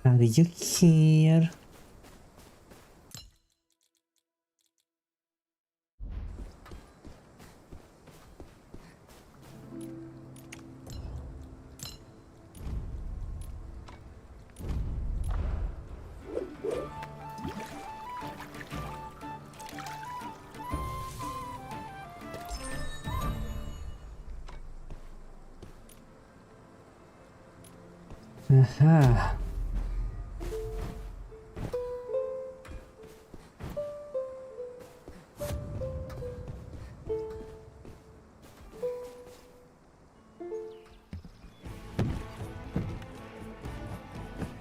Are you here? Aha.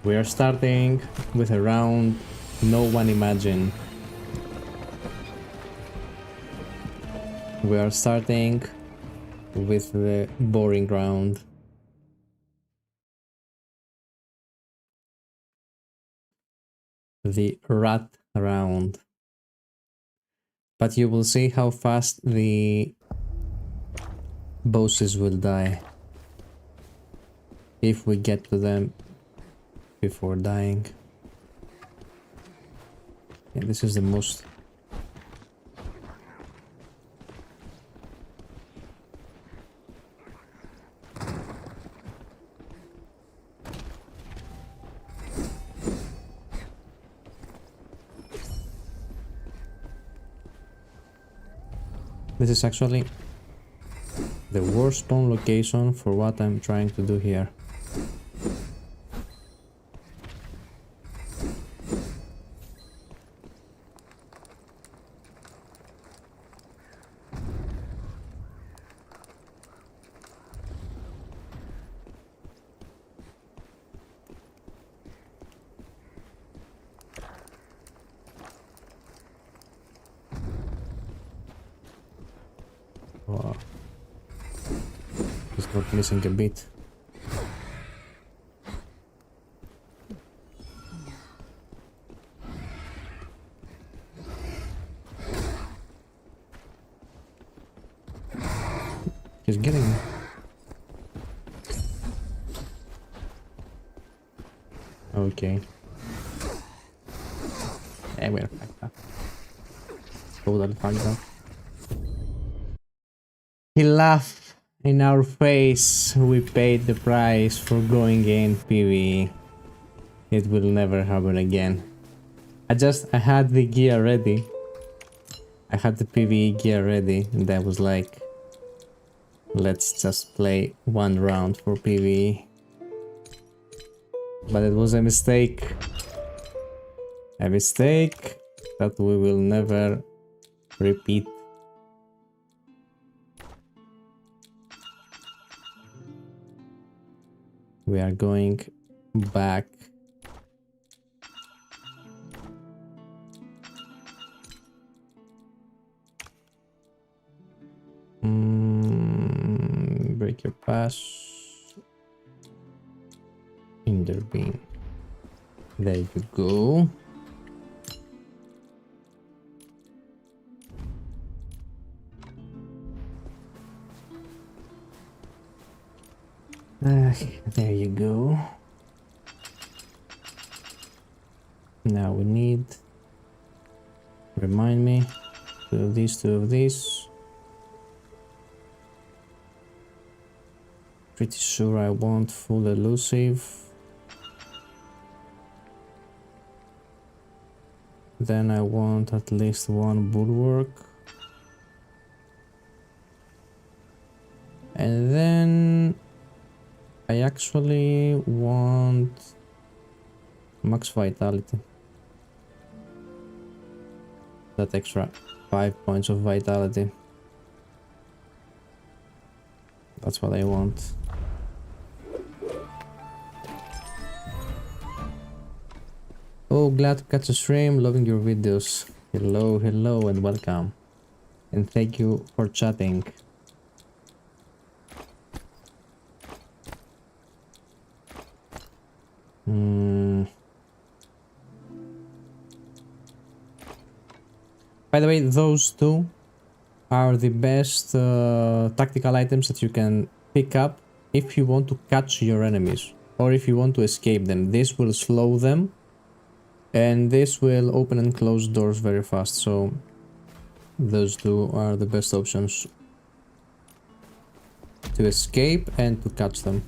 We are starting with a round no one imagined. We are starting with the boring round. The rat round. But you will see how fast the bosses will die if we get to them before dying. Yeah, this is the most... This is actually the worst spawn location for what I'm trying to do here. Wow. He's not missing a bit. He's getting... Okay. Yeah, we're fucked up. Totally fucked up. He laughed in our face. We paid the price for going in PvE. It will never happen again. I had the gear ready. I had the PvE gear ready and I was like, let's just play one round for PvE. But it was a mistake. A mistake that we will never repeat. We are going back. Break your pass. Intervene. There you go. There you go. Now we need... Remind me. Two of these, two of these. Pretty sure I want full elusive. Then I want at least one bulwark. And then I actually want max vitality. That extra 5 points of vitality. That's what I want. Oh, glad to catch a stream, loving your videos. Hello, hello and welcome. And thank you for chatting. By the way, those two are the best tactical items that you can pick up if you want to catch your enemies. or if you want to escape them. This will slow them, and this will open and close doors very fast, so those two are the best options to escape and to catch them.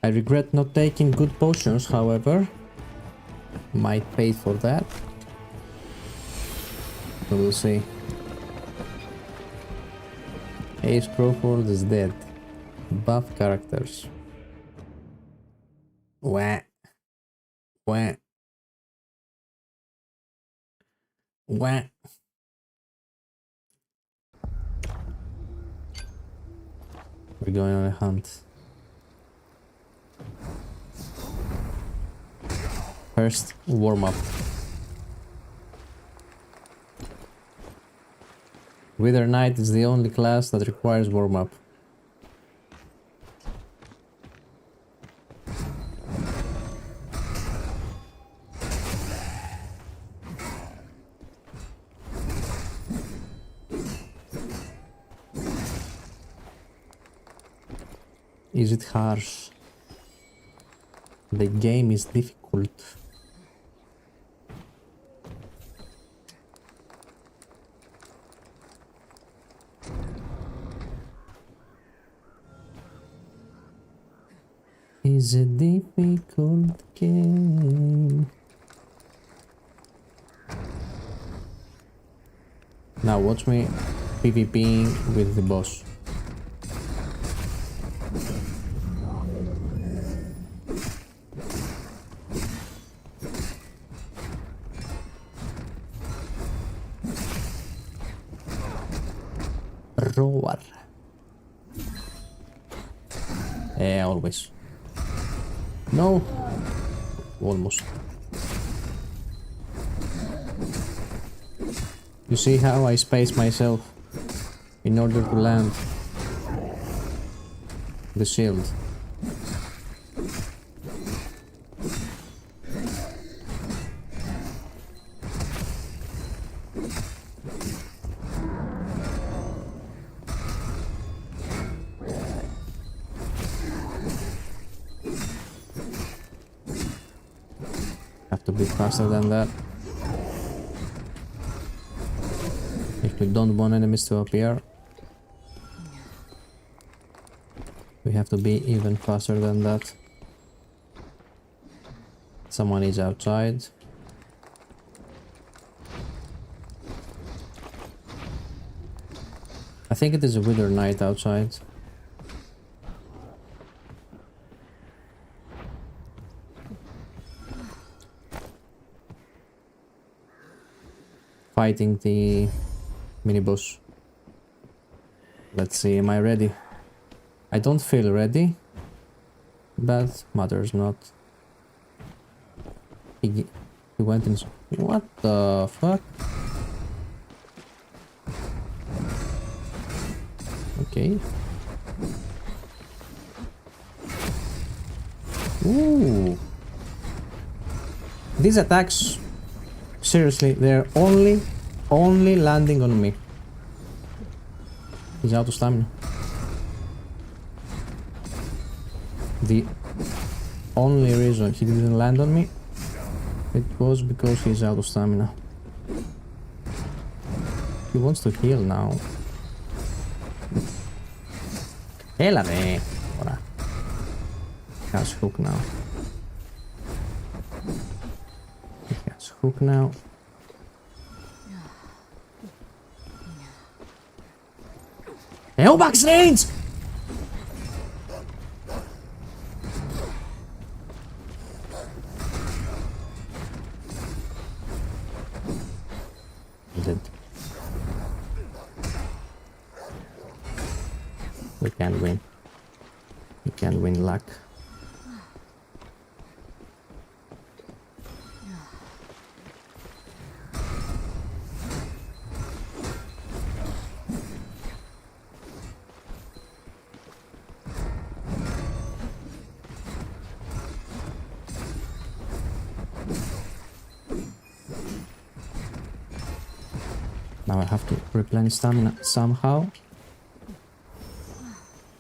I regret not taking good potions, however. Might pay for that. So we'll see. Ace Crawford is dead. Buff characters. Wah. Wah. Wah. We're going on a hunt. First, warm up. Withered Knight is the only class that requires warm up. Is it harsh? The game is difficult. Is a difficult game. Now watch me PvPing with the boss. Roar. Always. No. Almost. You see how I space myself in order to land the shield. Have to be faster than that. If we don't want enemies to appear, we have to be even faster than that. Someone is outside. I think it is a Withered Knight outside. Fighting the mini boss. Let's see, am I ready? I don't feel ready, but matters not. He went in. What the fuck? Okay. Ooh. These attacks, seriously, they're only landing on me. He's out of stamina. The only reason he didn't land on me, it was because he's out of stamina. He wants to heal now. Έλα ρε! Ωραία. Has hook now. He has hook now. Max range! Dead. We can win. We can win luck. Now I have to replenish stamina somehow.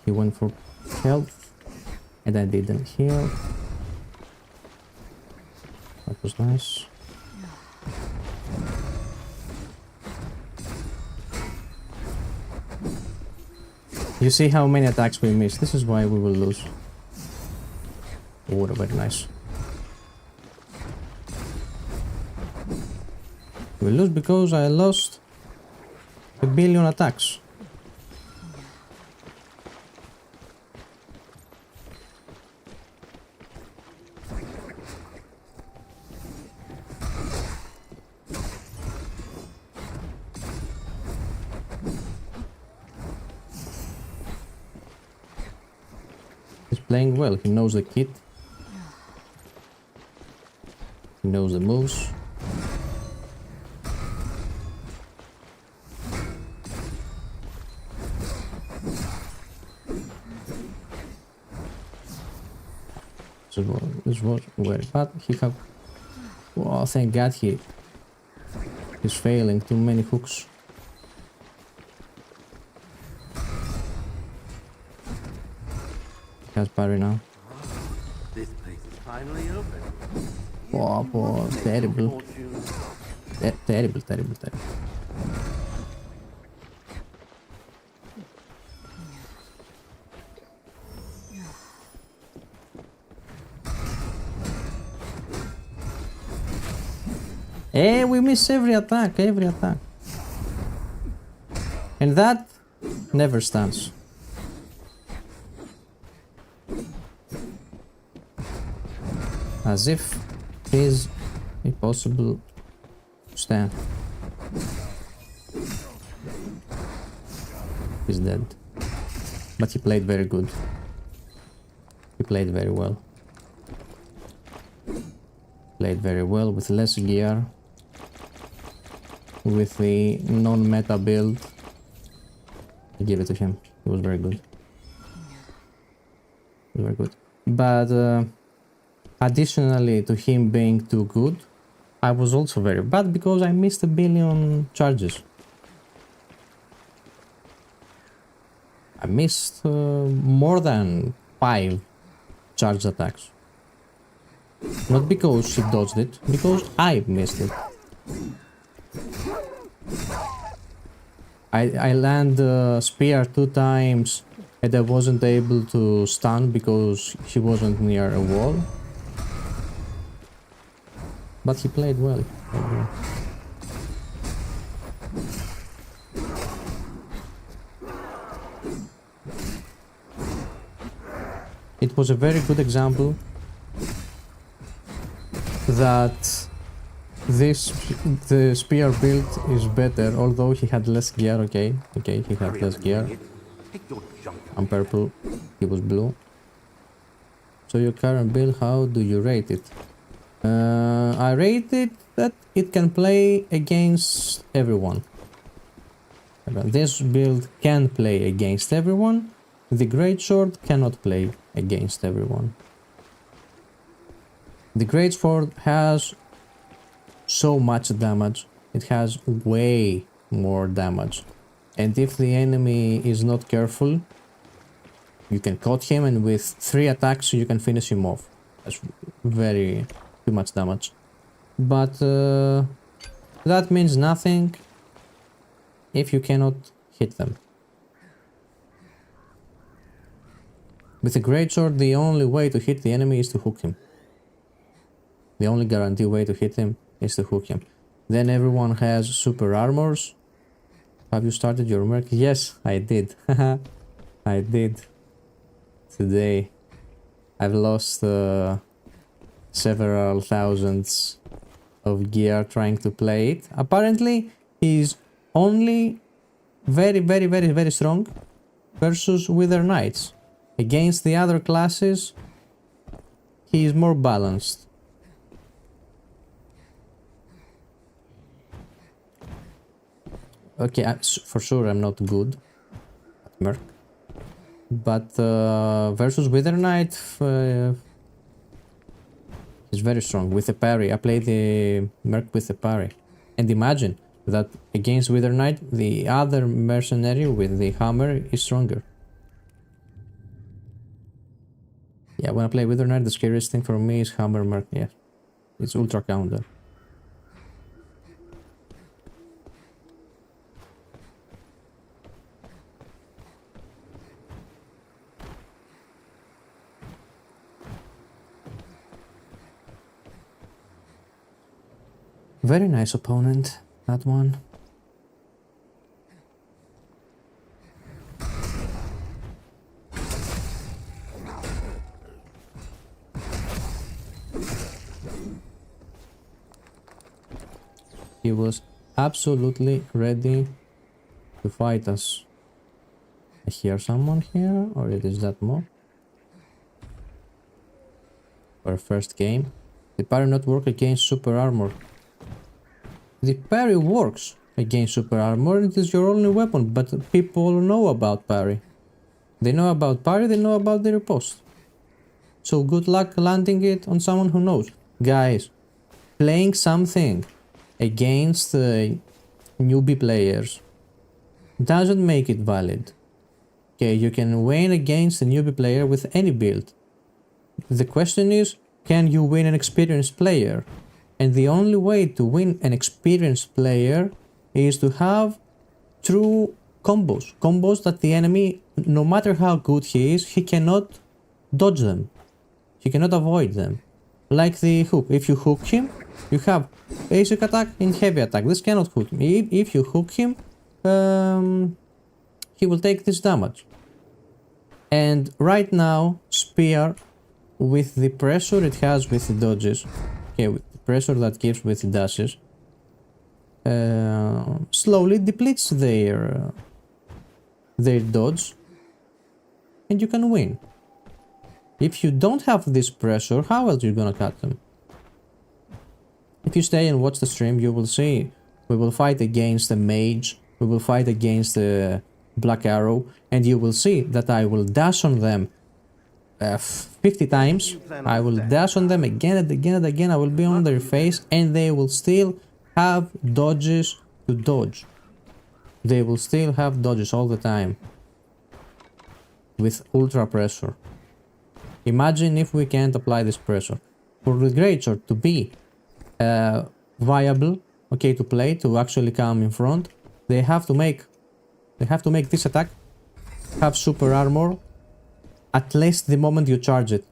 He went for health, and I didn't heal. That was nice. You see how many attacks we missed. This is why we will lose. Oh, very nice. We lose because I lost 1 billion attacks. He's playing well. He knows the kit. He knows the moves. This was very bad. He have. Oh, thank God he's failing. Too many hooks. He has parry now. This place is finally open. Oh, terrible. Terrible, terrible, terrible. Hey, we miss every attack, every attack. And that never stands. As if it is impossible to stand. He's dead. But he played very good. He played very well. Played very well with less gear. With the non-meta build. I give it to him. It was very good. Very good. But additionally to him being too good, I was also very bad because I missed 1 billion charges. I missed more than 5 charge attacks. Not because she dodged it, because I missed it. I land spear 2 times and I wasn't able to stun because he wasn't near a wall. But he played well. It was a very good example that the spear build is better, although he had less gear. Okay, he had less gear. I'm purple, he was blue. So your current build, how do you rate it? I rate it that it can play against everyone. This build can play against everyone. The greatsword cannot play against everyone. The greatsword has so much damage. It has way more damage. And if the enemy is not careful, you can cut him and with 3 attacks you can finish him off. That's very too much damage. But that means nothing if you cannot hit them. With a greatsword, the only way to hit the enemy is to hook him. The only guaranteed way to hit him is to hook him. Then everyone has super armors. Have you started your merc? Yes, I did. I did. Today. I've lost several thousands of gear trying to play it. Apparently, he's only very strong versus Withered Knights. Against the other classes, he is more balanced. Okay, for sure I'm not good at Merc. But versus Withered Knight, he's very strong with a parry. I play the Merc with a parry. And imagine, that against Withered Knight, the other mercenary with the hammer is stronger. Yeah, when I play Withered Knight, the scariest thing for me is hammer mark. Yeah, it's ultra counter. Very nice opponent, that one. He was absolutely ready to fight us. I hear someone here, or it is that mob? Our first game. The parry not work against super armor. The parry works against super armor, it is your only weapon, but people know about parry. They know about parry, they know about the riposte. So good luck landing it on someone who knows. Guys, playing something against newbie players doesn't make it valid. Okay, you can win against a newbie player with any build. The question is, can you win an experienced player? And the only way to win an experienced player is to have true combos. Combos that the enemy, no matter how good he is, he cannot dodge them. He cannot avoid them. Like the hook. If you hook him, you have basic attack and heavy attack. This cannot hook him. If you hook him, he will take this damage. And right now, Spear, with the pressure it has with the dodges, okay, with the pressure that gives with the dashes, slowly depletes their dodge, and you can win. If you don't have this pressure, how else are you gonna cut them? If you stay and watch the stream, you will see we will fight against the mage, we will fight against the black arrow, and you will see that I will dash on them 50 times. I will dash on them again and again and again. I will be on their face, and they will still have dodges to dodge. They will still have dodges all the time with ultra pressure. Imagine if we can't apply this pressure. For the greatsword to be viable, okay, to play, to actually come in front, they have to make this attack have super armor at least the moment you charge it.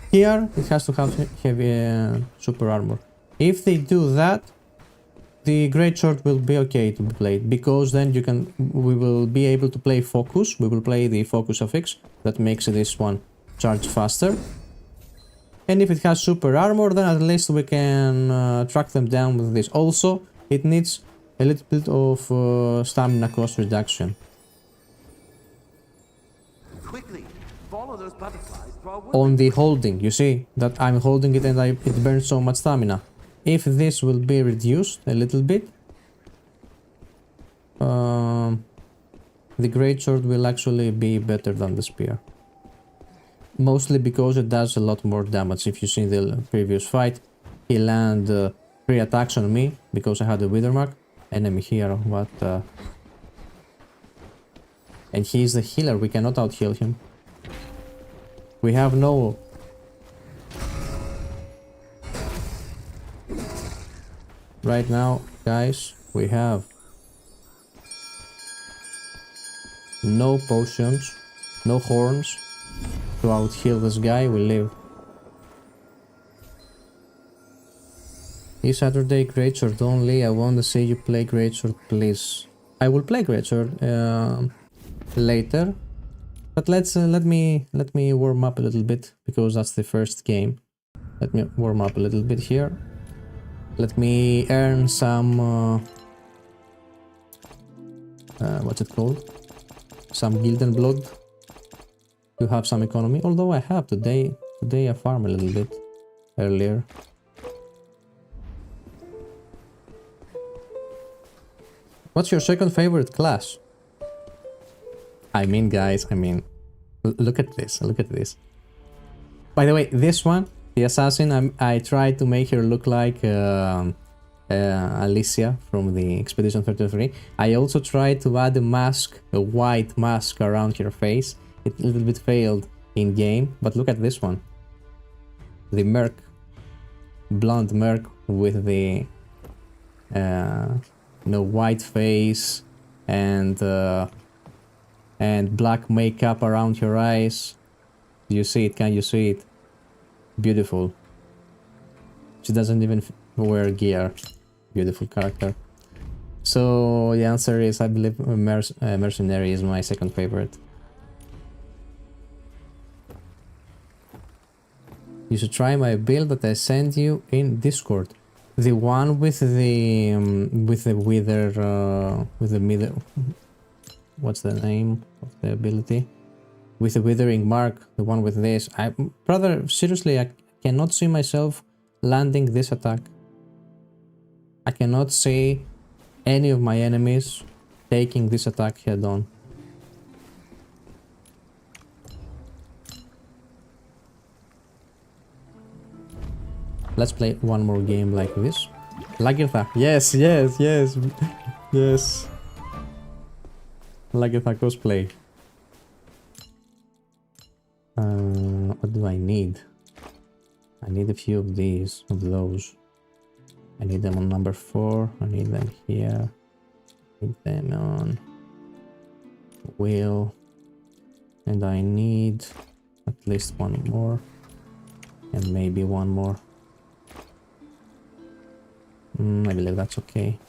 Here it has to have heavy super armor. If they do that, the greatsword will be okay to be played, because then we will be able to play focus. We will play the focus affix that makes this one charge faster. And if it has super armor, then at least we can track them down with this. Also, it needs a little bit of stamina cost reduction. Quickly, follow those butterflies to our On the holding, you see that I'm holding it and it burns so much stamina. If this will be reduced a little bit, the greatsword will actually be better than the spear. Mostly because it does a lot more damage. If you see the previous fight, he landed 3 attacks on me because I had a wither mark. Enemy here, what? And he's the healer, we cannot out-heal him. We have no... Right now, guys, we have no potions, no horns to out-heal this guy. We live. This Saturday, greatsword only. I want to see you play greatsword, please. I will play greatsword later, but let me warm up a little bit, because that's the first game. Let me warm up a little bit here. Let me earn some what's it called? Some Gilden blood to have some economy. Although I have today I farm a little bit earlier. What's your second favorite class? I mean, guys, look at this, look at this. By the way, this one, the assassin, I tried to make her look like Alicia from the Expedition 33. I also tried to add a mask, a white mask around her face. It a little bit failed in game, but look at this one. The merc, blonde merc with the white face and black makeup around her eyes. Do you see it? Can you see it? Beautiful. She doesn't even wear gear. Beautiful character. So the answer is, I believe, Mercenary is my second favorite. You should try my build that I sent you in Discord. The one with the what's the name of the ability? With the withering mark, the one with this. Brother, seriously, I cannot see myself landing this attack. I cannot see any of my enemies taking this attack head on. Let's play one more game like this. Lagertha. Yes, yes, yes. Yes. Lagertha cosplay. What do I need? I need a few of these, of those. I need them on number 4. I need them here. I need them on wheel. And I need at least one more. And maybe one more. I believe that's okay.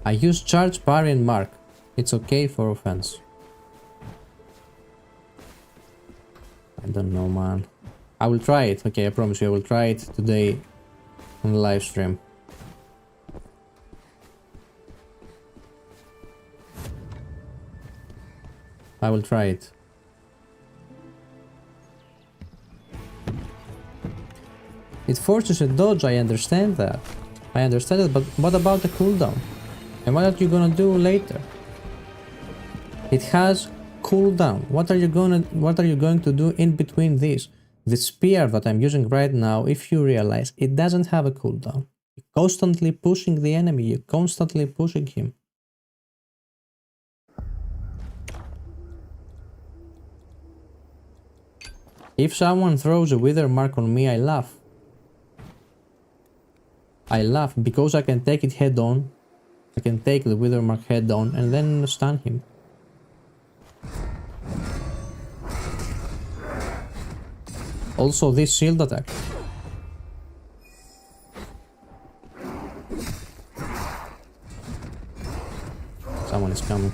I use charge, parry and mark. It's okay for offense. I don't know, man. I will try it. Okay, I promise you I will try it today on the live stream. I will try it. It forces a dodge, I understand that. I understand it, but what about the cooldown? And what are you gonna do later? It has cooldown. What are you going to do in between these? The spear that I'm using right now, if you realize, it doesn't have a cooldown. You're constantly pushing the enemy, you're constantly pushing him. If someone throws a wither mark on me, I laugh. I laugh because I can take it head on. I can take the wither mark head on and then stun him. Also this shield attack. Someone is coming.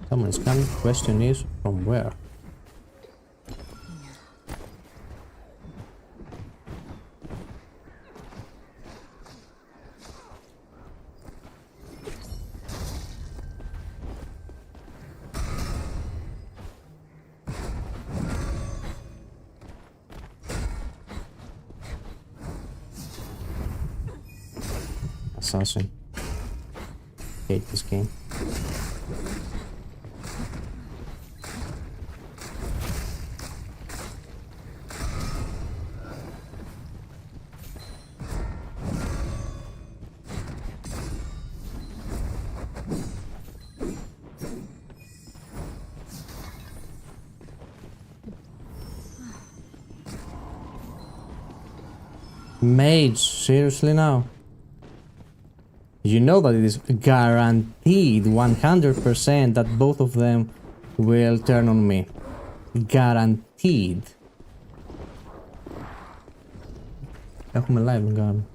Someone is coming. Question is, from where? Assassin. Hate this game. Mage, seriously now? You know that it is guaranteed 100% that both of them will turn on me. Guaranteed. Έχουμε live gun.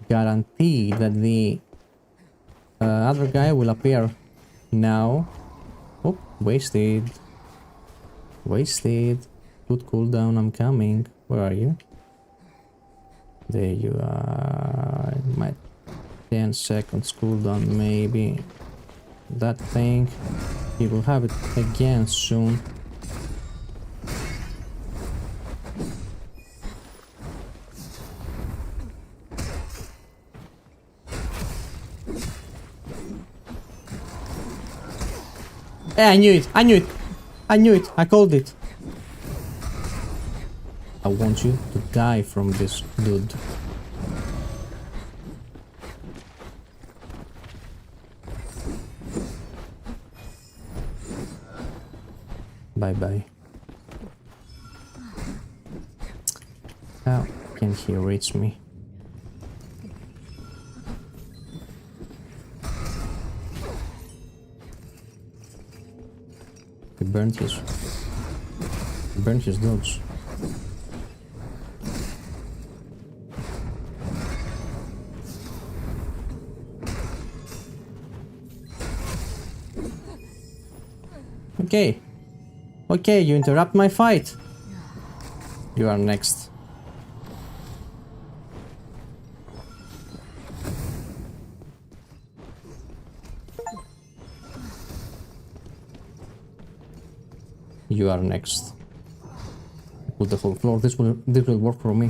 Guaranteed that the other guy will appear now. Oh, wasted. Wasted. Good cooldown, I'm coming. Where are you? There you are. My 10 seconds cooldown, maybe. That thing. He will have it again soon. Hey, I knew it! I knew it! I knew it! I called it! I want you to die from this dude. Bye bye. How can he reach me? He burned his dogs. Okay. Okay, you interrupt my fight. You are next. You are next. Put the whole floor. This will work for me.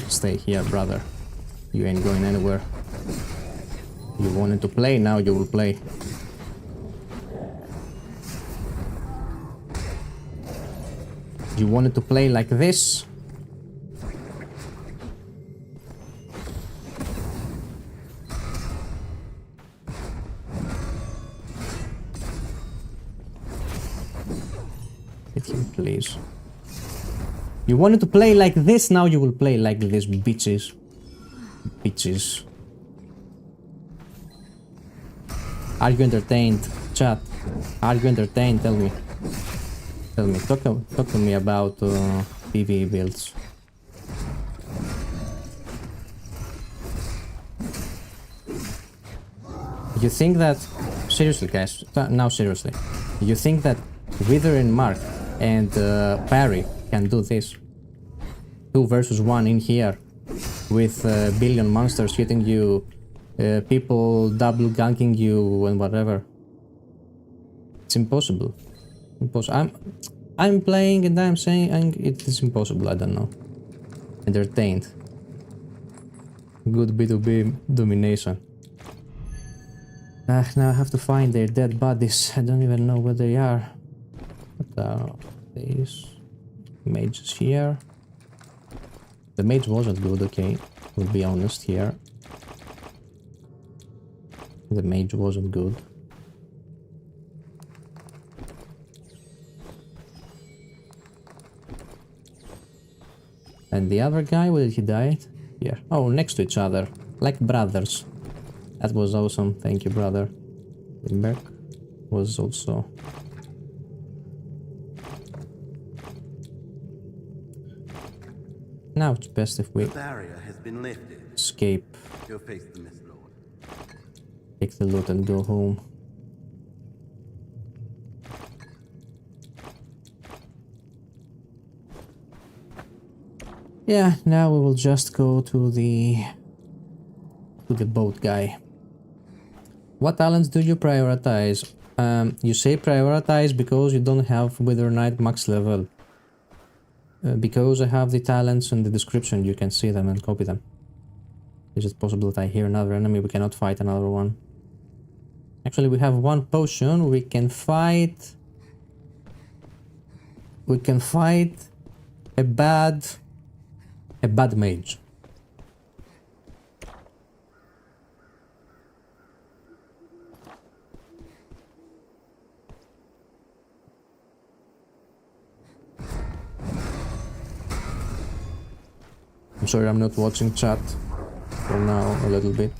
Stay here, brother. You ain't going anywhere. You wanted to play, now you will play. You wanted to play like this? Hit him, please. You wanted to play like this, now you will play like this, bitches. Bitches. Are you entertained, chat? Are you entertained? Tell me. Tell me. Talk to me about PvE builds. You think that... Seriously, guys. Now, seriously. You think that Withered Knight and Parry can do this? 2 versus 1 in here. With billion monsters hitting you. People double ganking you and whatever. It's impossible. I'm playing and I'm saying it is impossible. I don't know. Entertained. Good B2B domination. Now I have to find their dead bodies. I don't even know where they are. What are these? Mages here. The mage wasn't good, okay. We'll be honest here. The mage wasn't good. And the other guy, where did he die? Here. Oh, next to each other. Like brothers. That was awesome. Thank you, brother. Limberg was also... Now it's best if we The barrier has been lifted. escape. Go face the Mist Lord. Take the loot and go home. Yeah, now we will just go to the boat guy. What talents do you prioritize? You say prioritize because you don't have Withered Knight max level. Because I have the talents in the description, you can see them and copy them. Is it possible that I hear another enemy? We cannot fight another one. Actually, we have one potion. We can fight a bad mage. I'm sorry I'm not watching chat for now a little bit.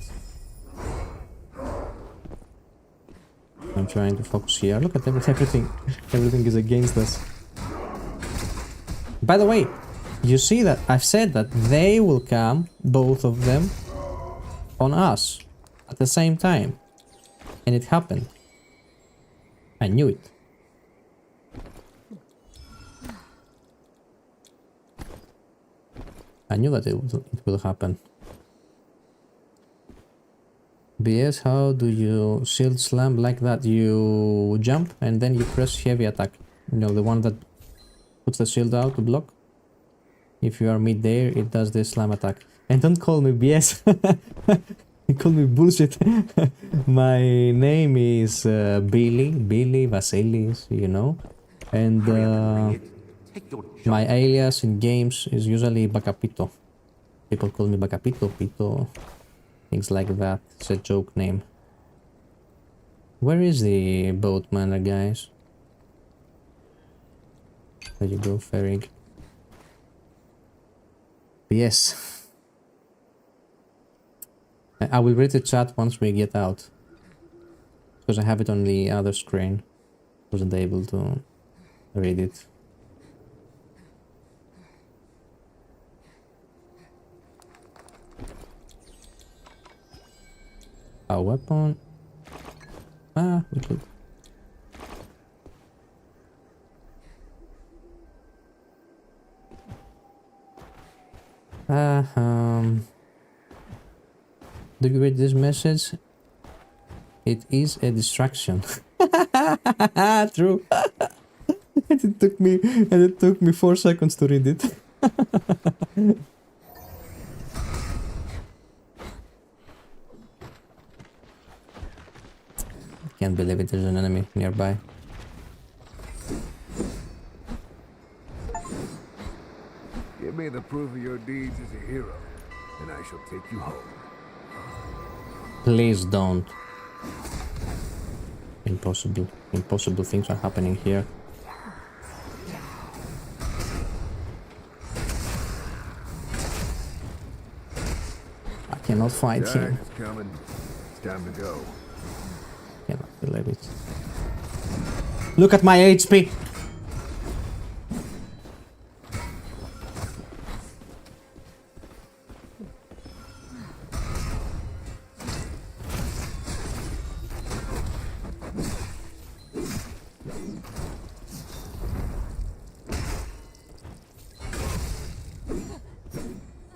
I'm trying to focus here. Look at everything. Everything is against us. By the way, you see that I've said that they will come, both of them, on us at the same time. And it happened. I knew it. I knew that it will happen. BS, how do you shield slam like that? You jump and then you press heavy attack. You know, the one that puts the shield out to block. If you are mid-air, it does this slam attack. And don't call me BS. You call me bullshit. My name is Billy Vasilis, you know, and Hurry up and bring it. Take your my jump. alias in games is usually Bakapito. People call me Bakapito, Pito, things like that. It's a joke name. Where is the boatman, guys? There you go, Ferrig. Yes. I will read the chat once we get out. Because I have it on the other screen. Wasn't able to read it. A weapon. Ah, we could. Do you read this message? It is a distraction. True. It took me 4 seconds to read it. Can't believe it, there's an enemy nearby. Give me the proof of your deeds as a hero, and I shall take you home. Please don't. Impossible. Impossible things are happening here. I cannot fight him. Time is coming. It's time to go. Cannot believe it. Look at my HP!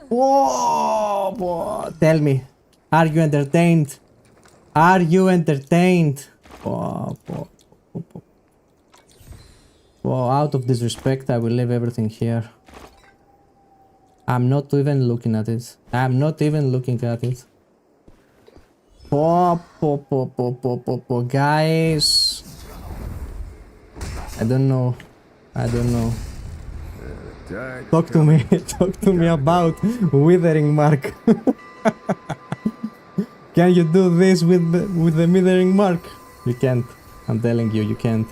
Whoa, boy. Tell me, are you entertained? Are you entertained? Whoa, out of disrespect, I will leave everything here. I'm not even looking at it. I'm not even looking at it. Guys. I don't know. I don't know. Talk to me. Talk to me about Withering Mark. Can you do this with the Withering Mark? You can't. I'm telling you, you can't.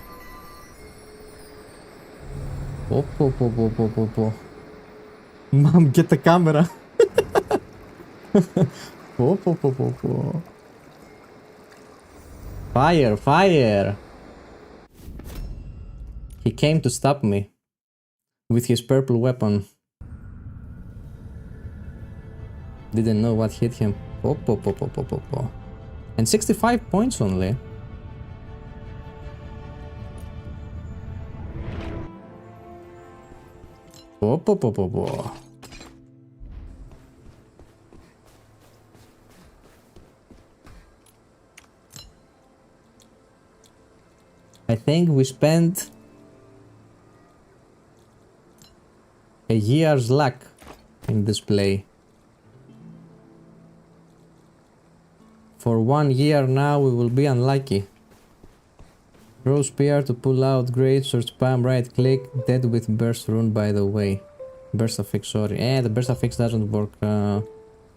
Mom, get the camera. Fire, fire. He came to stop me with his purple weapon. Didn't know what hit him. And 65 points only. I think we spent a year's luck in this play. For 1 year now we will be unlucky. Throw spear to pull out great sword, spam right click, dead with burst rune by the way. Burst affix, sorry. The burst affix doesn't work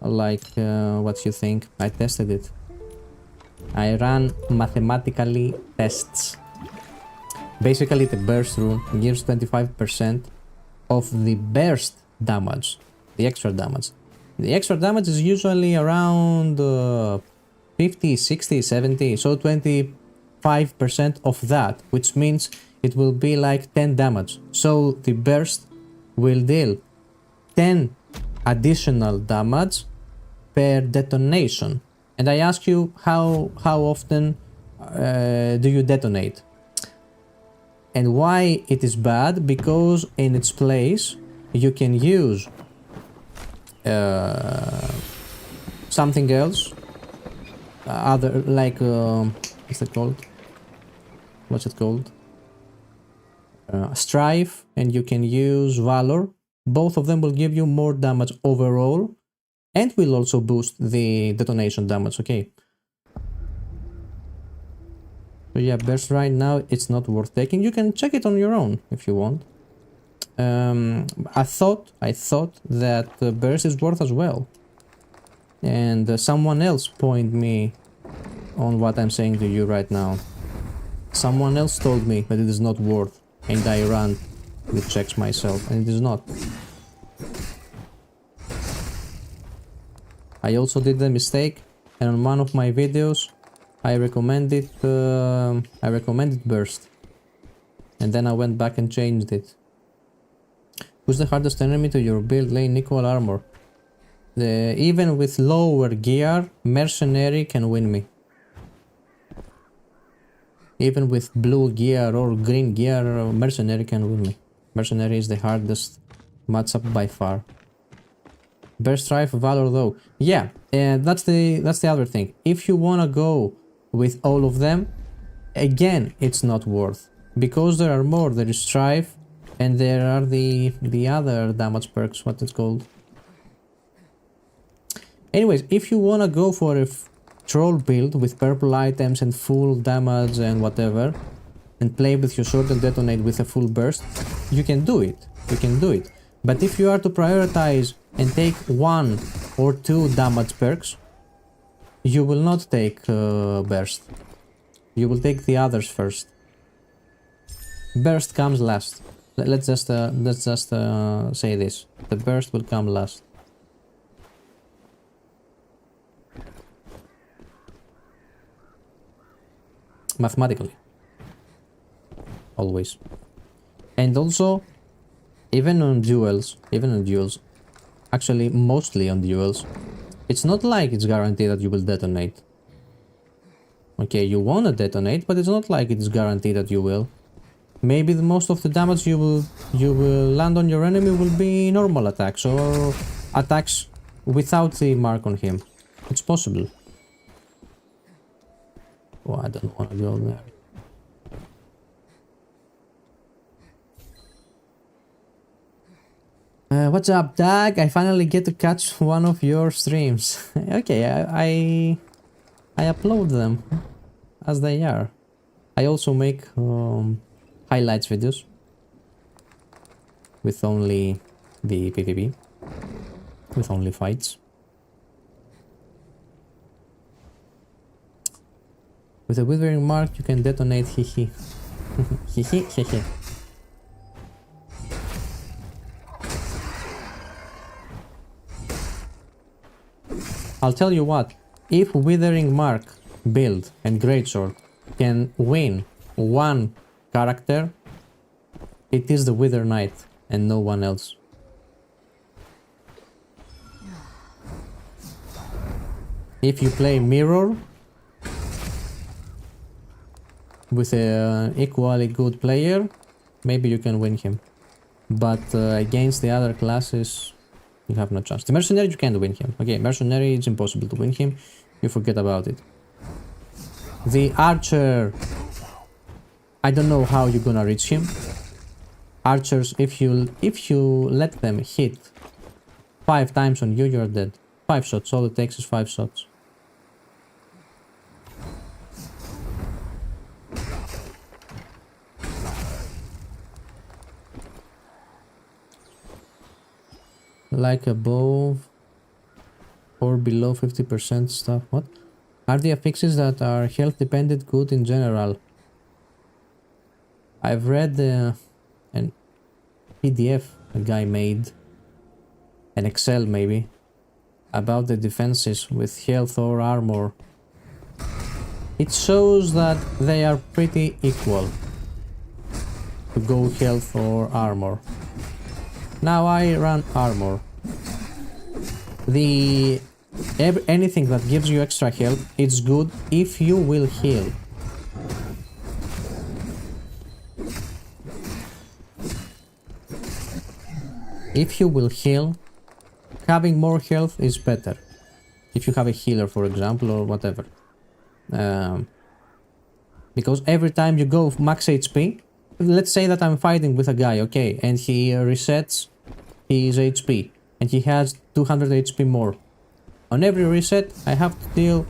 like what you think. I tested it. I ran mathematically tests. Basically the burst rune gives 25% of the burst damage, the extra damage. The extra damage is usually around 50, 60, 70, so 25% of that, which means it will be like 10 damage. So the burst will deal 10 additional damage per detonation. And I ask you, how often do you detonate? And why it is bad? Because in its place you can use something else, other like what's it called? What's it called? Strife, and you can use Valor. Both of them will give you more damage overall, and will also boost the detonation damage, okay? So yeah, burst right now, it's not worth taking. You can check it on your own if you want. I thought that burst is worth as well. And someone else point me on what I'm saying to you right now. Someone else told me that it is not worth, and I ran with checks myself, and it is not. I also did the mistake, and on one of my videos I recommended burst, and then I went back and changed it. Who's the hardest enemy to your build? Lane equal armor. Even with lower gear, mercenary can win me. Even with blue gear or green gear, mercenary can win me. Mercenary is the hardest matchup by far. Burst Strife, Valor though. Yeah, that's the other thing. If you wanna go with all of them, again, it's not worth. Because there are more, there is Strife, and there are the other damage perks, what it's called. Anyways, if you wanna go for a troll build with purple items and full damage and whatever, and play with your sword and detonate with a full burst, you can do it. You can do it. But if you are to prioritize and take 1 or 2 damage perks, you will not take burst. You will take the others first. Burst comes last. Let's just say this: the burst will come last. Mathematically, always. And also, even on duels, actually mostly on duels, it's not like it's guaranteed that you will detonate. Okay, you wanna detonate, but it's not like it's guaranteed that you will. Maybe the most of the damage you will land on your enemy will be normal attacks or attacks without the mark on him. It's possible. Oh, I don't want to go there. What's up, Doug? I finally get to catch one of your streams. Okay, I upload them as they are. I also make highlights videos with only the PvP, with only fights. With a withering mark, you can detonate. Hehe. Hehe, hehe. I'll tell you what, if Withering Mark build and Greatsword can win one character, it is the Withered Knight and no one else. If you play Mirror with an equally good player, maybe you can win him. But against the other classes, you have no chance. The Mercenary, you can't win him. Okay, Mercenary, it's impossible to win him. You forget about it. The Archer, I don't know how you're gonna reach him. Archers, if you let them hit 5 times on you, you're dead. 5 shots, all it takes is 5 shots. Like above or below 50% stuff. What? Are the affixes that are health dependent good in general? I've read an PDF a guy made, an Excel maybe, about the defenses with health or armor. It shows that they are pretty equal to go health or armor. Now I run armor. Anything that gives you extra health, it's good if you will heal. If you will heal, having more health is better. If you have a healer, for example, or whatever. Because every time you go max HP, let's say that I'm fighting with a guy, okay, and he resets his HP, and he has 200 HP more. On every reset, I have to deal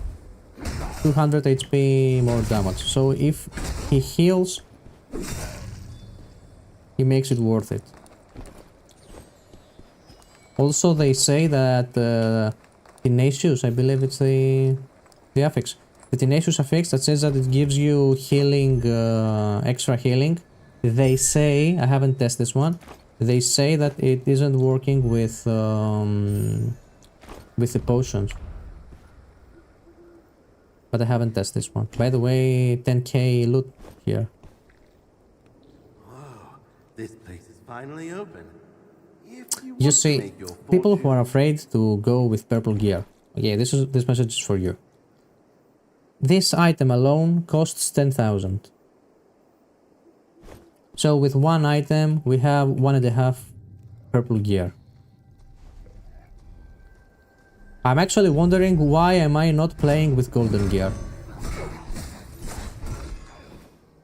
200 HP more damage. So if he heals, he makes it worth it. Also, they say that Tenacious, I believe it's the affix. The Tenacious affix that says that it gives you healing, extra healing. They say, I haven't tested this one, they say that it isn't working with the potions. But I haven't tested this one. By the way, 10k loot here. Whoa, this place is finally open. If you You want to see, make your people who fortune- are afraid to go with purple gear. Okay, this message is for you. This item alone costs 10,000. So with one item, we have 1.5 purple gear. I'm actually wondering why am I not playing with golden gear.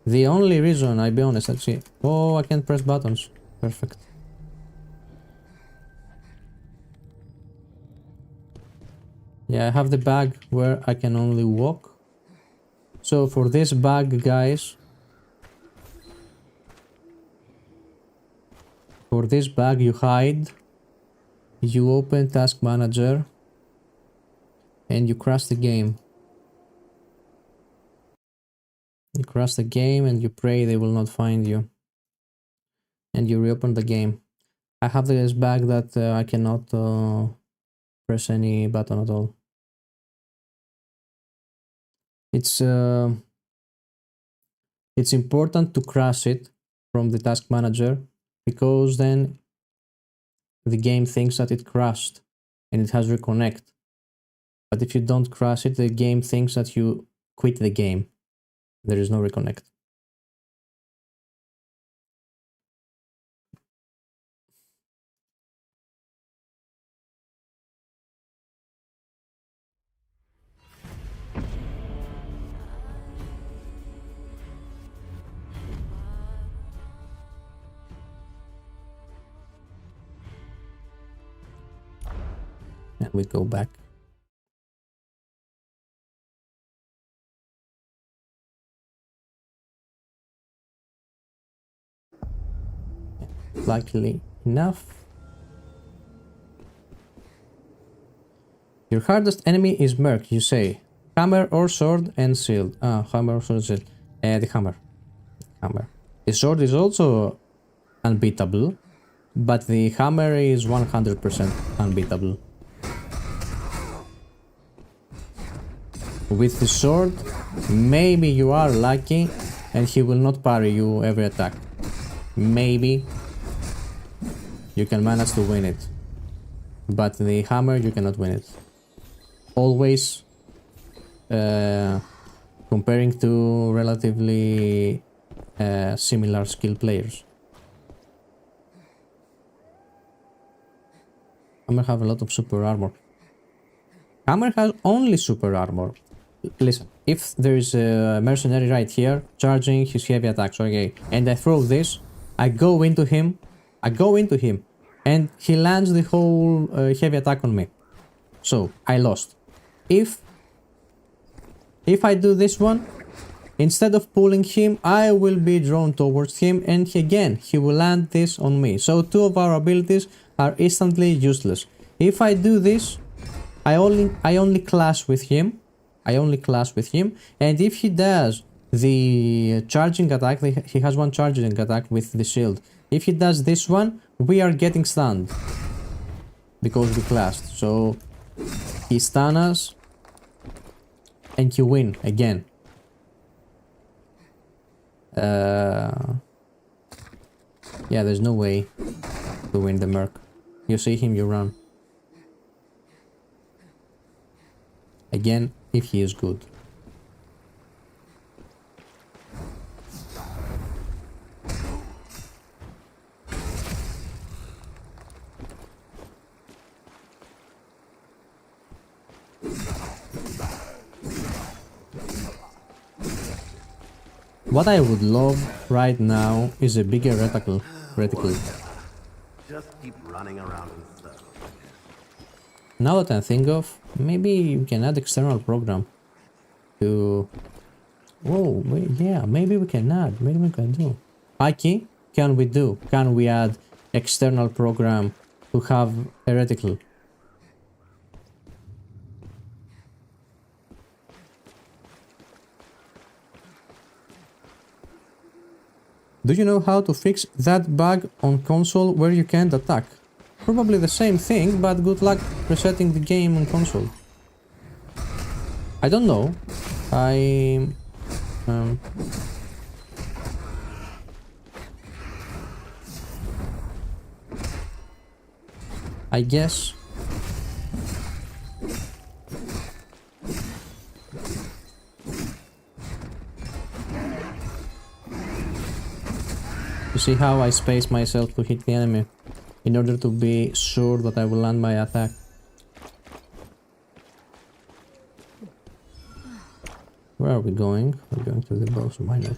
The only reason, I'll be honest, let's see. Oh, I can press buttons. Perfect. Yeah, I have the bag where I can only walk. So for this bag, guys, for this bag you hide, you open task manager, and you crash the game. You crash the game and you pray they will not find you. And you reopen the game. I have this bag that I cannot press any button at all. It's important to crash it from the task manager, because then the game thinks that it crashed and it has reconnect. But if you don't crash it, the game thinks that you quit the game. There is no reconnect. And we go back. Luckily enough. Your hardest enemy is Merc, you say. Hammer or sword and shield. Hammer or sword and shield. The hammer. Hammer. The sword is also unbeatable, but the hammer is 100% unbeatable. With the sword, maybe you are lucky and he will not parry you every attack. Maybe you can manage to win it, but the hammer you cannot win it. Always comparing to relatively similar skill players. Hammer have a lot of super armor. Hammer has only super armor. Listen, if there is a mercenary right here charging his heavy attacks, okay, and I throw this, I go into him, and he lands the whole heavy attack on me. So I lost. If I do this one, instead of pulling him, I will be drawn towards him, and he will land this on me. So two of our abilities are instantly useless. If I do this, I only clash with him. And if he does the charging attack, he has one charging attack with the shield. If he does this one, we are getting stunned because we clashed. So he stuns us and you win again. Yeah, there's no way to win the Merc. You see him, you run. Again, if he is good. What I would love right now is a bigger reticle. Just keep running around and stuff. Now that I think of, maybe we can add external program to... Oh, wait, yeah, maybe we can add, maybe we can do. Aki, can we do? Can we add external program to have heretical? Do you know how to fix that bug on console where you can't attack? Probably the same thing, but good luck resetting the game on console. I don't know. I guess. You see how I space myself to hit the enemy in order to be sure that I will land my attack. Where are we going? We're going to the boss, why not?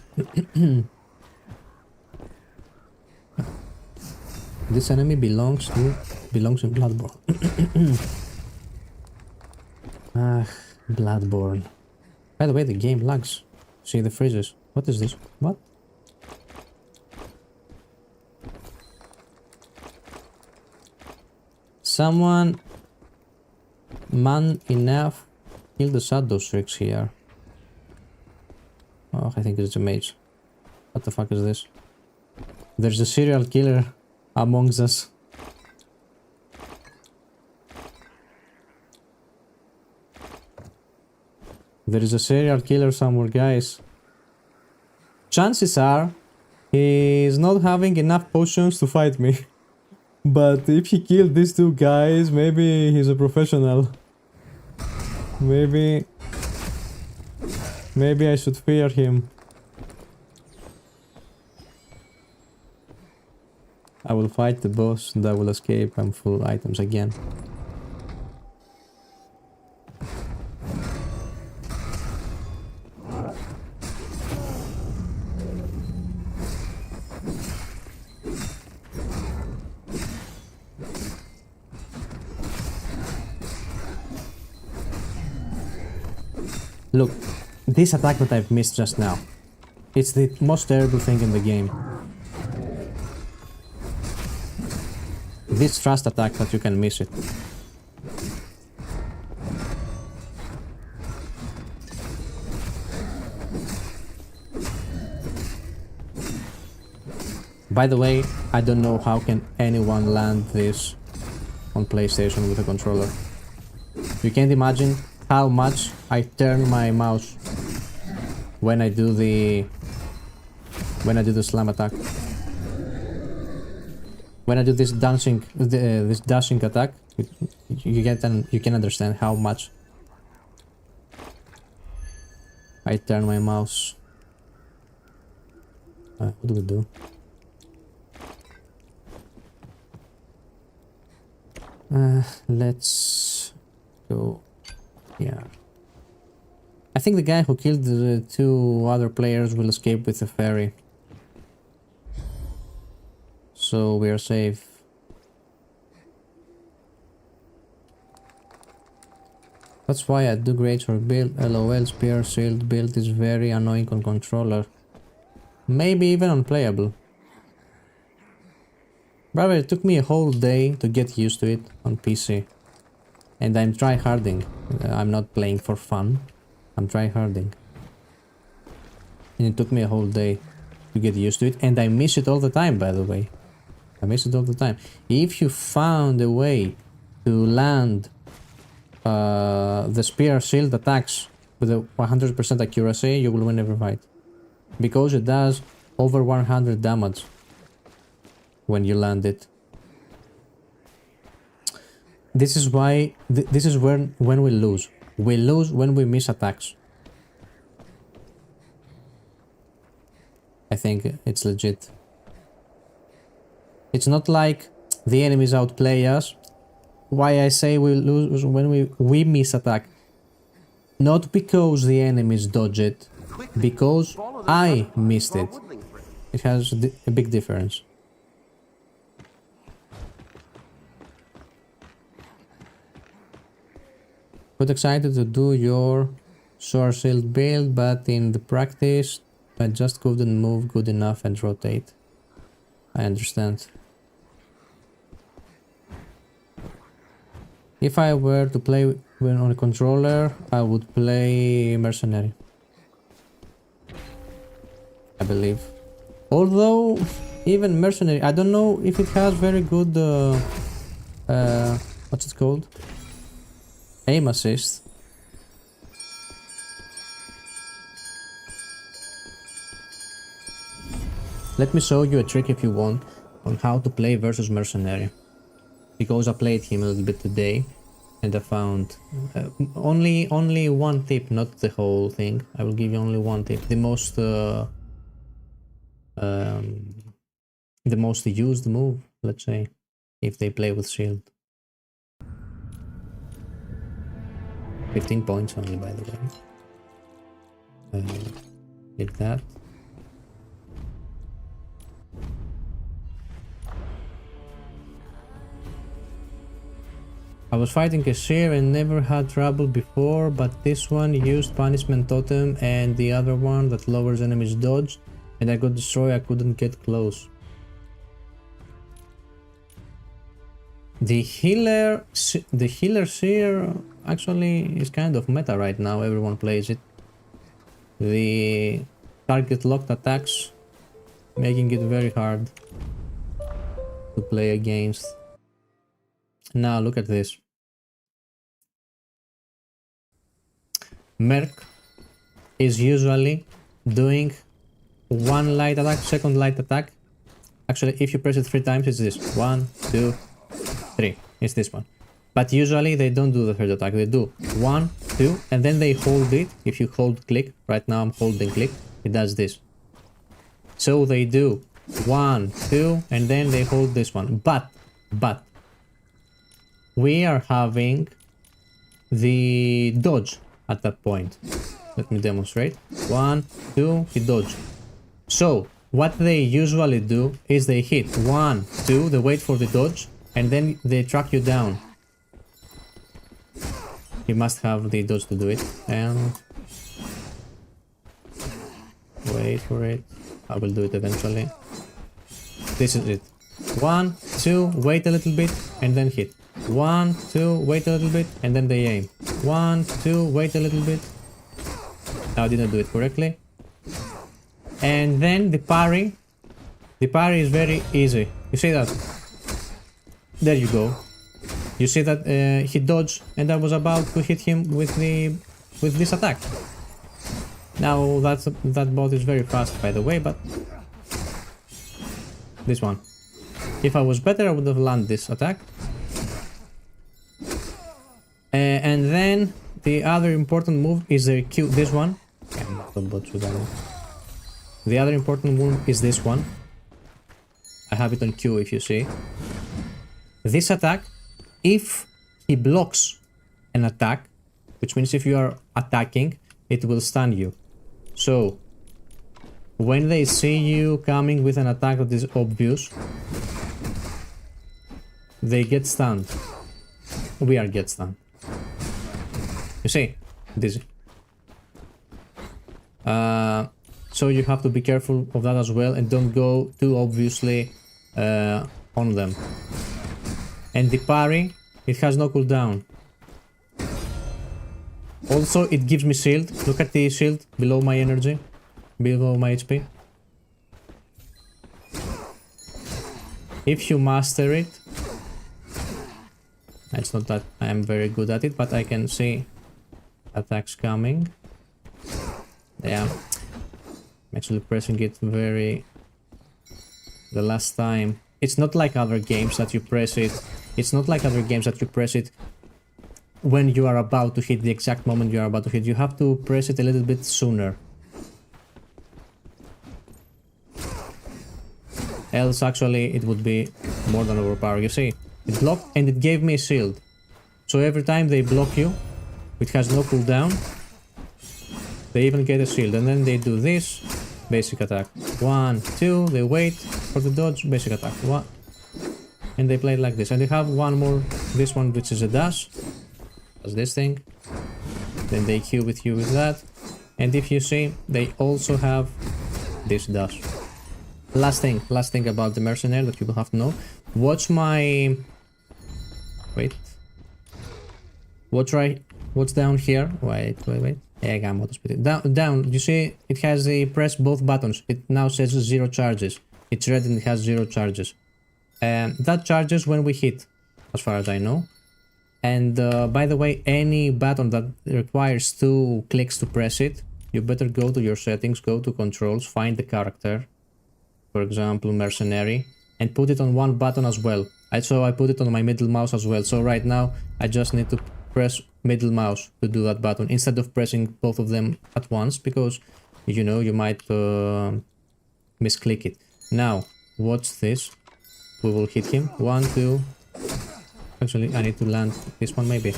This enemy belongs in Bloodborne. Ah, Bloodborne. By the way, the game lags. See the freezes. What is this? What? Someone man enough kill the shadow tricks here. Oh, I think it's a mage. What the fuck is this? There's a serial killer amongst us. There is a serial killer somewhere, guys. Chances are he is not having enough potions to fight me. But if he killed these two guys, maybe he's a professional. Maybe I should fear him. I will fight the boss and I will escape. I'm full items again. Look, this attack that I've missed just now, it's the most terrible thing in the game. This thrust attack that you can miss it. By the way, I don't know how can anyone land this on PlayStation with a controller. You can't imagine how much I turn my mouse when I do the slam attack. When I do this dashing attack, you can understand how much I turn my mouse. What do we do? Let's go. Yeah. I think the guy who killed the two other players will escape with a ferry. So we are safe. That's why I do greatsword build. LOL spear shield build is very annoying on controller. Maybe even unplayable. Brother, it took me a whole day to get used to it on PC. And I'm tryharding. I'm not playing for fun. I'm tryharding. And it took me a whole day to get used to it. And I miss it all the time, by the way. I miss it all the time. If you found a way to land the spear shield attacks with a 100% accuracy, you will win every fight. Because it does over 100 damage when you land it. This is why, this is when we lose. We lose when we miss attacks. I think it's legit. It's not like the enemies outplay us. Why I say we lose when we miss attack. Not because the enemies dodge it, because I missed it. It has a big difference. Quite excited to do your sword shield build, but in the practice I just couldn't move good enough and rotate. I understand. If I were to play on a controller, I would play Mercenary, I believe. Although, even Mercenary, I don't know if it has very good, what's it called? Aim assist. Let me show you a trick if you want on how to play versus Mercenary. Because I played him a little bit today and I found only one tip, not the whole thing. I will give you only one tip. The most used move, let's say, if they play with shield. 15 points only, by the way. Did that. I was fighting a Seer and never had trouble before, but this one used Punishment Totem and the other one that lowers enemies dodge, and I got destroyed. I couldn't get close. The healer Seer actually is kind of meta right now. Everyone plays it. The target locked attacks, making it very hard to play against. Now look at this. Merc is usually doing one light attack, second light attack. Actually, if you press it 3 times, it's this. 1, 2, 3. It's this one. But usually they don't do the third attack. They do 1, 2, and then they hold it. If you hold click, right now I'm holding click, it does this. So they do 1, 2, and then they hold this one. But we are having the dodge at that point. Let me demonstrate. 1, 2, he dodge. So what they usually do is they hit 1, 2, they wait for the dodge, and then they track you down. You must have the dodge to do it, and wait for it. I will do it eventually. This is it. 1, 2, wait a little bit, and then hit. 1, 2, wait a little bit, and then they aim. 1, 2, wait a little bit. I didn't do it correctly. And then the parry. The parry is very easy. You see that? There you go. You see that he dodged, and I was about to hit him with this attack. Now that bot is very fast, by the way, but this one. If I was better, I would have landed this attack. And then the other important move is the Q. This one. The other important move is this one. I have it on Q if you see. This attack, if he blocks an attack, which means if you are attacking, it will stun you. So when they see you coming with an attack that is obvious, they get stunned. We are get stunned. You see, this. So you have to be careful of that as well, and don't go too obviously on them. And the parry, it has no cooldown. Also, it gives me shield. Look at the shield below my energy, below my HP. If you master it, it's not that I am very good at it, but I can see attacks coming. Yeah, I'm actually pressing it very... The last time. It's not like other games that you press it. It's not like other games that you press it when you are about to hit, the exact moment you are about to hit. You have to press it a little bit sooner. Else, actually, it would be more than overpowered. You see, it blocked and it gave me a shield. So every time they block you, it has no cooldown. They even get a shield, and then they do this basic attack. 1, 2, they wait for the dodge, basic attack. 1, and they play it like this. And they have one more, this one, which is a dash. does this thing. Then they queue with you with that. And if you see, they also have this dash. Last thing about the mercenary that you will have to know. Watch my... Wait. What's down here? Wait. Yeah, down, you see it has a press both buttons. It now says 0 charges. It's red and it has 0 charges. That charges when we hit, as far as I know. And by the way, any button that requires 2 clicks to press it, you better go to your settings, go to controls, find the character, for example mercenary, and put it on one button as well. So I put it on my middle mouse as well. So right now I just need to press middle mouse to do that button instead of pressing both of them at once, because you know you might misclick it. Now watch this. We will hit him. 1, 2. Actually, I need to land this one maybe.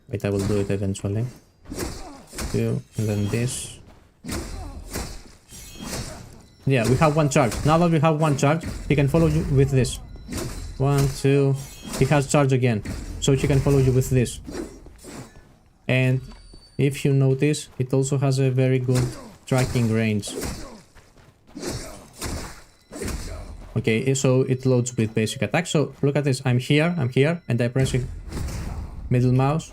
Wait, I will do it eventually. 2, and then this. Yeah, we have 1 charge. Now that we have 1 charge, he can follow you with this. 1, 2. He has charge again, so he can follow you with this. And if you notice, it also has a very good tracking range. Okay, so it loads with basic attack. So look at this. I'm here, and I press middle mouse,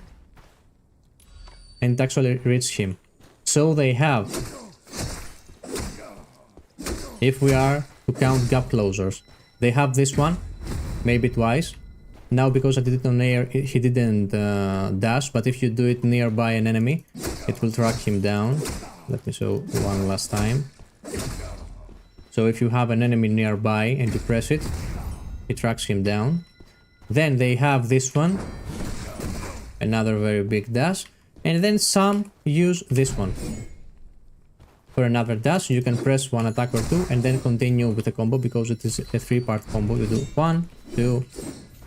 and it actually reaches him. So they have, if we are to count gap closers, they have this one, maybe twice. Now because I did it on air, he didn't dash, but if you do it nearby an enemy, it will track him down. Let me show one last time. So if you have an enemy nearby and you press it, it tracks him down. Then they have this one, another very big dash, and then some use this one for another dash. You can press 1 attack or 2 and then continue with the combo, because it is a 3-part combo. You do 1, 2,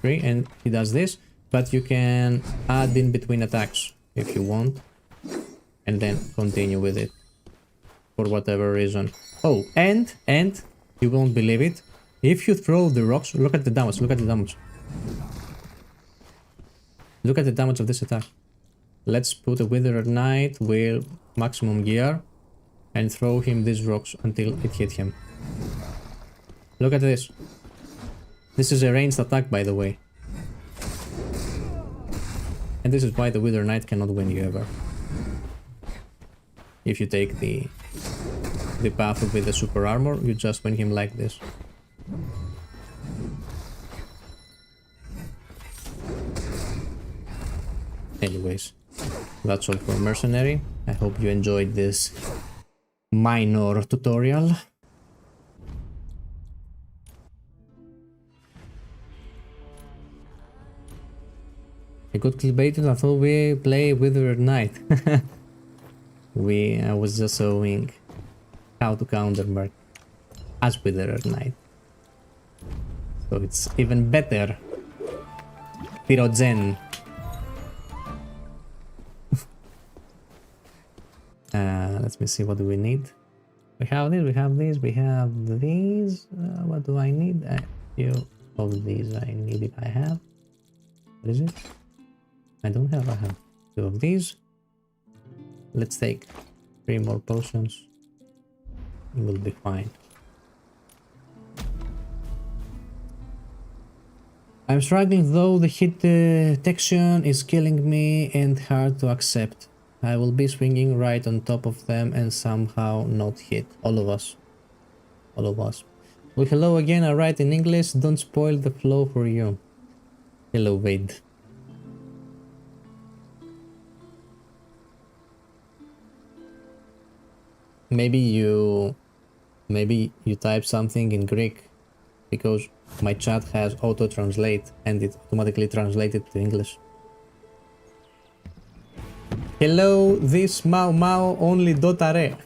3, and he does this, but you can add in between attacks if you want, and then continue with it for whatever reason. Oh, and you won't believe it, if you throw the rocks, look at the damage, look at the damage. Look at the damage of this attack. Let's put a Withered Knight with maximum gear and throw him these rocks until it hit him. Look at this. This is a ranged attack, by the way. And this is why the Withered Knight cannot win you ever. If you take the path with the super armor, you just win him like this. Anyways, that's all for Mercenary. I hope you enjoyed this minor tutorial. I got clickbaited. I thought we play Withered Knight. I was just showing how to counter Merc as Withered Knight. So it's even better. Pyrogen. Let me see, what do we need? We have this, we have this, we have these. What do I need? A few of these I need if I have. What is it? I don't have, I have 2 of these. Let's take 3 more potions. It will be fine. I'm struggling though, the hit detection is killing me and hard to accept. I will be swinging right on top of them and somehow not hit. All of us. All of us. Well, hello again, I write in English, don't spoil the flow for you. Hello, Wade. Maybe you type something in Greek, because my chat has auto-translate and it automatically translated to English. Hello, this Mau Mau only dotare.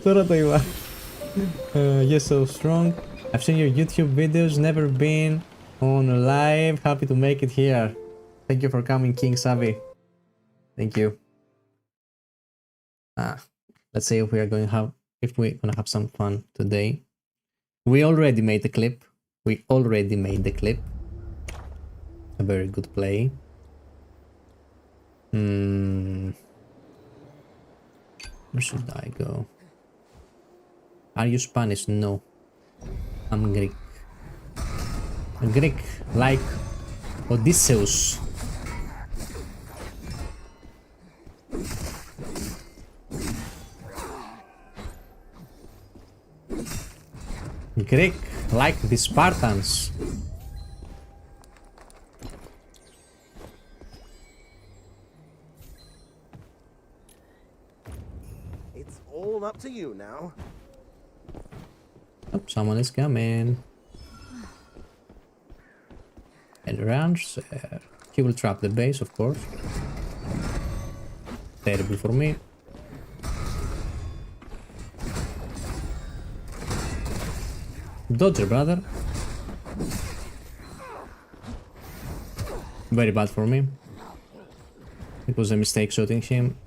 Τώρα το είπα. You're so strong. I've seen your YouTube videos, never been on live. Happy to make it here. Thank you for coming, King Savvy. Thank you. Let's see if we're gonna have some fun today. We already made the clip. A very good play. Where should I go? Are you Spanish? No. I'm Greek. Greek, like Odysseus. Greek, like the Spartans. It's all up to you now. Oh, someone is coming. And around, he will trap the base, of course. Terrible for me. Dodger, brother. Very bad for me. It was a mistake shooting him.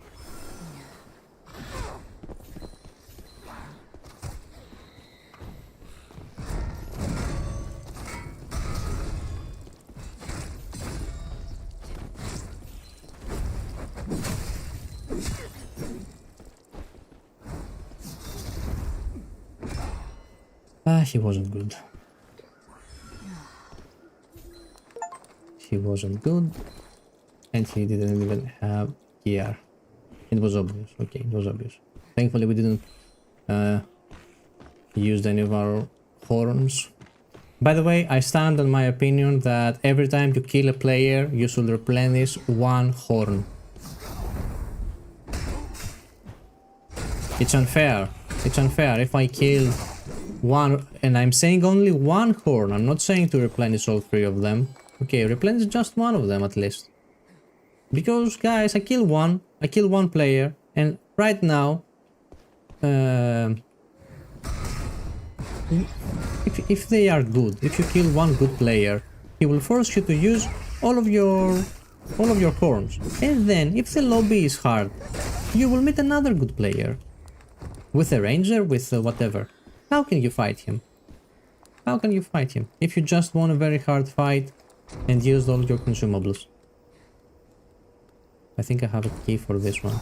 He wasn't good. He wasn't good. And he didn't even have gear. It was obvious. Okay, it was obvious. Thankfully we didn't use any of our horns. By the way, I stand on my opinion that every time you kill a player, you should replenish one horn. It's unfair. It's unfair if I kill one, and I'm saying only one horn. I'm not saying to replenish all three of them. Okay, replenish just one of them at least. Because, guys, I kill one player, and right now, if they are good, if you kill one good player, he will force you to use all of your horns. And then, if the lobby is hard, you will meet another good player. With a ranger, with whatever. How can you fight him? How can you fight him if you just won a very hard fight and used all your consumables? I think I have a key for this one.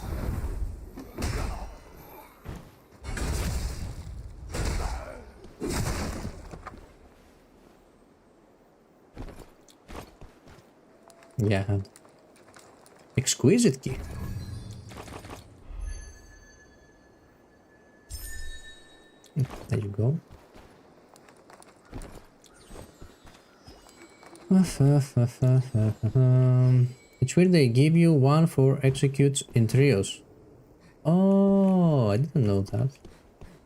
Yeah, I have. Exquisite key. There you go. It's weird they give you one for executes in trios. Oh, I didn't know that.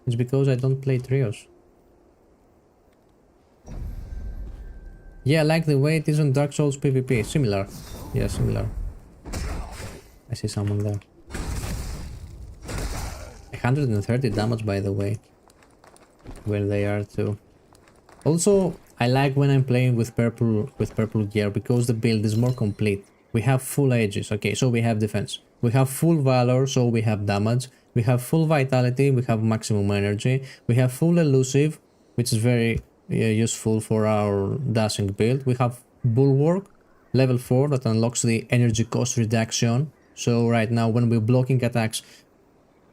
It's because I don't play trios. Yeah, I like the way it is on Dark Souls PvP. Similar. Yeah, similar. I see someone there. 130 damage, by the way. Where they are too. Also, I like when I'm playing with purple gear because the build is more complete. We have full ages, okay, so we have defense. We have full valor, so we have damage. We have full vitality, we have maximum energy. We have full elusive, which is very useful for our dashing build. We have bulwark, level 4, that unlocks the energy cost reduction. So right now when we're blocking attacks,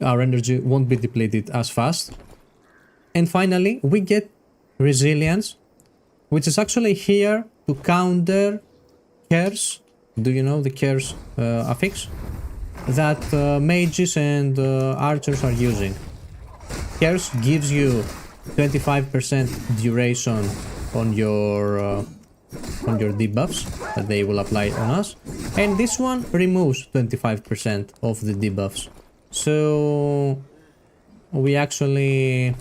our energy won't be depleted as fast. And finally, we get resilience, which is actually here to counter curse. Do you know the curse affix? That mages and archers are using. Curse gives you 25% duration on your debuffs that they will apply on us. And this one removes 25% of the debuffs. So we actually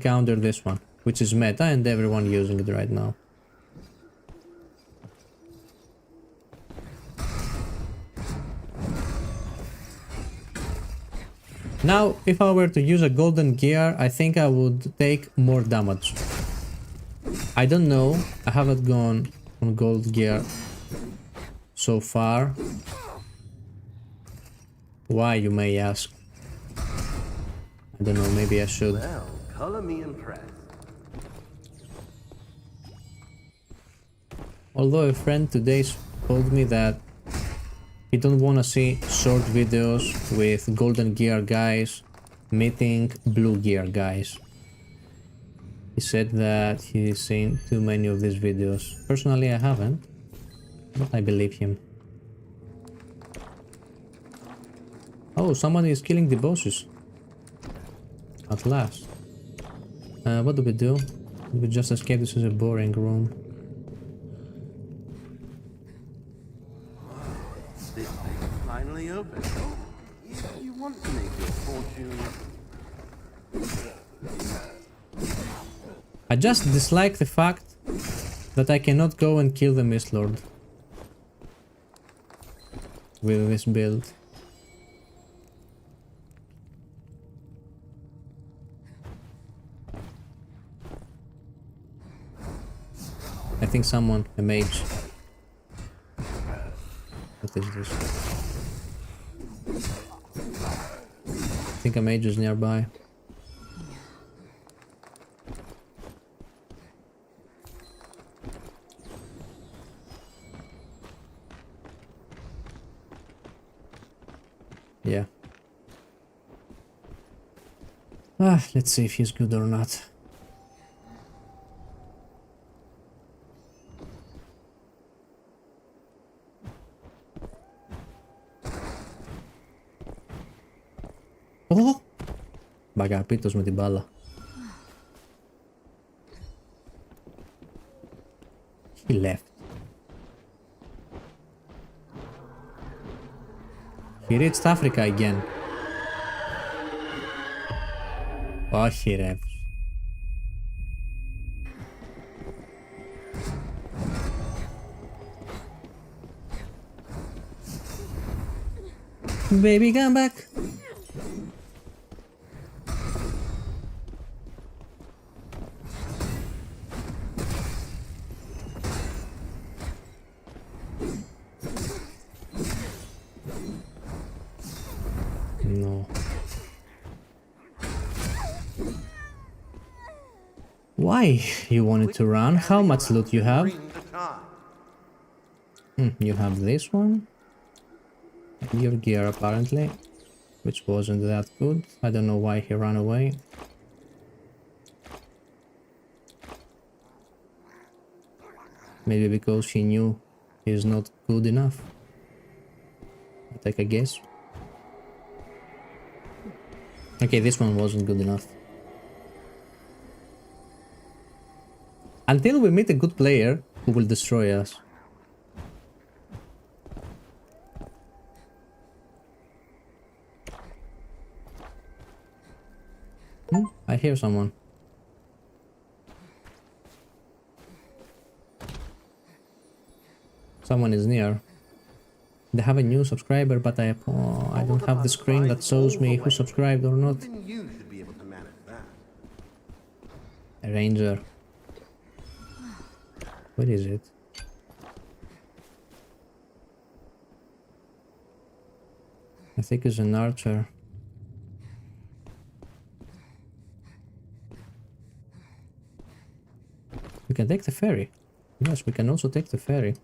counter this one, which is meta and everyone using it right now. Now, if I were to use a golden gear, I think I would take more damage. I don't know, I haven't gone on gold gear so far. Why, you may ask? I don't know, maybe I should. Well, color me impressed. Although a friend today told me that he don't want to see short videos with golden gear guys meeting blue gear guys. He said that he's seen too many of these videos. Personally, I haven't, but I believe him. Oh, someone is killing the bosses. At last. What do we do? We just escape. This is a boring room. This thing finally open. Oh, if you want to make your fortune. I just dislike the fact that I cannot go and kill the Mist Lord with this build. I think someone, a mage. What is this? I think a mage is nearby. Yeah. Let's see if he's good or not. Oh! Bakapito's με την μπάλα. He left. He reached Africa again. Όχι ρε. Baby, come back. No. Why you wanted to run? How much loot you have? You have this one. And your gear apparently, which wasn't that good. I don't know why he ran away. Maybe because he knew he's not good enough. I'll take a guess. Okay, this one wasn't good enough. Until we meet a good player who will destroy us. I hear someone. Someone is near. They have a new subscriber, but I don't have the screen that shows me who subscribed or not. Even you should be able to manage that. A ranger. What is it? I think it's an archer. We can take the ferry. Yes, we can also take the ferry.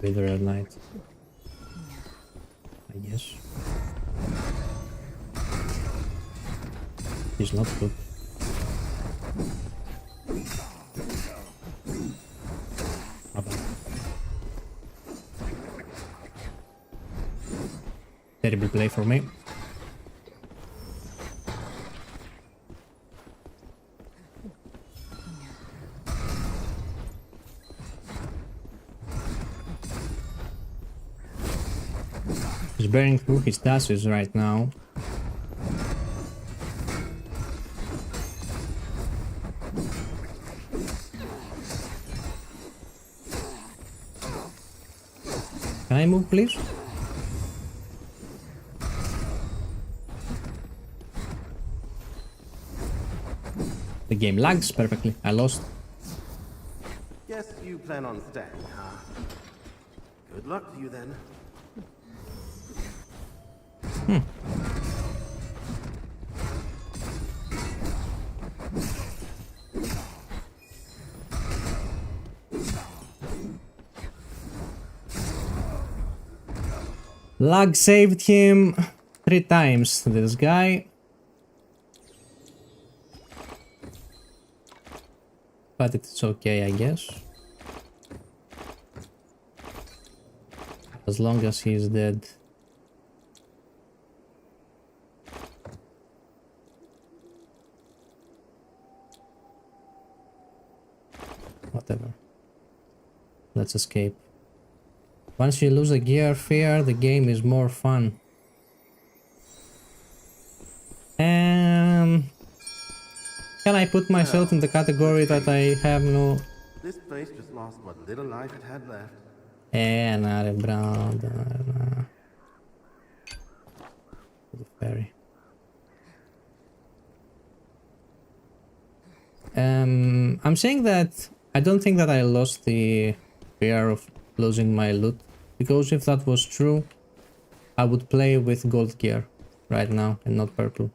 Withered Knight. I guess. He's not good. Terrible play for me. He's burning through his dashes right now. Can I move, please? The game lags perfectly. I lost. Guess you plan on staying, huh? Good luck to you then. Lag saved him 3 times, this guy. But it's okay, I guess. As long as he's dead. Whatever. Let's escape. Once you lose a gear fear, the game is more fun. Can I put myself in the category that I have no... This place just lost what little life it had left. Not a brother. The ferry. I'm saying that I don't think that I lost the fear of losing my loot, because if that was true, I would play with gold gear right now and not purple.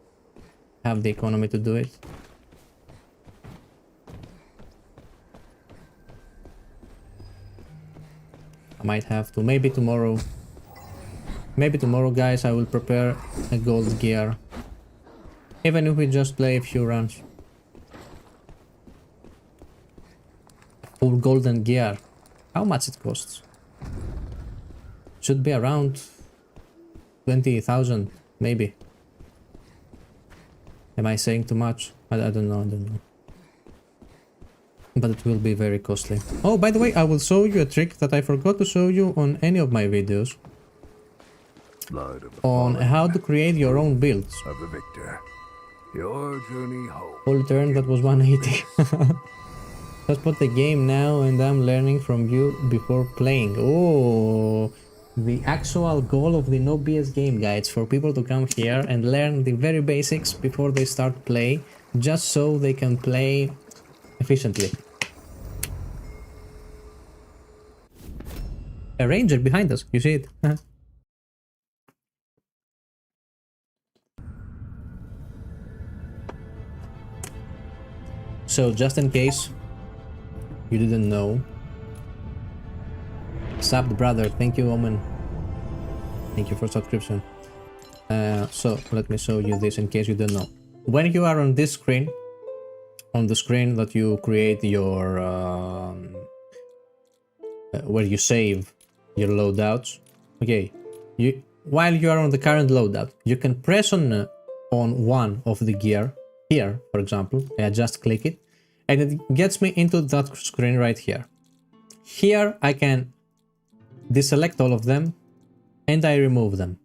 Have the economy to do it. I might have to. Maybe tomorrow. Maybe tomorrow, guys, I will prepare a gold gear. Even if we just play a few runs. Full golden gear. How much it costs? Should be around 20,000, maybe. Am I saying too much? I don't know, But it will be very costly. Oh, by the way, I will show you a trick that I forgot to show you on any of my videos. On how to create your own builds. Of the victor. Your journey home. Full turn, that was 180. Just put the game now and I'm learning from you before playing. Oh, the actual goal of the No BS game guides for people to come here and learn the very basics before they start play, just so they can play efficiently. A ranger behind us, you see it? So just in case you didn't know, Subbed brother, thank you Omen, thank you for subscription. So let me show you this in case you don't know. When you are on this screen, on the screen that you create your where you save your loadouts, okay, while you are on the current loadout, you can press on one of the gear here, for example. I just click it and it gets me into that screen right here. Here I can deselect all of them and I remove them.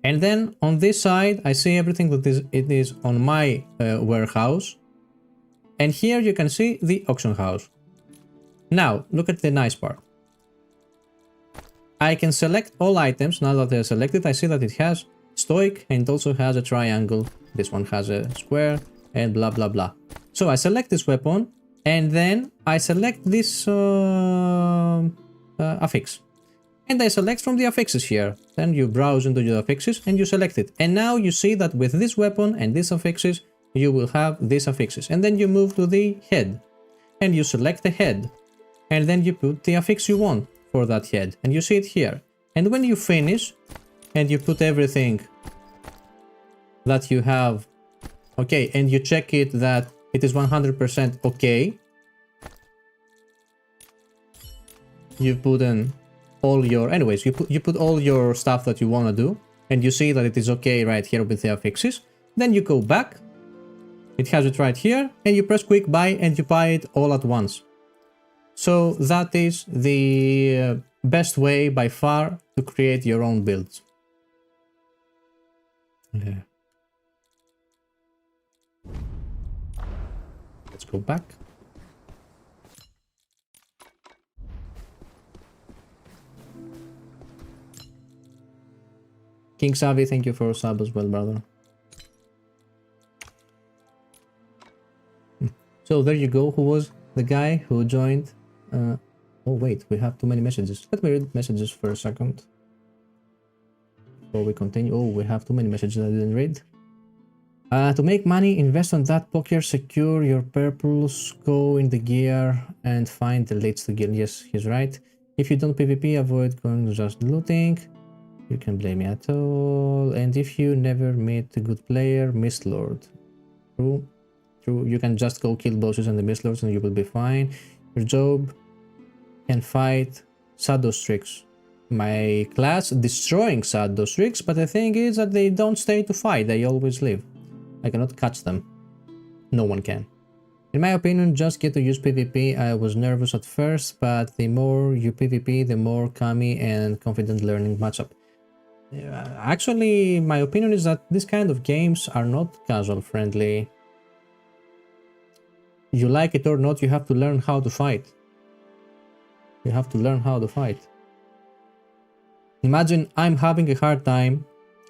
And then on this side I see everything that is on my warehouse. And here you can see the auction house. Now look at the nice part. I can select all items. Now that they're selected, I see that it has stoic and also has a triangle. This one has a square and blah blah blah. So I select this weapon and then I select this affix. And I select from the affixes here. Then you browse into your affixes and you select it. And now you see that with this weapon and these affixes, you will have these affixes. And then you move to the head and you select the head. And then you put the affix you want for that head. And you see it here. And when you finish and you put everything that you have, okay, and you check it that it is 100% okay, you put in all your, anyways, you put all your stuff that you want to do, and you see that it is okay right here with the affixes. Then you go back, it has it right here, and you press quick buy and you buy it all at once. So that is the best way by far to create your own builds. Yeah. Let's go back. King Savi, thank you for a sub as well, brother. So there you go. Who was the guy who joined? Oh wait, we have too many messages. Let me read messages for a second before we continue. Oh, we have too many messages I didn't read. To make money, invest on that poker, secure your purples, go in the gear and find the leads to gear. Yes, he's right. If you don't PvP, avoid going just looting. You can blame me at all. And if you never meet a good player, Mistlord. True. True. You can just go kill bosses and the Mistlords and you will be fine. Your job can fight Shadow Strix. My class destroying Shadow Strix, but the thing is that they don't stay to fight, they always leave. I cannot catch them. No one can. In my opinion, just get to use PvP. I was nervous at first, but the more you PvP, the more kami and confident learning matchup. Actually, my opinion is that this kind of games are not casual friendly. You like it or not, you have to learn how to fight. You have to learn how to fight. Imagine I'm having a hard time,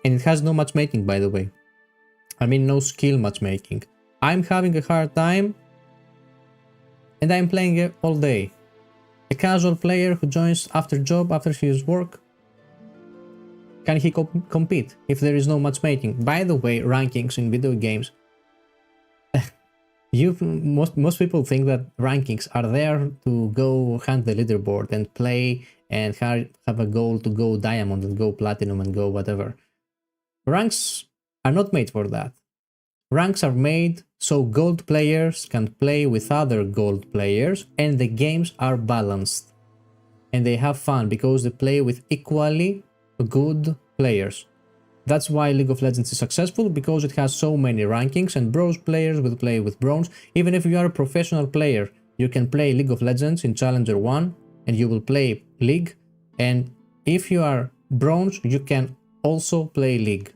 and it has no matchmaking, by the way. I mean, no skill matchmaking. I'm having a hard time, and I'm playing it all day. A casual player who joins after job, after his work, can he compete if there is no matchmaking? By the way, rankings in video games. Most people think that rankings are there to go hunt the leaderboard and play and have a goal to go diamond and go platinum and go whatever. Ranks are not made for that. Ranks are made so gold players can play with other gold players and the games are balanced. And they have fun because they play with equally good players. That's why League of Legends is successful, because it has so many rankings and bronze players will play with bronze. Even if you are a professional player, you can play League of Legends in Challenger 1 and you will play League. And if you are bronze, you can also play League.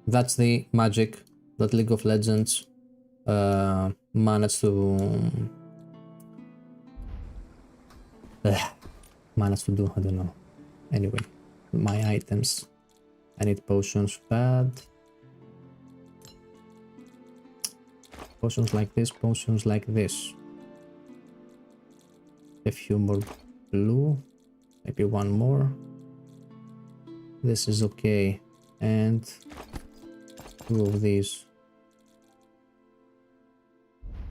That's the magic that League of Legends managed to do. I don't know. Anyway, my items. I need potions bad. Potions like this, potions like this. A few more blue. Maybe one more. This is okay. And two of these.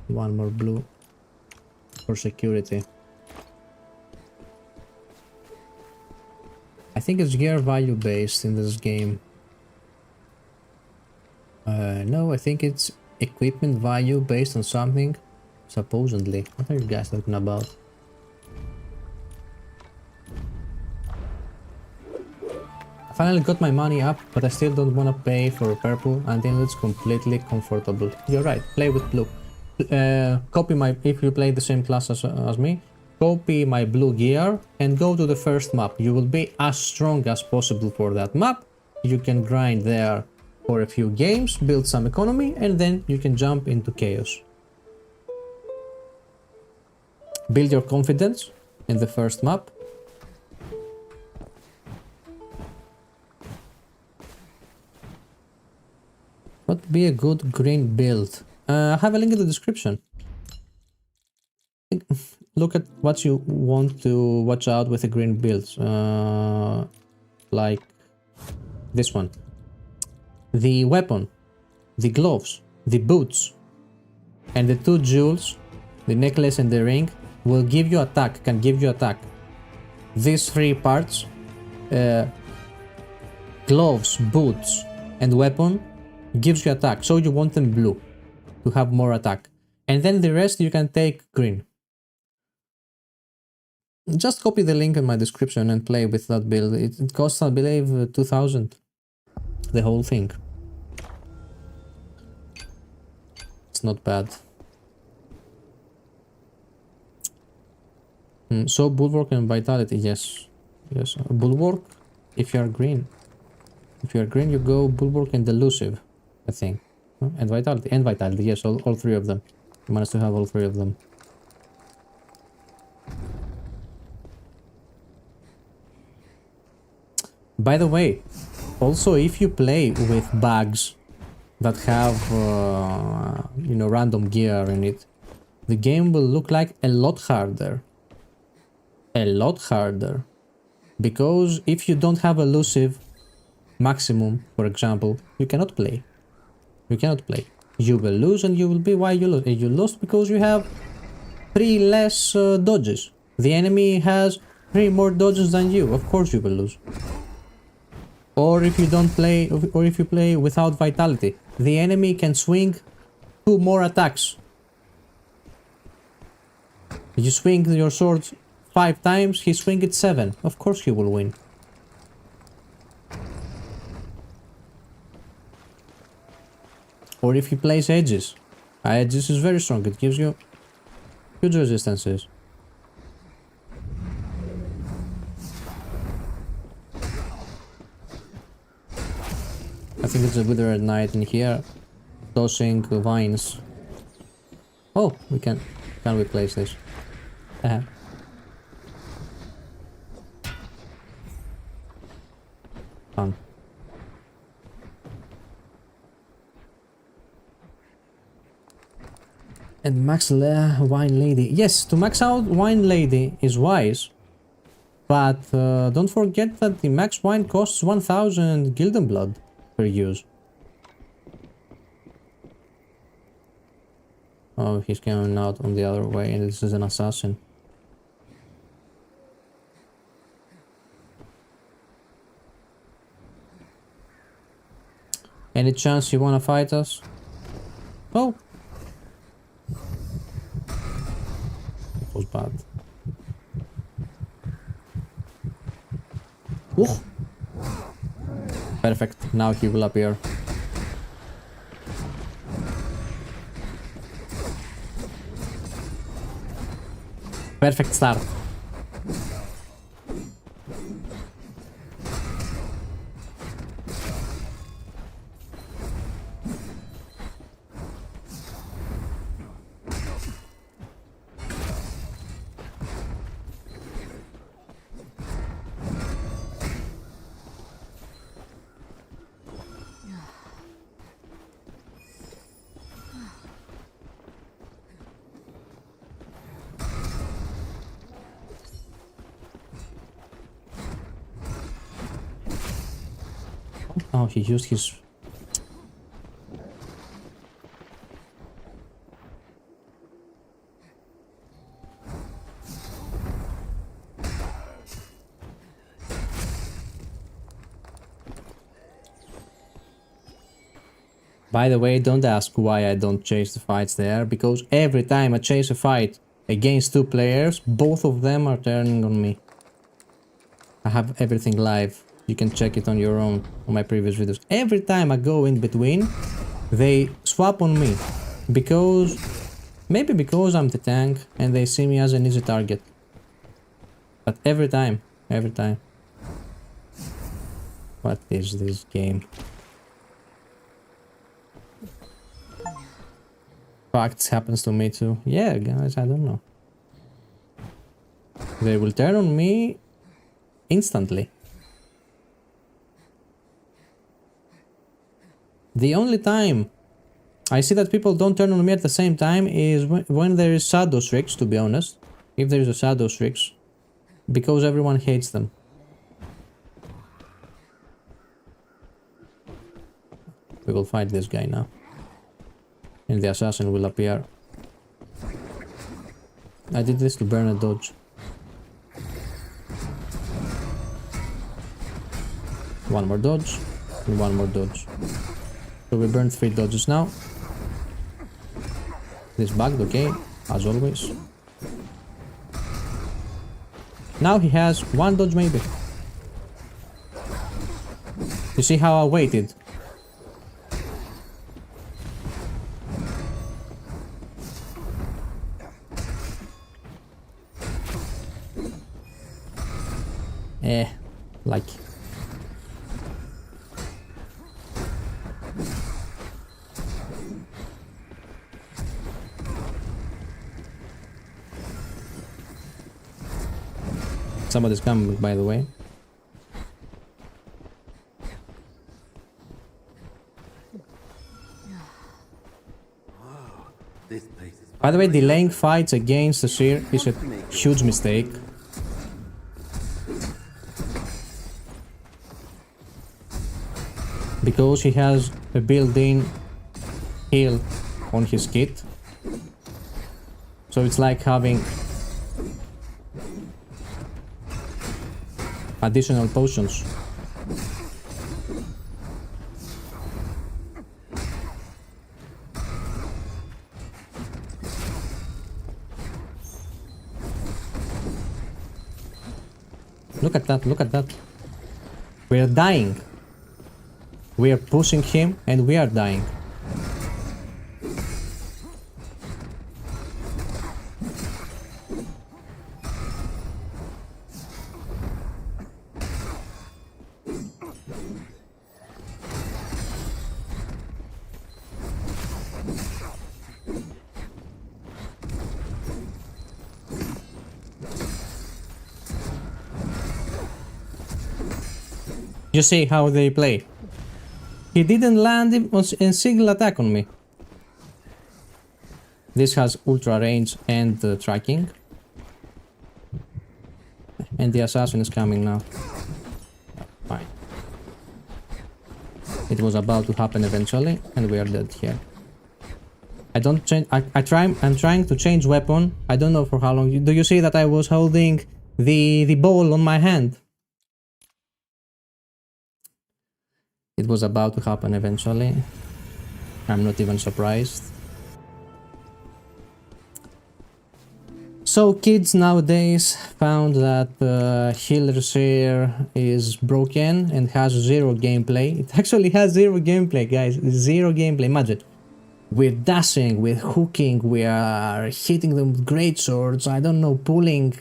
One more blue for security. I think it's gear value based in this game. No, I think it's equipment value based on something. Supposedly. What are you guys talking about? I finally got my money up, but I still don't want to pay for purple until it's completely comfortable. You're right, play with blue. Copy my, if you play the same class as me, copy my blue gear and go to the first map. You will be as strong as possible for that map. You can grind there for a few games, build some economy, and then you can jump into chaos. Build your confidence in the first map. What would be a good green build? I have a link in the description. Look at what you want to watch out with a green build. Like this one. The weapon, the gloves, the boots, and the two jewels, the necklace and the ring, will give you attack, can give you attack. These three parts, gloves, boots, and weapon, gives you attack. So you want them blue to have more attack. And then the rest you can take green. Just copy the link in my description and play with that build. It costs, I believe, 2000. The whole thing. It's not bad. So bulwark and vitality, yes. Yes. Bulwark, if you are green. If you are green, you go bulwark and elusive, I think. And vitality, yes, all three of them. You managed to have all three of them. By the way, also if you play with bags, that have, you know, random gear in it, the game will look like a lot harder. A lot harder. Because if you don't have elusive maximum, for example, you cannot play. You cannot play. You will lose, and you will be why you lose. You lost because you have 3 less dodges. The enemy has 3 more dodges than you. Of course you will lose. Or if you don't play, or if you play without vitality, the enemy can swing 2 more attacks. You swing your sword 5 times, he swing it 7. Of course he will win. Or if he plays edges. Edges is very strong, it gives you huge resistances. I think it's a Withered Knight in here, tossing vines. Oh, we can we place this? Fun. And max Wine Lady. Yes, to max out Wine Lady is wise, but don't forget that the max wine costs 1000 Gilden Blood per use. Oh, he's coming out on the other way, and this is an assassin. Any chance you wanna fight us? Oh! That was bad. Ooh. Perfect, now he will appear. Perfect start. Oh, he used his... By the way, don't ask why I don't chase the fights there, because every time I chase a fight against 2 players, both of them are turning on me. I have everything live. You can check it on your own, on my previous videos. Every time I go in between, they swap on me. Because... maybe because I'm the tank and they see me as an easy target. But every time. Every time. What is this game? Facts happens to me too. Yeah, guys, I don't know. They will turn on me instantly. The only time I see that people don't turn on me at the same time is when there is Shadow Strix, to be honest. If there is a Shadow Strix. Because everyone hates them. We will fight this guy now. And the assassin will appear. I did this to burn a dodge. One more dodge. And one more dodge. So we burned 3 dodges now. This bugged, okay, as always. Now he has 1 dodge maybe. You see how I waited? Like... Somebody's coming, by the way. This place is By the way, finally delaying open. fights against the Seer is a huge mistake. Because he has a built-in heal on his kit. So it's like having additional potions. Look at that, look at that. We are dying. We are pushing him and we are dying. You see how they play. He didn't land in single attack on me. This has ultra range and tracking. And the assassin is coming now. Fine. It was about to happen eventually, and we are dead here. I don't change. I'm trying to change weapon. I don't know for how long. Do you see that I was holding the ball on my hand? It was about to happen eventually. I'm not even surprised. So kids nowadays found that Healer Seer is broken and has zero gameplay. It actually has zero gameplay, guys. Zero gameplay. Imagine. We're dashing, we're hooking, we are hitting them with great swords, I don't know, pulling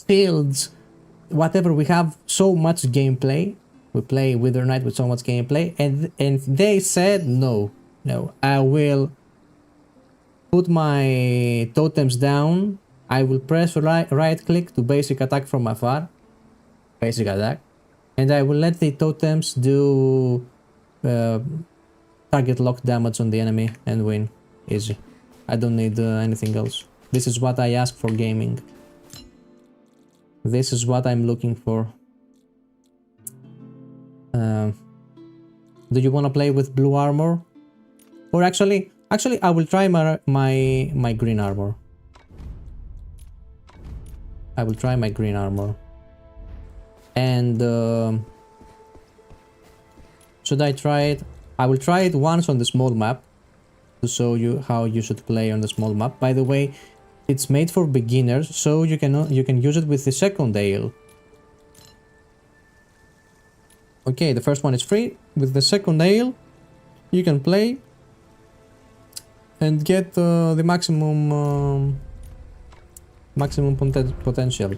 shields, whatever. We have so much gameplay. We play Withered Knight with so much gameplay, and they said no, I will put my totems down, I will press right click to basic attack from afar, basic attack, and I will let the totems do target lock damage on the enemy and win. Easy. I don't need anything else. This is what I ask for gaming. This is what I'm looking for. Do you want to play with blue armor? Or actually I will try my green armor. I will try my green armor. And should I try it? I will try it once on the small map to show you how you should play on the small map. By the way, it's made for beginners, so you can use it with the second ale. Okay, the first one is free. With the second ale, you can play and get the maximum potential.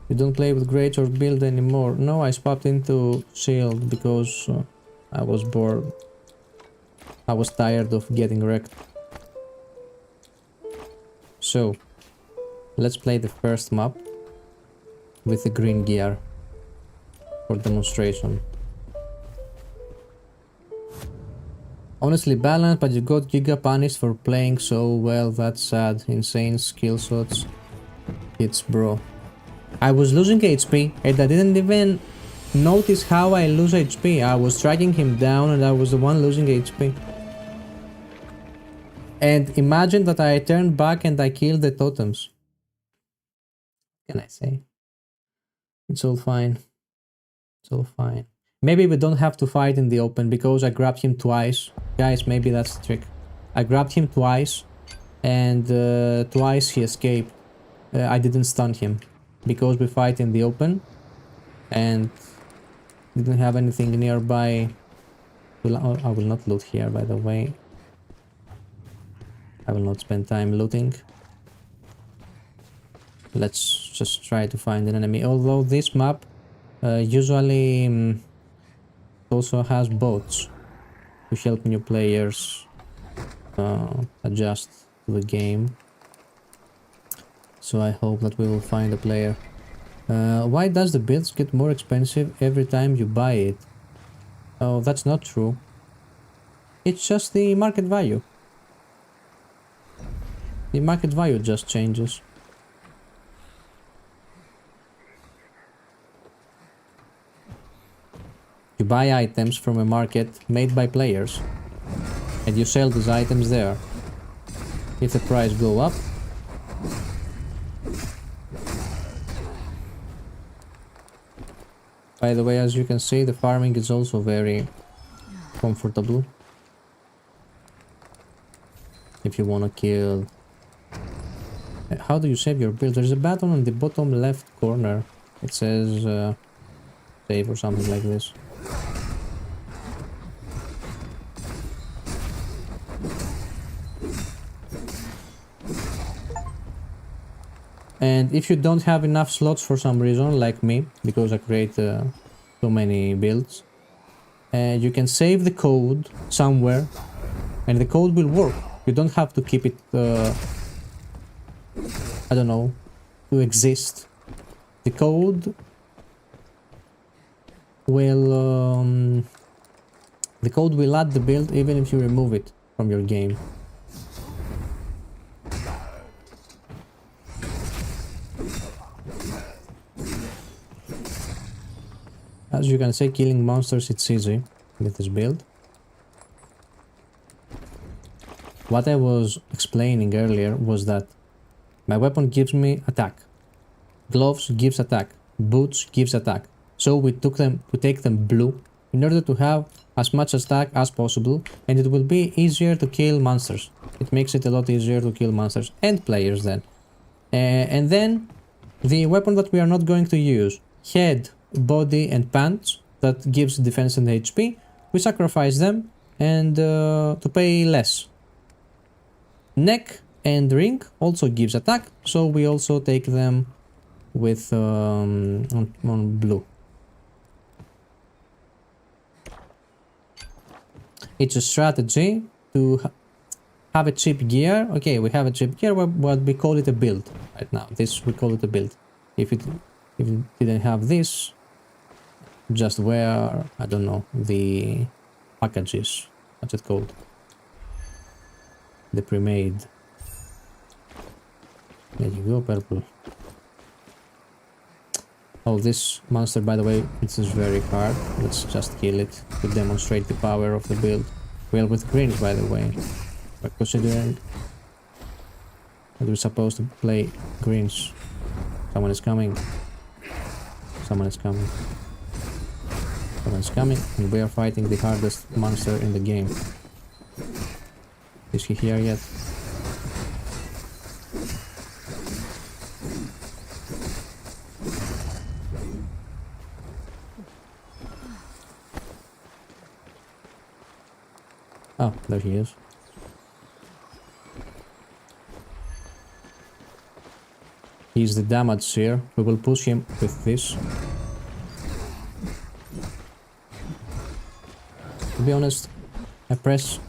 You don't play with great or build anymore. No, I swapped into shield because I was bored. I was tired of getting wrecked. So, let's play the first map with the green gear for demonstration. Honestly balanced, but you got Giga punished for playing so well. That's sad. Insane skill shots. It's bro. I was losing HP and I didn't even notice how I lose HP. I was tracking him down and I was the one losing HP. And imagine that I turned back and I killed the totems. What can I say? It's all fine. It's all fine. Maybe we don't have to fight in the open because I grabbed him twice. Guys, maybe that's the trick. I grabbed him twice and twice he escaped. I didn't stun him because we fight in the open and didn't have anything nearby. I will not loot here, by the way. I will not spend time looting. Let's just try to find an enemy. Although this map usually also has bots to help new players adjust to the game. So I hope that we will find a player. Why does the builds get more expensive every time you buy it? Oh, that's not true. It's just the market value. The market value just changes. You buy items from a market made by players, and you sell these items there. If the price go up, by the way, as you can see, the farming is also very comfortable. If you want to kill... How do you save your build? There's a button on the bottom left corner. It says save or something like this. And if you don't have enough slots for some reason, like me, because I create so many builds, you can save the code somewhere and the code will work. You don't have to keep it, I don't know, to exist. The code will add the build even if you remove it from your game. As you can see, killing monsters, it's easy with this build. What I was explaining earlier was that my weapon gives me attack, gloves gives attack, boots gives attack. So we take them blue in order to have as much attack as possible, and it will be easier to kill monsters. It makes it a lot easier to kill monsters and players then. And then the weapon that we are not going to use, head, body and pants, that gives defense and HP, we sacrifice them and to pay less. Neck and ring also gives attack, so we also take them with on blue. It's a strategy to have a cheap gear. Okay, we have a cheap gear, but we call it a build right now. This we call it a build. If it didn't have this, just wear, I don't know, the packages. What's it called? The pre-made. There you go, purple. Oh, this monster, by the way, it is very hard. Let's just kill it to demonstrate the power of the build. Well, with greens, by the way. But considering that we're supposed to play greens. Someone is coming. Someone is coming. Someone is coming, and we are fighting the hardest monster in the game. Is he here yet? Oh, there he is. He's the damage seer. We will push him with this. To be honest, I press.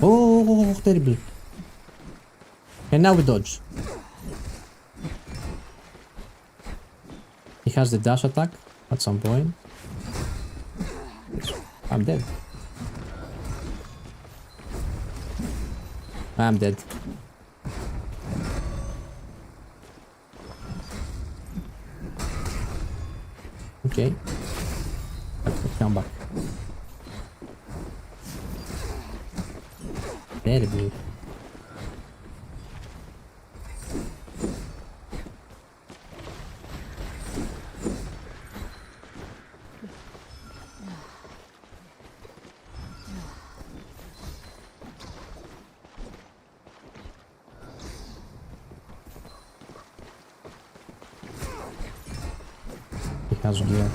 Oh, terrible. And now we dodge. He has the dash attack at some point. I'm dead. I'm dead. Okay. Come back. Terrible. He has gear.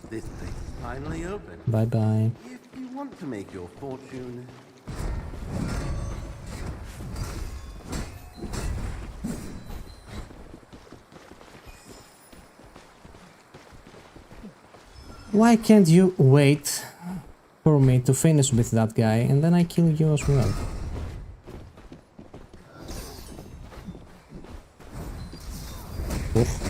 This place is finally open. Bye bye. If you want to make your fortune... Why can't you wait for me to finish with that guy and then I kill you as well? Oof.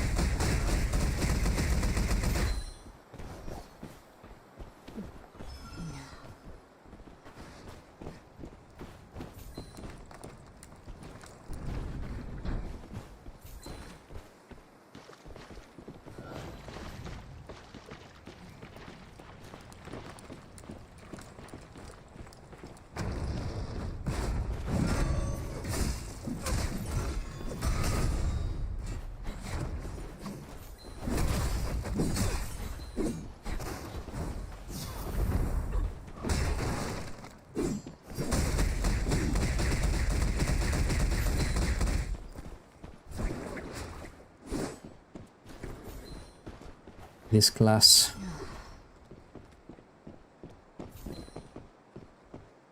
This class.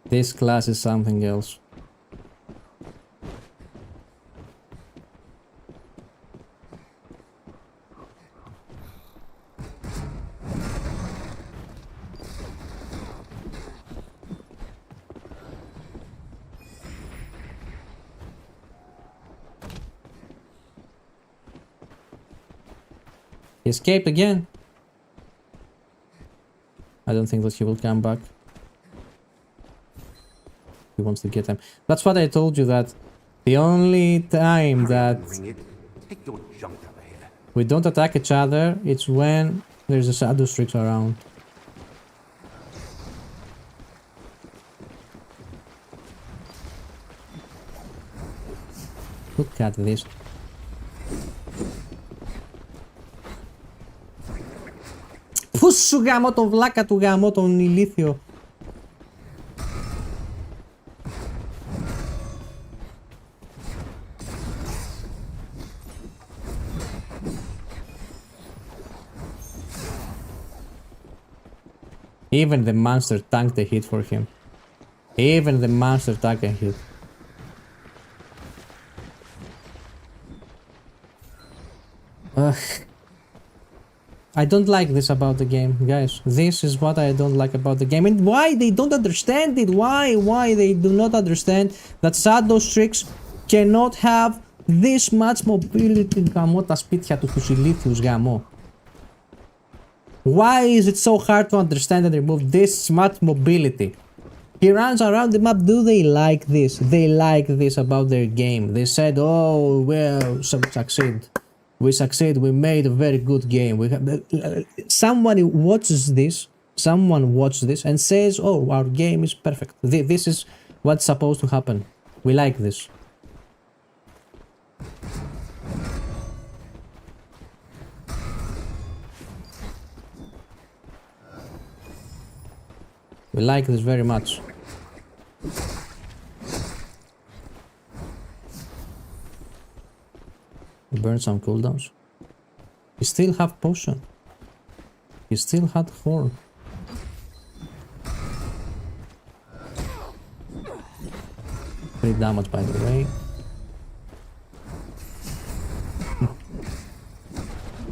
This class is something else. He escaped again. I don't think that he will come back. He wants to get them. That's what I told you, that the only time that Take your junk out of here. we don't attack each other, it's when there's a shadow streaks around. Look at this. Πού σου γαμώ τον βλάκα του, γαμώ τον ηλίθιο. Even the monster tanked a hit for him. Even the monster tanked a hit. Ugh. I don't like this about the game, guys. This is what I don't like about the game. And why they don't understand it? Why they do not understand that Shadow Strix cannot have this much mobility. Γαμώ τα σπίτια του, τους ηλίθιους, γαμώ. Why is it so hard to understand and remove this much mobility? He runs around the map. Do they like this? They like this about their game. They said, oh, well, succeed. We succeed. We made a very good game. We have, someone watches this. Someone watches this and says, "Oh, our game is perfect. This is what's supposed to happen. We like this." We like this very much. Burn some cooldowns. He still have potion. He still had horn. Pretty damage, by the way.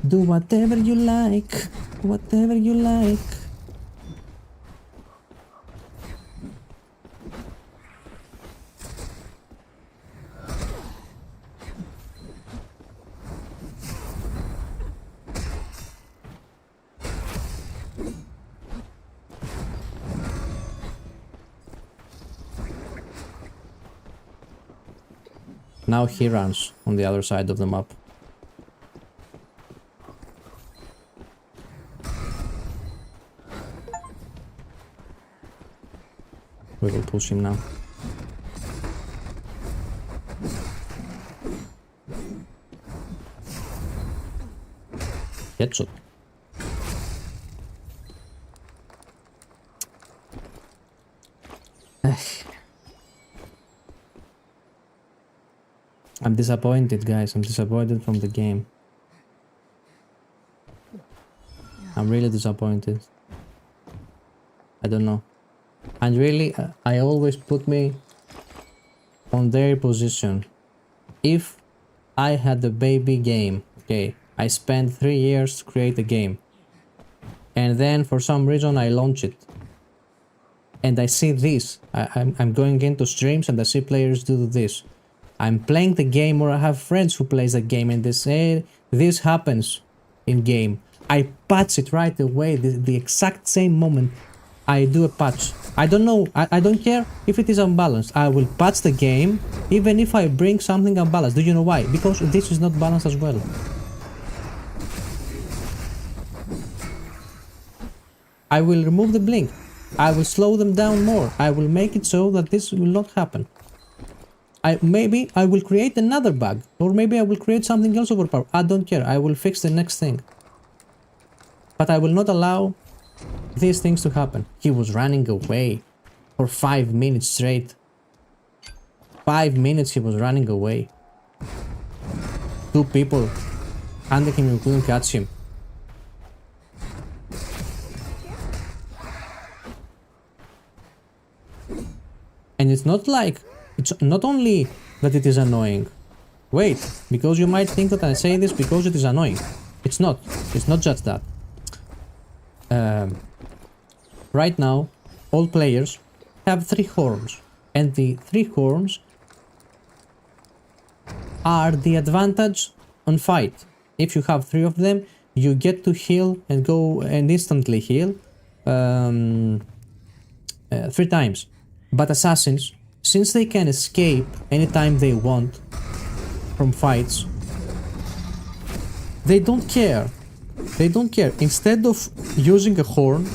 Do whatever you like. Whatever you like. Now he runs on the other side of the map. We will push him now. Headshot. I'm disappointed, guys. I'm disappointed from the game. I'm really disappointed. I don't know. And really, I always put me on their position. If I had the baby game, okay, I spent 3 years to create a game. and then for some reason I launch it. And I see this. I'm going into streams and I see players do this. I'm playing the game, or I have friends who plays the game and they say this happens in game. I patch it right away, the exact same moment I do a patch. I don't know, I don't care if it is unbalanced. I will patch the game even if I bring something unbalanced. Do you know why? Because this is not balanced as well. I will remove the blink. I will slow them down more. I will make it so that this will not happen. Maybe I will create another bug, or maybe I will create something else overpowered. I don't care. I will fix the next thing. But I will not allow these things to happen. He was running away for 5 minutes straight. 5 minutes he was running away. 2 people hunted him and couldn't catch him. And it's not like, it's not only that it is annoying. Wait, because you might think that I say this because it is annoying. It's not. It's not just that. Right now, all players have 3 horns. And the 3 horns are the advantage on fight. If you have 3 of them, you get to heal and go and instantly heal 3 times. But assassins, since they can escape anytime they want from fights, they don't care. They don't care. Instead of using a horn,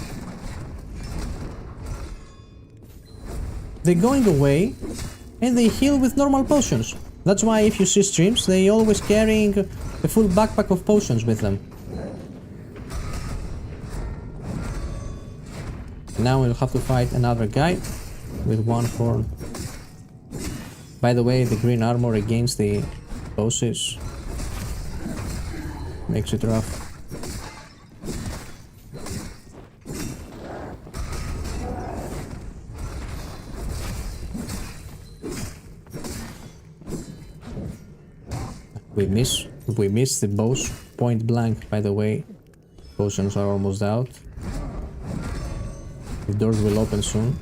they're going away and they heal with normal potions. That's why if you see streams, they always carrying a full backpack of potions with them. Now we'll have to fight another guy with 1 horn. By the way, the green armor against the bosses makes it rough. We miss the boss point blank, by the way. Potions are almost out. The doors will open soon.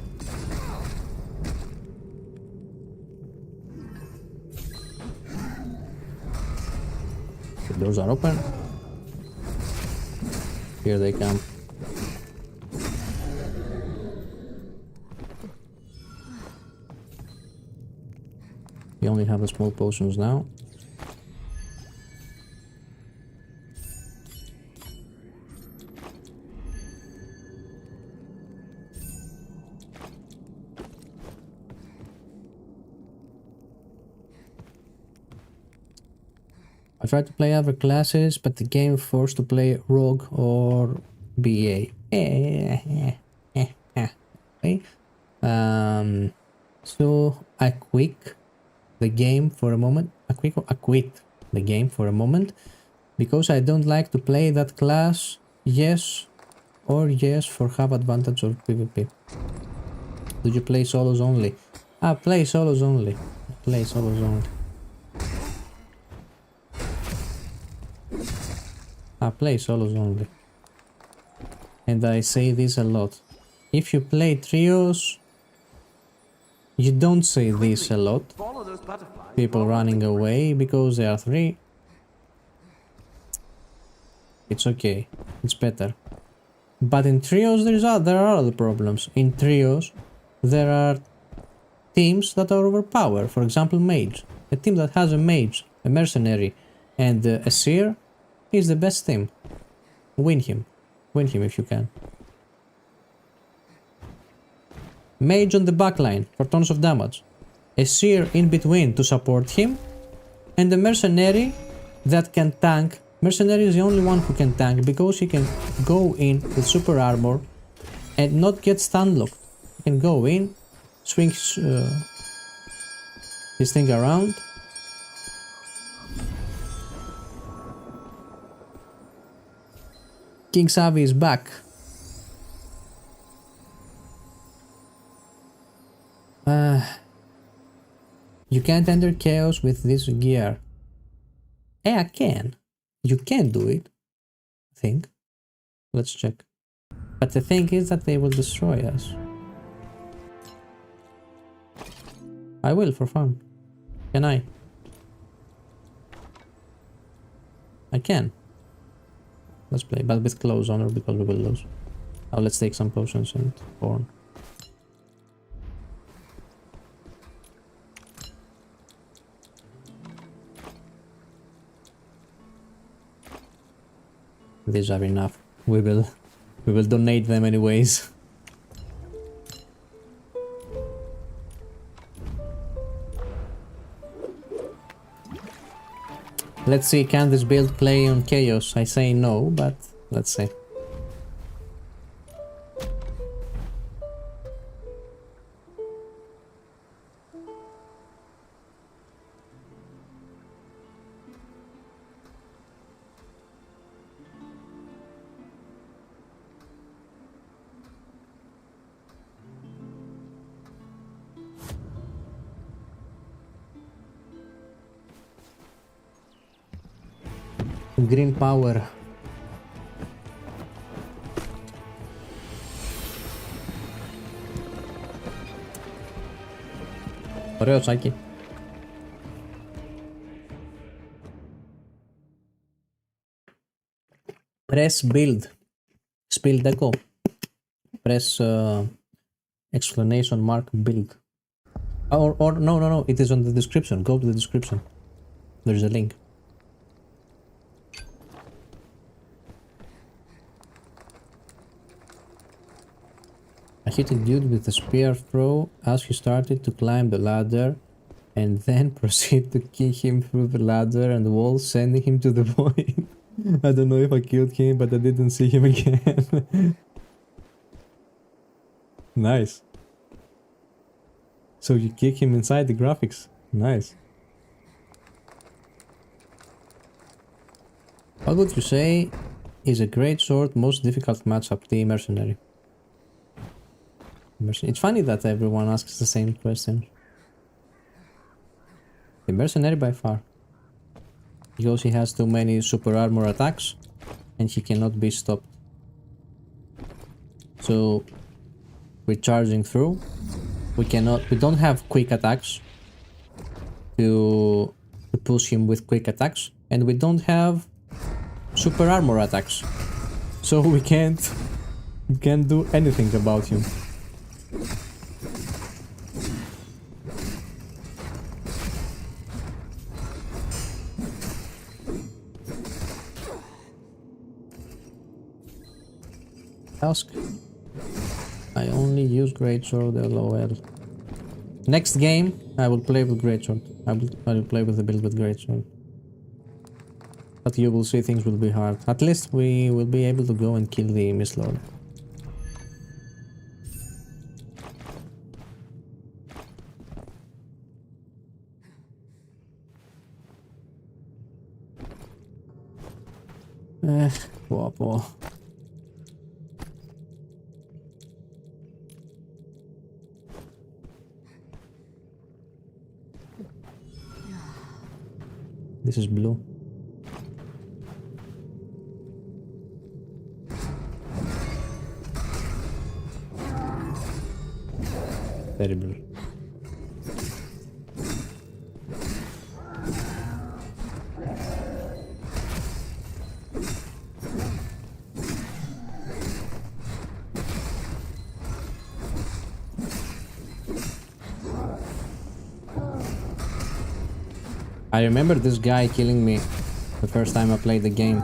The doors are open. Here they come. We only have the small potions now. I tried to play other classes, but the game forced to play Rogue or BA. Okay. So I quit the game for a moment. I quit the game for a moment because I don't like to play that class. Yes or yes for have advantage or PvP. Do you play solos only? Play solos only. Play solos only. Play solos only. And I say this a lot. If you play trios, you don't say this a lot. People running away because they are 3. It's okay. It's better. But in trios there are other problems. In trios there are teams that are overpowered. For example, mage. A team that has a mage, a mercenary, and a seer is the best team. Win him. Win him if you can. Mage on the backline for tons of damage. A seer in between to support him. And a mercenary that can tank. Mercenary is the only one who can tank because he can go in with super armor and not get stun locked. He can go in, swing his thing around. King Savi is back. You can't enter chaos with this gear. I can. You can do it. I think. Let's check. But the thing is that they will destroy us. I will, for fun. Can I? I can. Let's play, but with close honor because we will lose. Now let's take some potions and born. These are enough. We will donate them anyways. Let's see, can this build play on Chaos? I say no, but let's see. Green power. Ωραίο σάκι. Press build. Spill deco. Press explanation mark build. Or no, it is on the description. Go to the description. There's a link. I hit a dude with a spear throw as he started to climb the ladder and then proceed to kick him through the ladder and the wall, sending him to the void. I don't know if I killed him, but I didn't see him again. Nice. So you kick him inside the graphics. Nice. What would you say is a great sword most difficult matchup, the mercenary? It's funny that everyone asks the same question. The mercenary by far. Because he has too many super armor attacks and he cannot be stopped. So we're charging through. We don't have quick attacks to push him with quick attacks, and we don't have super armor attacks. So we can't do anything about him. Task. I only use greatsword, lol. Next game, I will play with greatsword. I will play with the build with greatsword. But you will see things will be hard. At least we will be able to go and kill the Mistlord. Guapo. This is blue. Terrible. I remember this guy killing me the first time I played the game.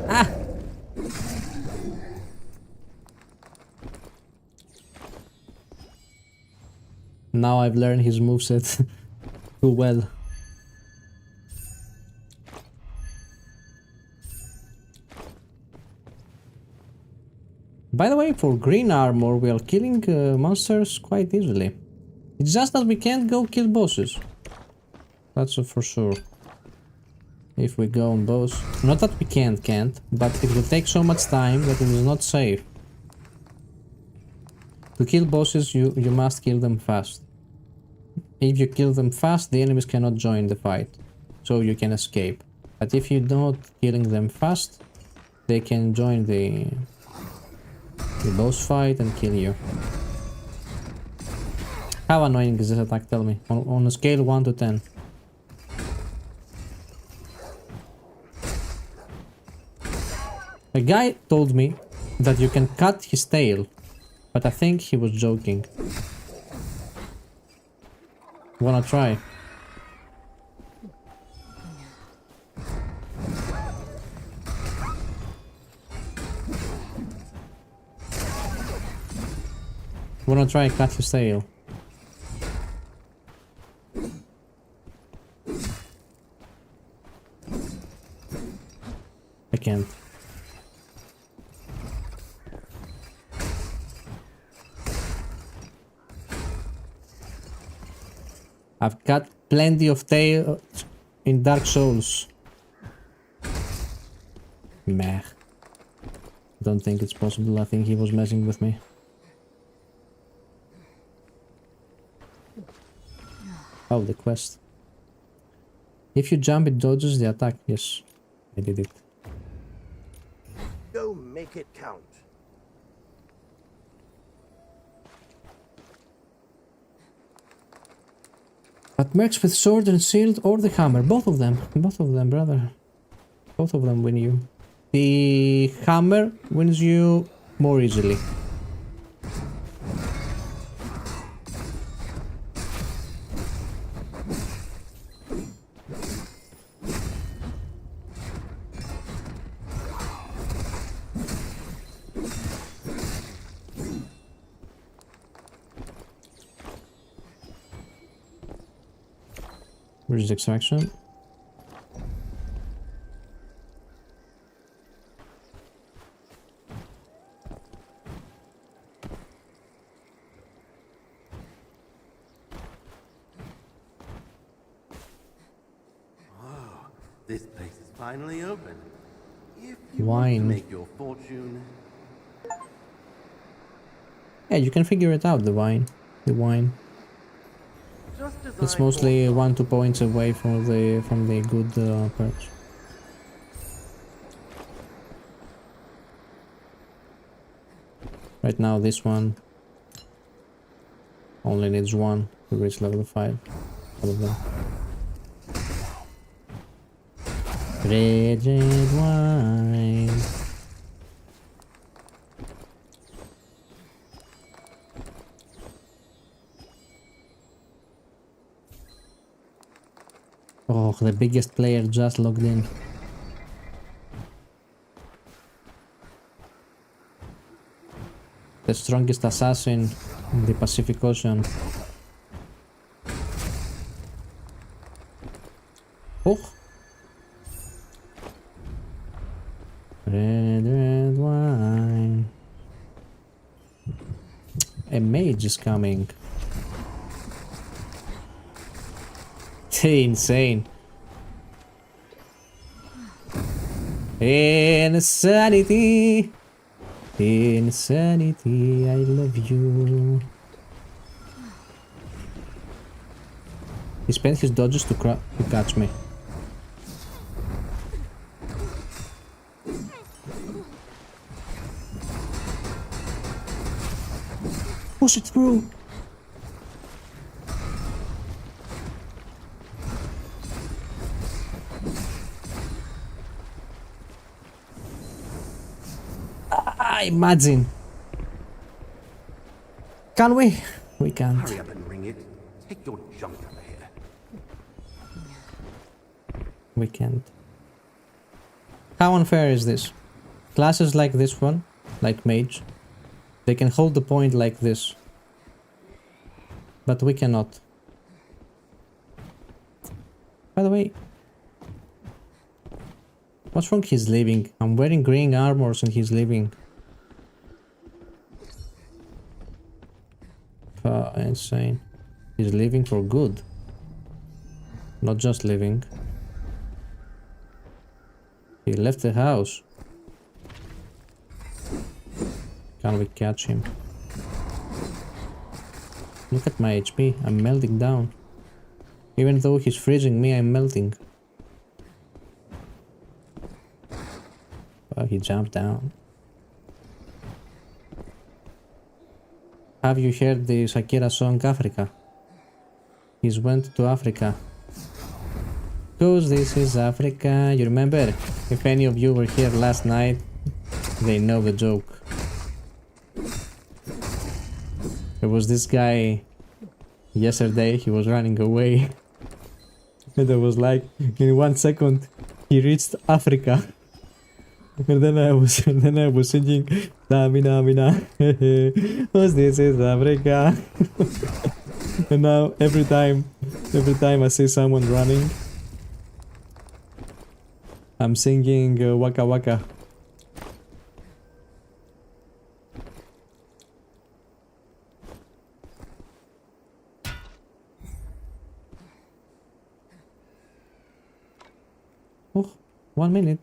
Ah! Now I've learned his moveset too well. By the way, for green armor we are killing monsters quite easily. It's just that we can't go kill bosses. That's for sure. If we go on boss. Not that we can't, but it will take so much time that it is not safe. To kill bosses, you must kill them fast. If you kill them fast, the enemies cannot join the fight, so you can escape. But if you're not killing them fast, they can join The boss fight and kill you. How annoying is this attack? Tell me. On a scale 1 to 10. A guy told me that you can cut his tail, but I think he was joking. Wanna try? Wanna try cut his tail? I can't. I've got plenty of tail in Dark Souls. Meh. Don't think it's possible. I think he was messing with me. Oh, the quest. If you jump, it dodges the attack. Yes, I did it. Go make it count. But mercs with sword and shield or the hammer, both of them, brother. Both of them win you. The hammer wins you more easily. Where's extraction? This place is finally open. If you want to Wine. make your fortune, Yeah, you can figure it out, the wine. just as It's I mostly foresaw. 1-2 points away from the good perks. Right now this one only needs 1 to reach level 5. All of them. Red wine. Oh, the biggest player just logged in. The strongest assassin in the Pacific Ocean. Oh! Red wine. A mage is coming. Insane. Insanity. Insanity, I love you. He spent his dodges to catch me. Push it through. Imagine. Can we? We can't. Hurry up and ring it. Take your junk out of here. We can't. How unfair is this? Classes like this one, like mage, they can hold the point like this. But we cannot. By the way, what's wrong he's leaving? I'm wearing green armors and he's leaving. Insane. He's leaving for good. Not just leaving. He left the house. Can we catch him? Look at my HP. I'm melting down. Even though he's freezing me, I'm melting. Oh, he jumped down. Have you heard the Shakira song Africa? He's went to Africa. Cause this is Africa. You remember? If any of you were here last night, they know the joke. There was this guy yesterday, he was running away. And I was like, in 1 second, he reached Africa. And then I was singing, Damina, Mina, cause this is Africa. And now every time I see someone running, I'm singing Waka Waka. Oh, 1 minute.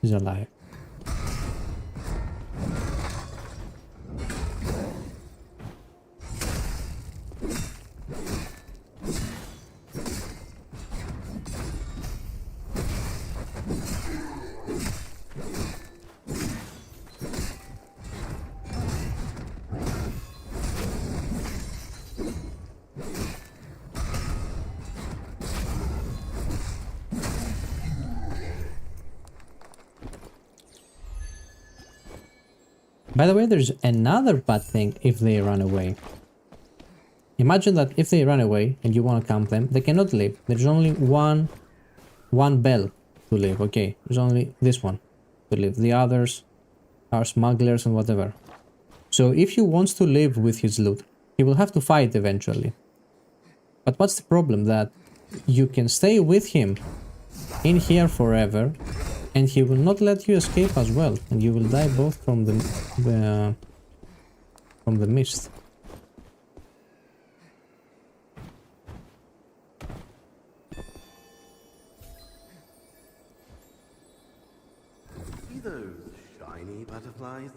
He's alive. By the way, there's another bad thing if they run away. Imagine that if they run away and you want to camp them, they cannot leave. There's only one bell to leave. Okay, there's only this one to leave. The others are smugglers and whatever. So if he wants to live with his loot, he will have to fight eventually. But what's the problem? That you can stay with him in here forever, and he will not let you escape as well, and you will die both from the mist. See those shiny butterflies?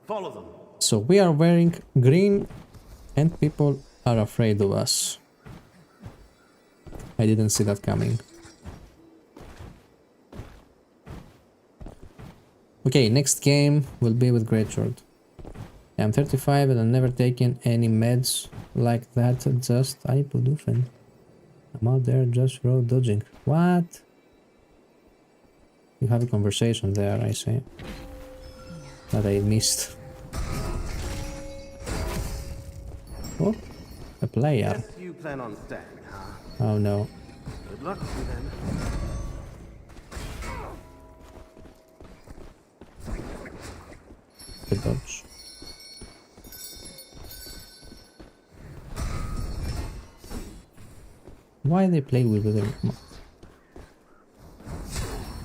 Follow them. So we are wearing green, and people are afraid of us. I didn't see that coming. Okay, next game will be with Greatsword. I'm 35 and I've never taken any meds like that, just ibuprofen. I'm out there just road dodging. What? You have a conversation there, I say. That I missed. Oh, a player. Yes, you plan on staying, huh? Oh no. Good luck to you then. The dodge. Why they play with the...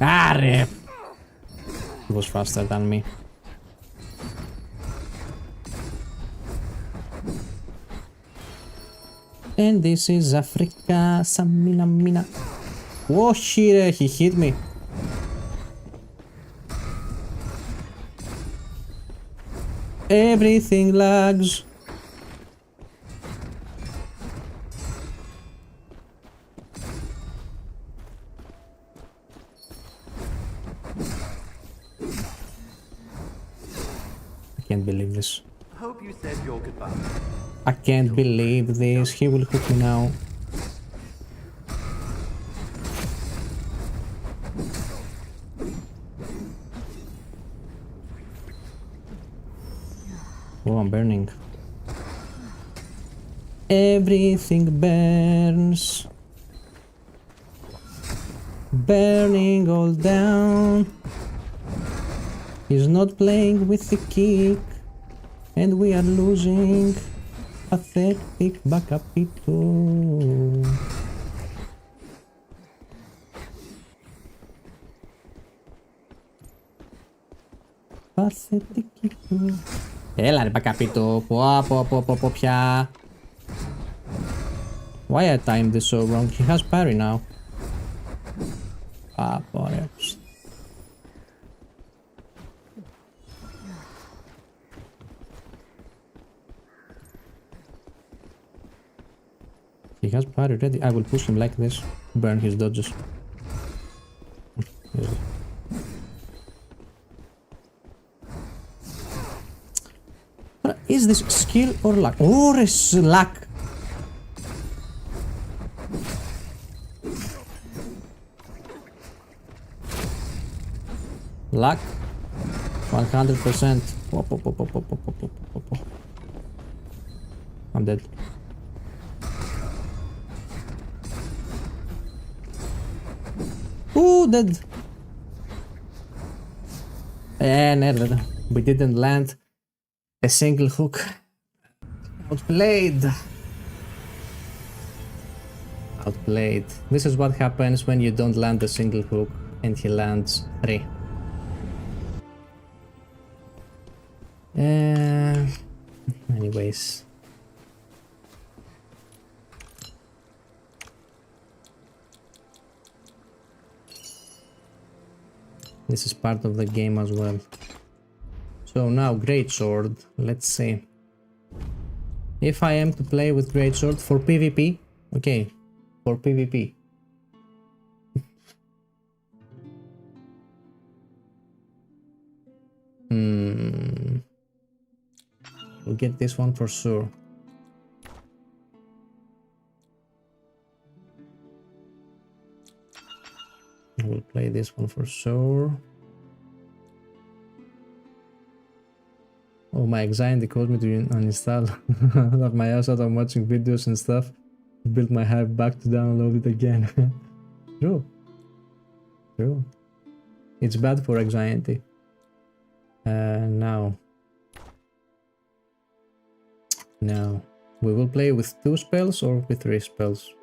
Ah, rip! He was faster than me. And this is Africa, Samina Mina. Whoa, shit, he hit me. Everything lags. I can't believe this. Hope you said your goodbye. I can't believe this. He will hook me now. Oh, I'm burning. Everything burns. Burning all down. He's not playing with the kick. And we are losing. Pathetic Bakapito. Pathetic. Έλα ρε Bakapito. Πω πια. Why I timed this so wrong? He has parry now. He has parry ready. I will push him like this. Burn his dodges. Is this skill or luck? Or is luck? Luck? 100%. I'm dead. Ooh, dead. And we didn't land a single hook. Outplayed. Outplayed. This is what happens when you don't land a single hook and he lands 3. Anyways. This is part of the game as well. So now greatsword, let's see. If I am to play with greatsword for PvP, okay, for PvP. We'll get this one for sure. We'll play this one for sure. Oh, my anxiety caused me to uninstall of my ass out. I'm watching videos and stuff. Built my hype back to download it again. True. True. It's bad for anxiety. Now. We will play with 2 spells or with 3 spells.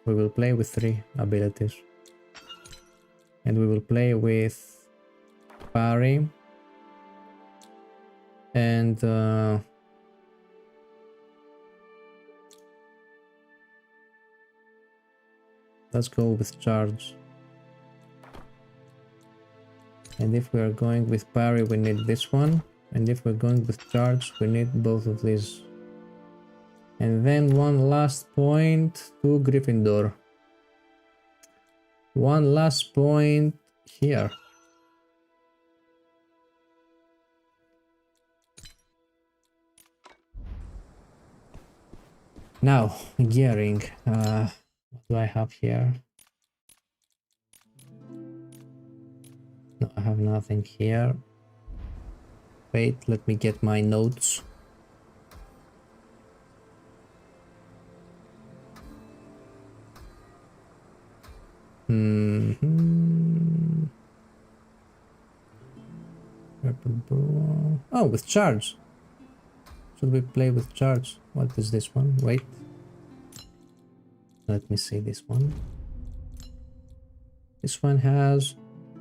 We will play with 3 abilities. And we will play with parry and let's go with charge. And if we are going with parry, we need this one, and if we're going with charge, we need both of these. And then one last point to Gryffindor. One last point here. Now, gearing. What do I have here? No, I have nothing here. Wait, let me get my notes. Oh, with charge. Should we play with charge? What is this one? Wait. Let me see this one. This one has...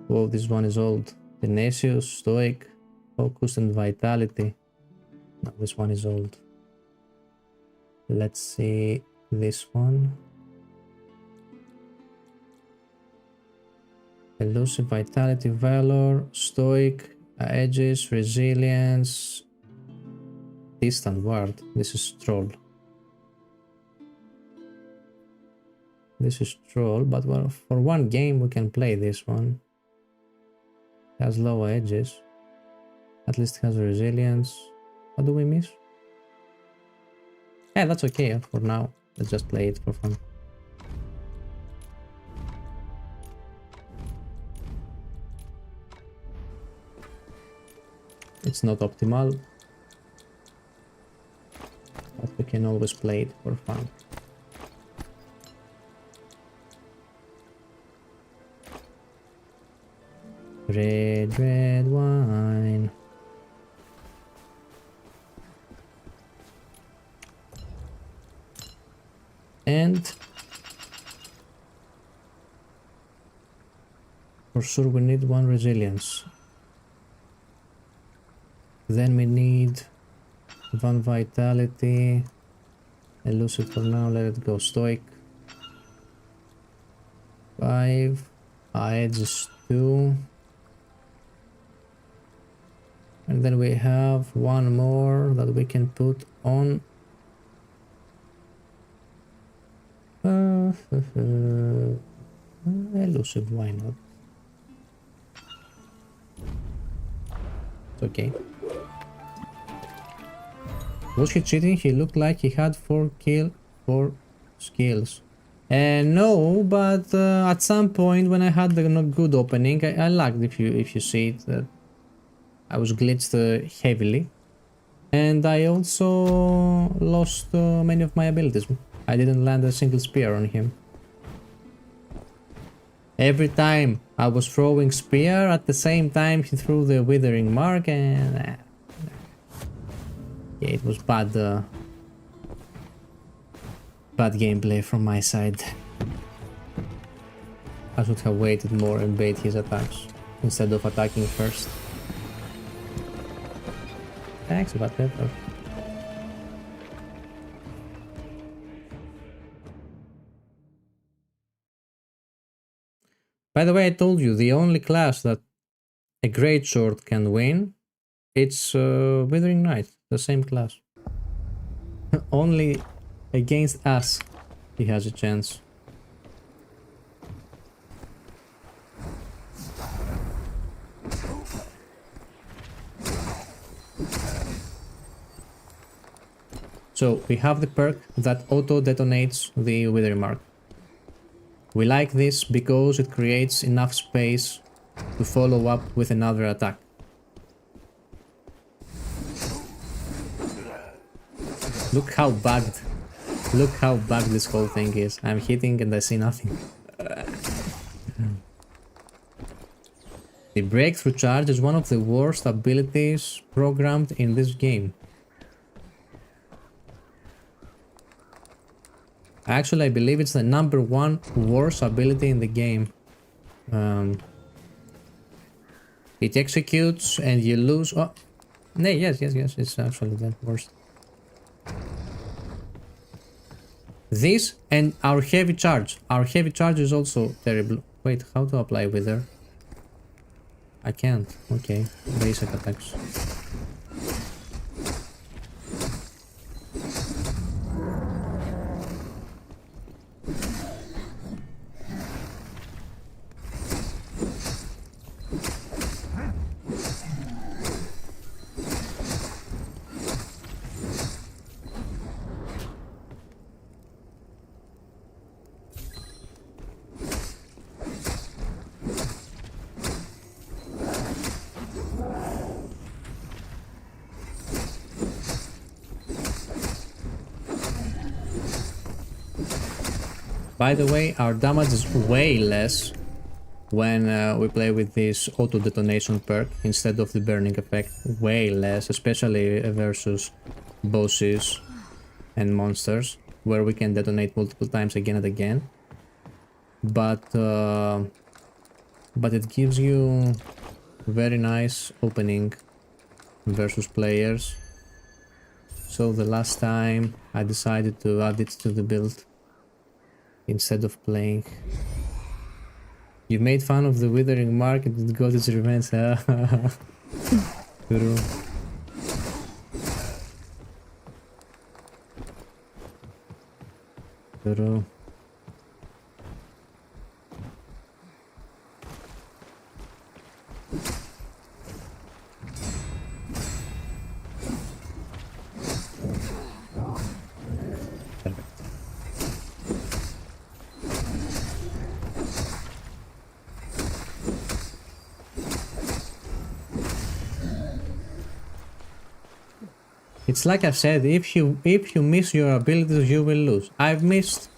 Whoa, this one is old. Tenacious, Stoic, Focus and Vitality. No, this one is old. Let's see this one. Elusive, Vitality, Valor, Stoic, Edges, Resilience, Distant Ward. This is Troll. This is Troll, but well, for one game we can play this one. It has low edges. At least it has Resilience. What do we miss? Yeah, that's okay for now. Let's just play it for fun. It's not optimal, but we can always play it for fun. Red, red wine. And for sure we need 1 resilience. Then we need 1 vitality. Elusive for now, let it go. Stoic. 5. Edge is 2. And then we have 1 more that we can put on Elusive, why not? It's okay. Was he cheating? He looked like he had 4 skills. No, but at some point when I had the not good opening, I lagged. If you see it, I was glitched heavily, and I also lost many of my abilities. I didn't land a single spear on him. Every time I was throwing spear, at the same time he threw the withering mark, and yeah, it was bad. Bad gameplay from my side. I should have waited more and bait his attacks instead of attacking first. Thanks, whatever. By the way, I told you the only class that a great sword can win, it's Withered Knight, the same class. Only against us he has a chance. So we have the perk that auto detonates the withering mark. We like this because it creates enough space to follow up with another attack. Look how bugged this whole thing is. I'm hitting and I see nothing. The breakthrough charge is one of the worst abilities programmed in this game. Actually, I believe it's the #1 worst ability in the game. It executes and you lose. Oh, no, yes, it's actually the worst. This and our heavy charge. Our heavy charge is also terrible. Wait, how to apply Wither? I can't. Okay, basic attacks. By the way, our damage is way less when we play with this auto detonation perk instead of the burning effect. Way less, especially versus bosses and monsters, where we can detonate multiple times again and again. But it gives you very nice opening versus players. So the last time I decided to add it to the build instead of playing. You made fun of the withering mark and it got its revenge. True. True. It's like I said, if you miss your abilities, you will lose. I've missed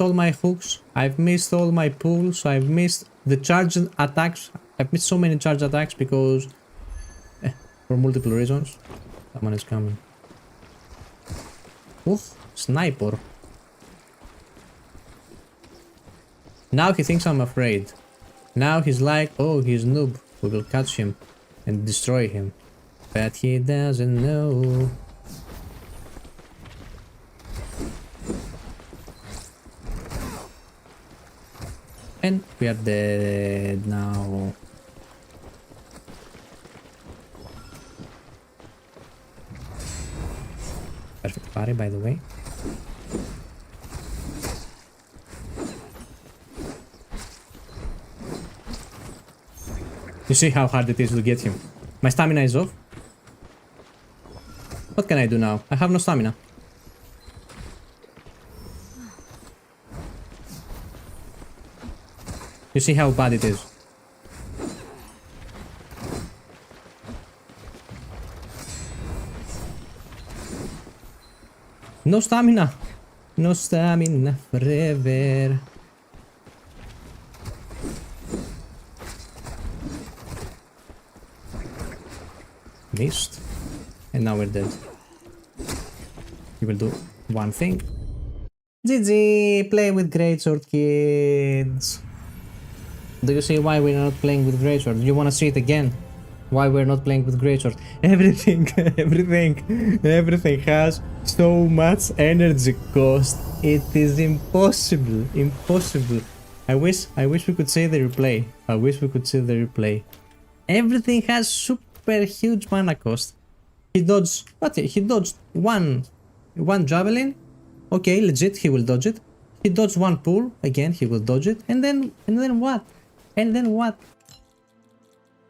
all my hooks, I've missed all my pulls, I've missed the charge attacks. I've missed so many charge attacks because for multiple reasons. Someone is coming. Oof, sniper. Now he thinks I'm afraid. Now he's like, oh, he's noob. We will catch him and destroy him. But he doesn't know. And we are dead now. Perfect parry, by the way. You see how hard it is to get him. My stamina is off. What can I do now? I have no stamina. You see how bad it is. No stamina. No stamina forever. Missed. And now we're dead. You will do one thing. GG! Play with Greatsword, kids! Do you see why we're not playing with Greatsword? Do you wanna see it again? Why we're not playing with Greatsword? Everything has so much energy cost. It is impossible. Impossible. I wish we could see the replay. I wish we could see the replay. Everything has super huge mana cost. He dodged what? He dodged one javelin. Okay, legit, he will dodge it. He dodged one pull, again he will dodge it. And then what? And then what?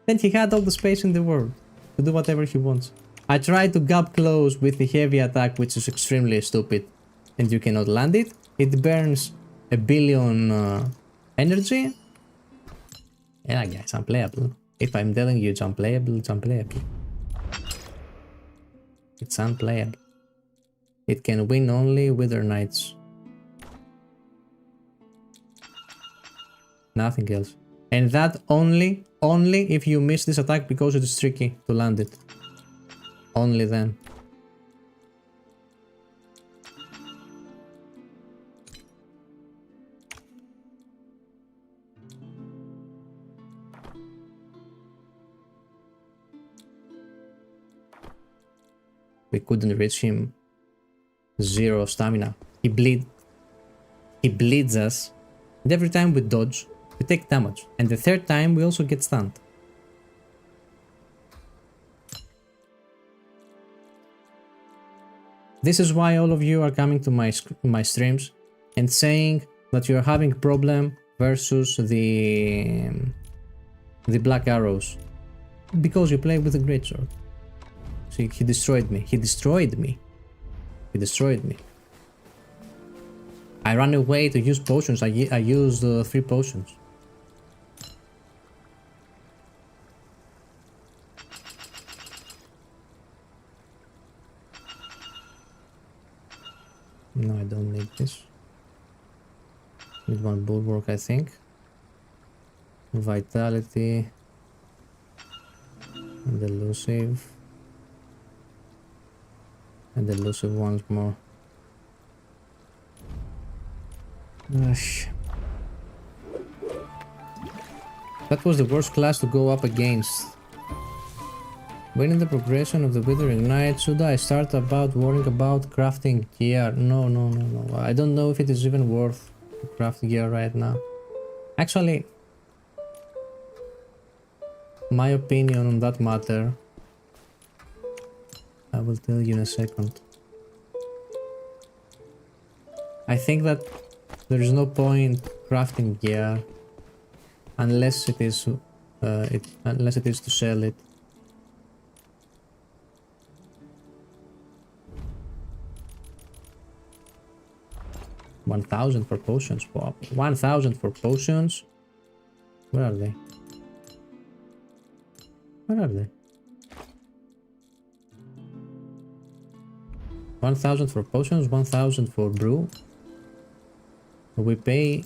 Then he had all the space in the world to do whatever he wants. I tried to gap close with the heavy attack, which is extremely stupid, and you cannot land it. It burns a billion energy. Yeah, guys, unplayable. If I'm telling you it's unplayable, it's unplayable. It's unplayable. It can win only Withered Knights. Nothing else. And that only if you miss this attack because it is tricky to land it. Only then. We couldn't reach him. Zero stamina. He bleeds us. And every time we dodge, we take damage. And the third time we also get stunned. This is why all of you are coming to my streams and saying that you are having a problem versus the black arrows. Because you play with a greatsword. See, he destroyed me. He destroyed me. He destroyed me. I ran away to use potions. I used 3 potions. No, I don't need this. Need one bulwark, I think. Vitality. And elusive. And elusive once more. Gosh. That was the worst class to go up against. When in the progression of the Withered Knight, should I start about worrying about crafting gear? No. I don't know if it is even worth to craft gear right now. Actually, my opinion on that matter, I will tell you in a second. I think that there is no point crafting gear unless it is to sell it. $1,000 for potions. Wow. 1,000 for potions. Where are they? Where are they? 1,000 for potions, 1,000 for brew. We pay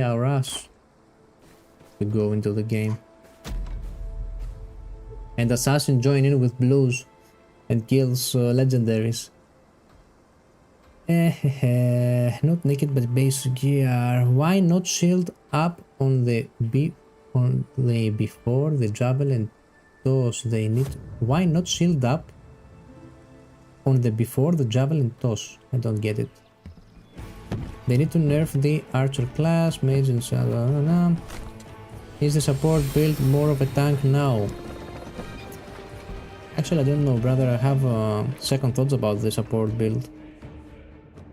our ass to go into the game. And assassin join in with blues and kills legendaries. Not naked but base gear. Why not shield up on the before the javelin toss? They need. Why not shield up on the before the javelin toss? I don't get it. They need to nerf the archer class, mage and so. Is the support build more of a tank now? Actually, I don't know, brother. I have second thoughts about the support build.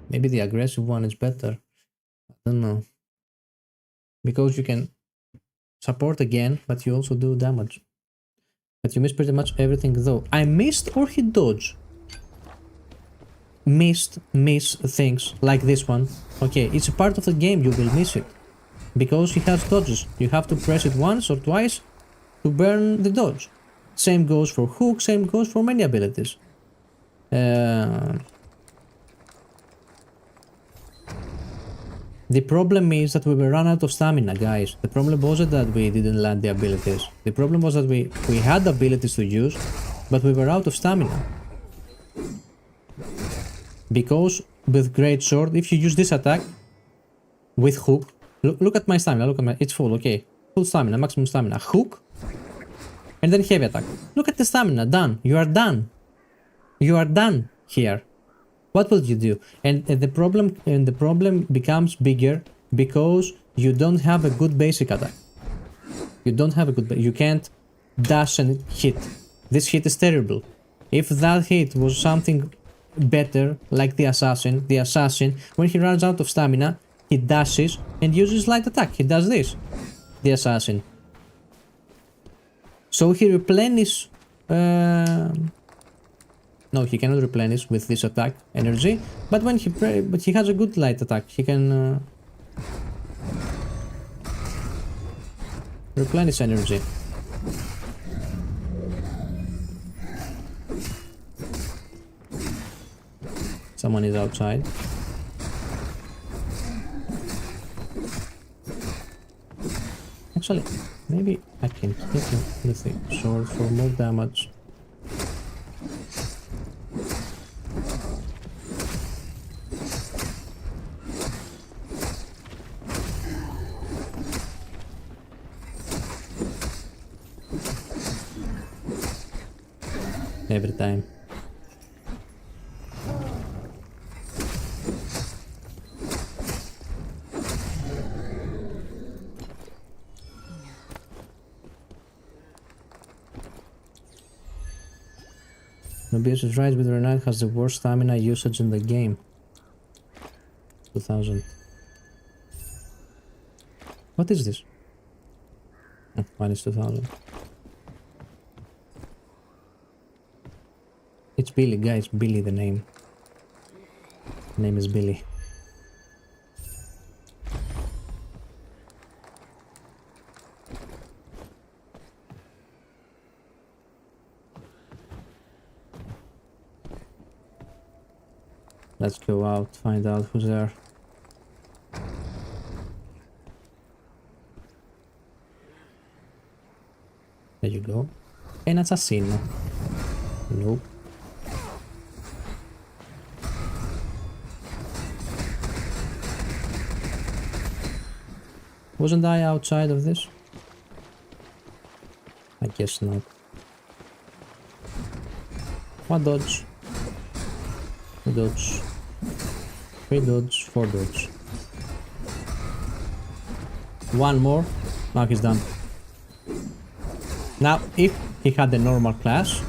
Maybe the aggressive one is better. I don't know. Because you can support again, but you also do damage. But you miss pretty much everything though. I missed or he dodged? Miss things like this one. Okay, it's a part of the game, you will miss it. Because he has dodges. You have to press it once or twice to burn the dodge. Same goes for hook, same goes for many abilities. The problem is that we were run out of stamina, guys. The problem wasn't that we didn't land the abilities. The problem was that we had abilities to use, but we were out of stamina. Because with Great Sword, if you use this attack with hook, look at my stamina, look at my, it's full, okay. Full stamina, maximum stamina, hook, and then heavy attack. Look at the stamina, done. You are done. You are done here. What will you do? And the problem becomes bigger because you don't have a good basic attack. You don't have a good, you can't dash and hit. This hit is terrible. If that hit was something better, like the assassin, when he runs out of stamina, he dashes and uses light attack. He does this, the assassin. So he replenishes. No, he cannot replenish with this attack energy, but when but he has a good light attack. He can replenish energy. Someone is outside. Actually, maybe I can hit him with the sword for more damage. Every time. Nobius is right, Withered Knight has the worst stamina usage in the game. 2000. What is this? Oh, minus 2000. It's Billy, guys. Billy, the name. The name is Billy. Let's go out, find out who's there. There you go. An assassino. Nope. Wasn't I outside of this? I guess not. One dodge. Two dodge. Three dodge. Four dodge. One more. Now he's done. Now, if he had the normal class...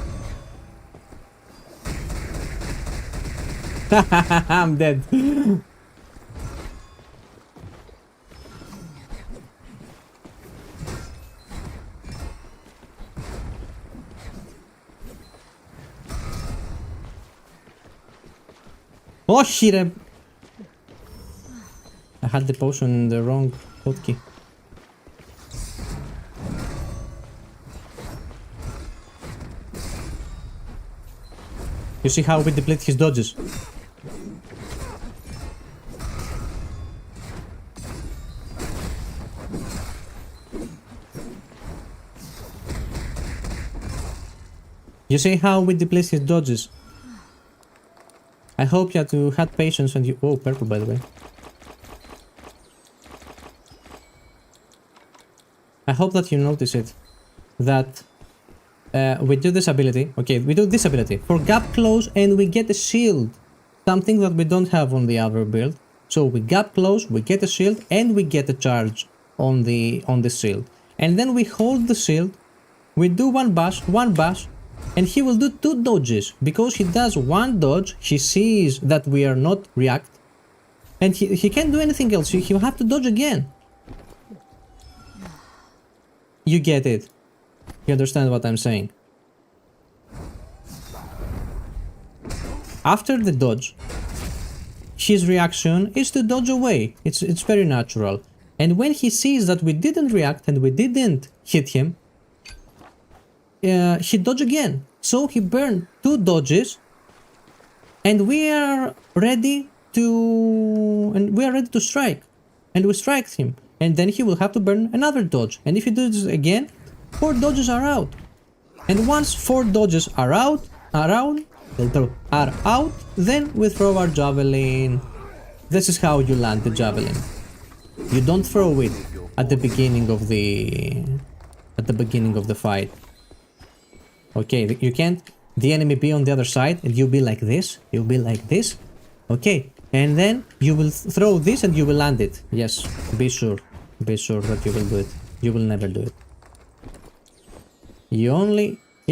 I'm dead. Oh shit! I had the potion in the wrong hotkey. You see how we deplete his dodges? You see how we deplete his dodges? I hope you had patience and you... Oh, purple by the way. I hope that you notice it. That we do this ability. Okay, we do this ability. For gap close and we get a shield. Something that we don't have on the other build. So we gap close, we get a shield and we get a charge on the shield. And then we hold the shield. We do one bash. And he will do two dodges, because he does one dodge, he sees that we are not react, and he can't do anything else, he will have to dodge again. you get it. You understand what I'm saying. After the dodge, his reaction is to dodge away. It's very natural. And when he sees that we didn't react and we didn't hit him, he dodged again. So he burned 2 dodges, and we are ready to strike. And we strike him. And then he will have to burn another dodge. And if he does this again, 4 dodges are out. And once 4 dodges are out, then we throw our javelin. This is how you land the javelin. You don't throw it at the beginning of the fight. Okay, you can't. The enemy be on the other side, and you'll be like this. You'll be like this. Okay, and then you will throw this, and you will land it. Yes, be sure that you will do it. You will never do it.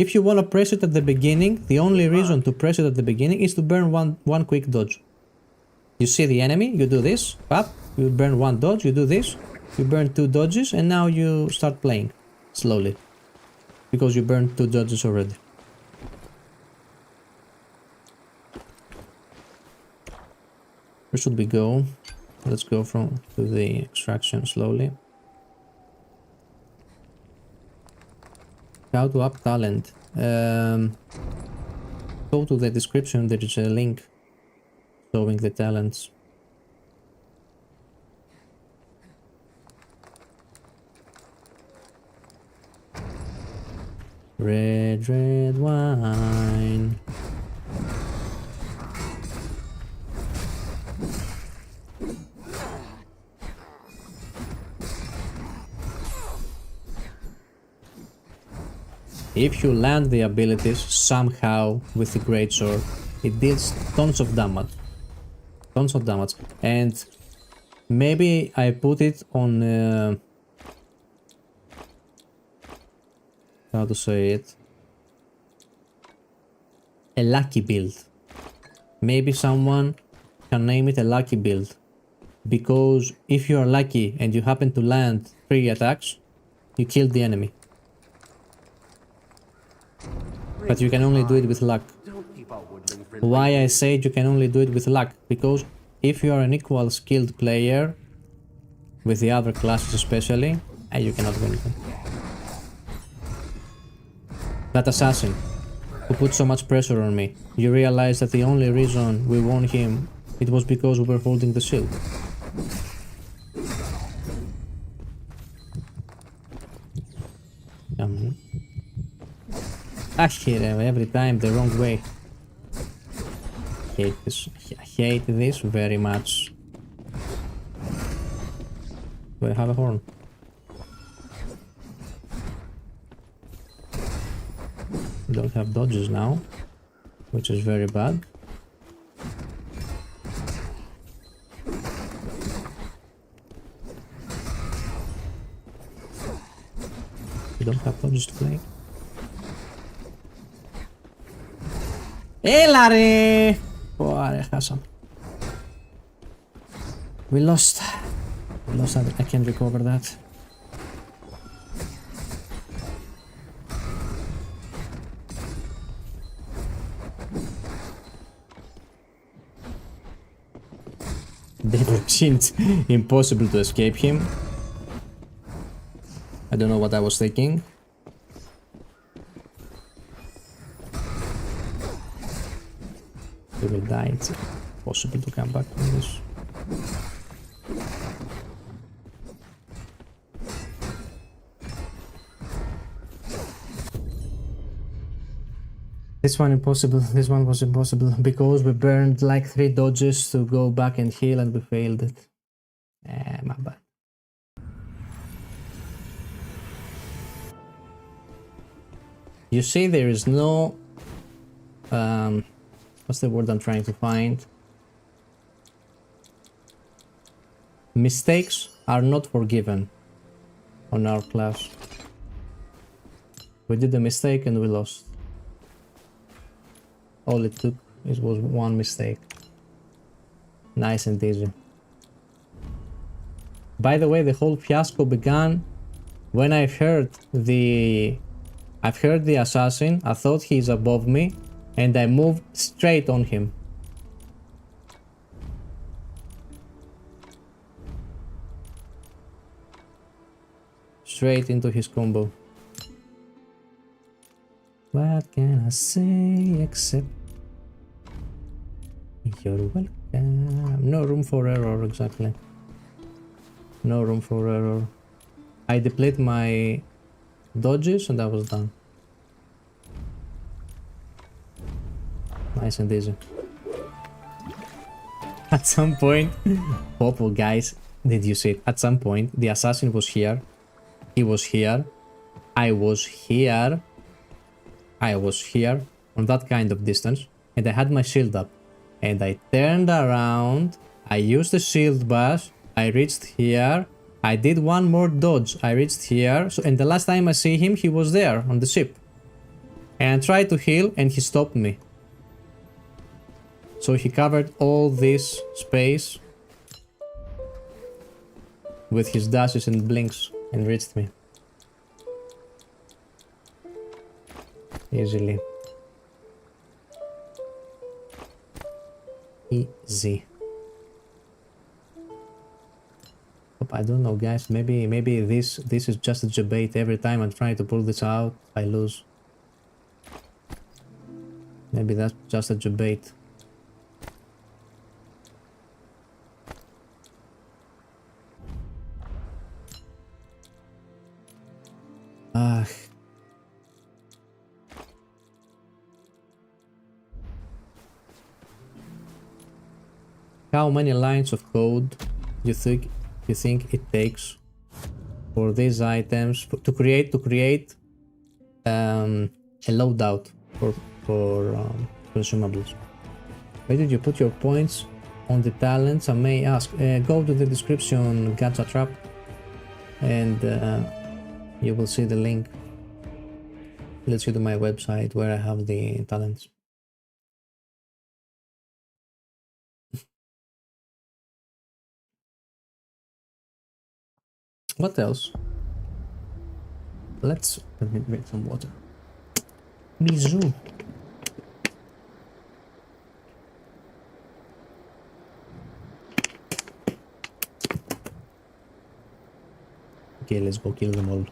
If you want to press it at the beginning, the only reason to press it at the beginning is to burn one quick dodge. You see the enemy, you do this, pop, you burn 1 dodge, you do this, you burn 2 dodges, and now you start playing slowly. Because you burned 2 dodges already. Where should we go? Let's go to the extraction slowly. How to up talent. Go to the description, there is a link showing the talents. Red wine. If you land the abilities somehow with the greatsword, it deals tons of damage. Tons of damage. And maybe I put it on how to say it? A lucky build. Maybe someone can name it a lucky build. Because if you are lucky and you happen to land 3 attacks, you kill the enemy. But you can only do it with luck. Why I say you can only do it with luck? Because if you are an equal skilled player, with the other classes especially, you cannot win them. That assassin, who put so much pressure on me, you realize that the only reason we won him, it was because we were holding the shield. I hit him every time the wrong way. I hate this very much. Do I have a horn? Don't have dodges now, which is very bad. You don't have dodges to play. Έλα ρε! Ωραία, χάσαμε. We lost. I can't recover that. It seemed impossible to escape him. I don't know what I was thinking. We will die. It's impossible to come back from this. This one impossible. This one was impossible because we burned like 3 dodges to go back and heal and we failed it. My bad. You see, there is no what's the word I'm trying to find? Mistakes are not forgiven on our class. We did a mistake and we lost. All it took was 1 mistake. Nice and easy. By the way, the whole fiasco began When I've heard the assassin, I thought he's above me, and I moved straight on him. Straight into his combo. What can I say except you're welcome? No room for error, exactly. No room for error. I deplete my dodges and I was done. Nice and easy. At some point, Popo, guys, did you see it? At some point, the assassin was here. He was here. I was here. I was here on that kind of distance, and I had my shield up. And I turned around. I used the shield bash. I reached here. I did one more dodge. I reached here. So, and the last time I see him, he was there on the ship. And I tried to heal, and he stopped me. So he covered all this space with his dashes and blinks and reached me. Easily. Easy. I don't know, guys. Maybe this is just a debate. Every time I'm trying to pull this out, I lose. Maybe that's just a debate. How many lines of code you think it takes for these items to create a loadout for consumables? Where did you put your points on the talents? I may ask. Go to the description, Gacha Trap, and you will see the link. Leads you to my website where I have the talents. What else? Let me drink some water. Mizu. Okay, let's go kill them all.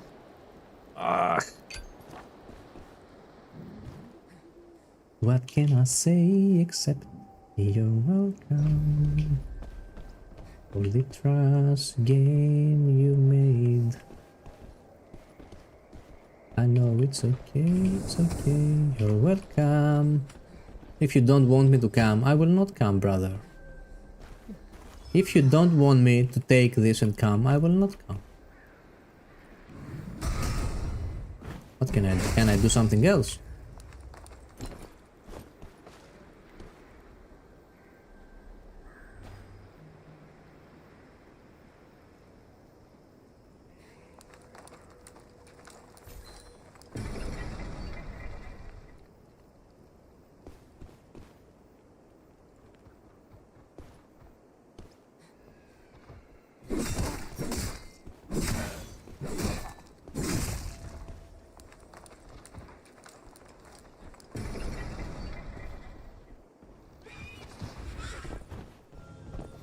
What can I say except you're welcome for the trust game you made. I know it's okay, you're welcome. If you don't want me to come, I will not come, brother. If you don't want me to take this and come, I will not come. What can I do? Can I do something else?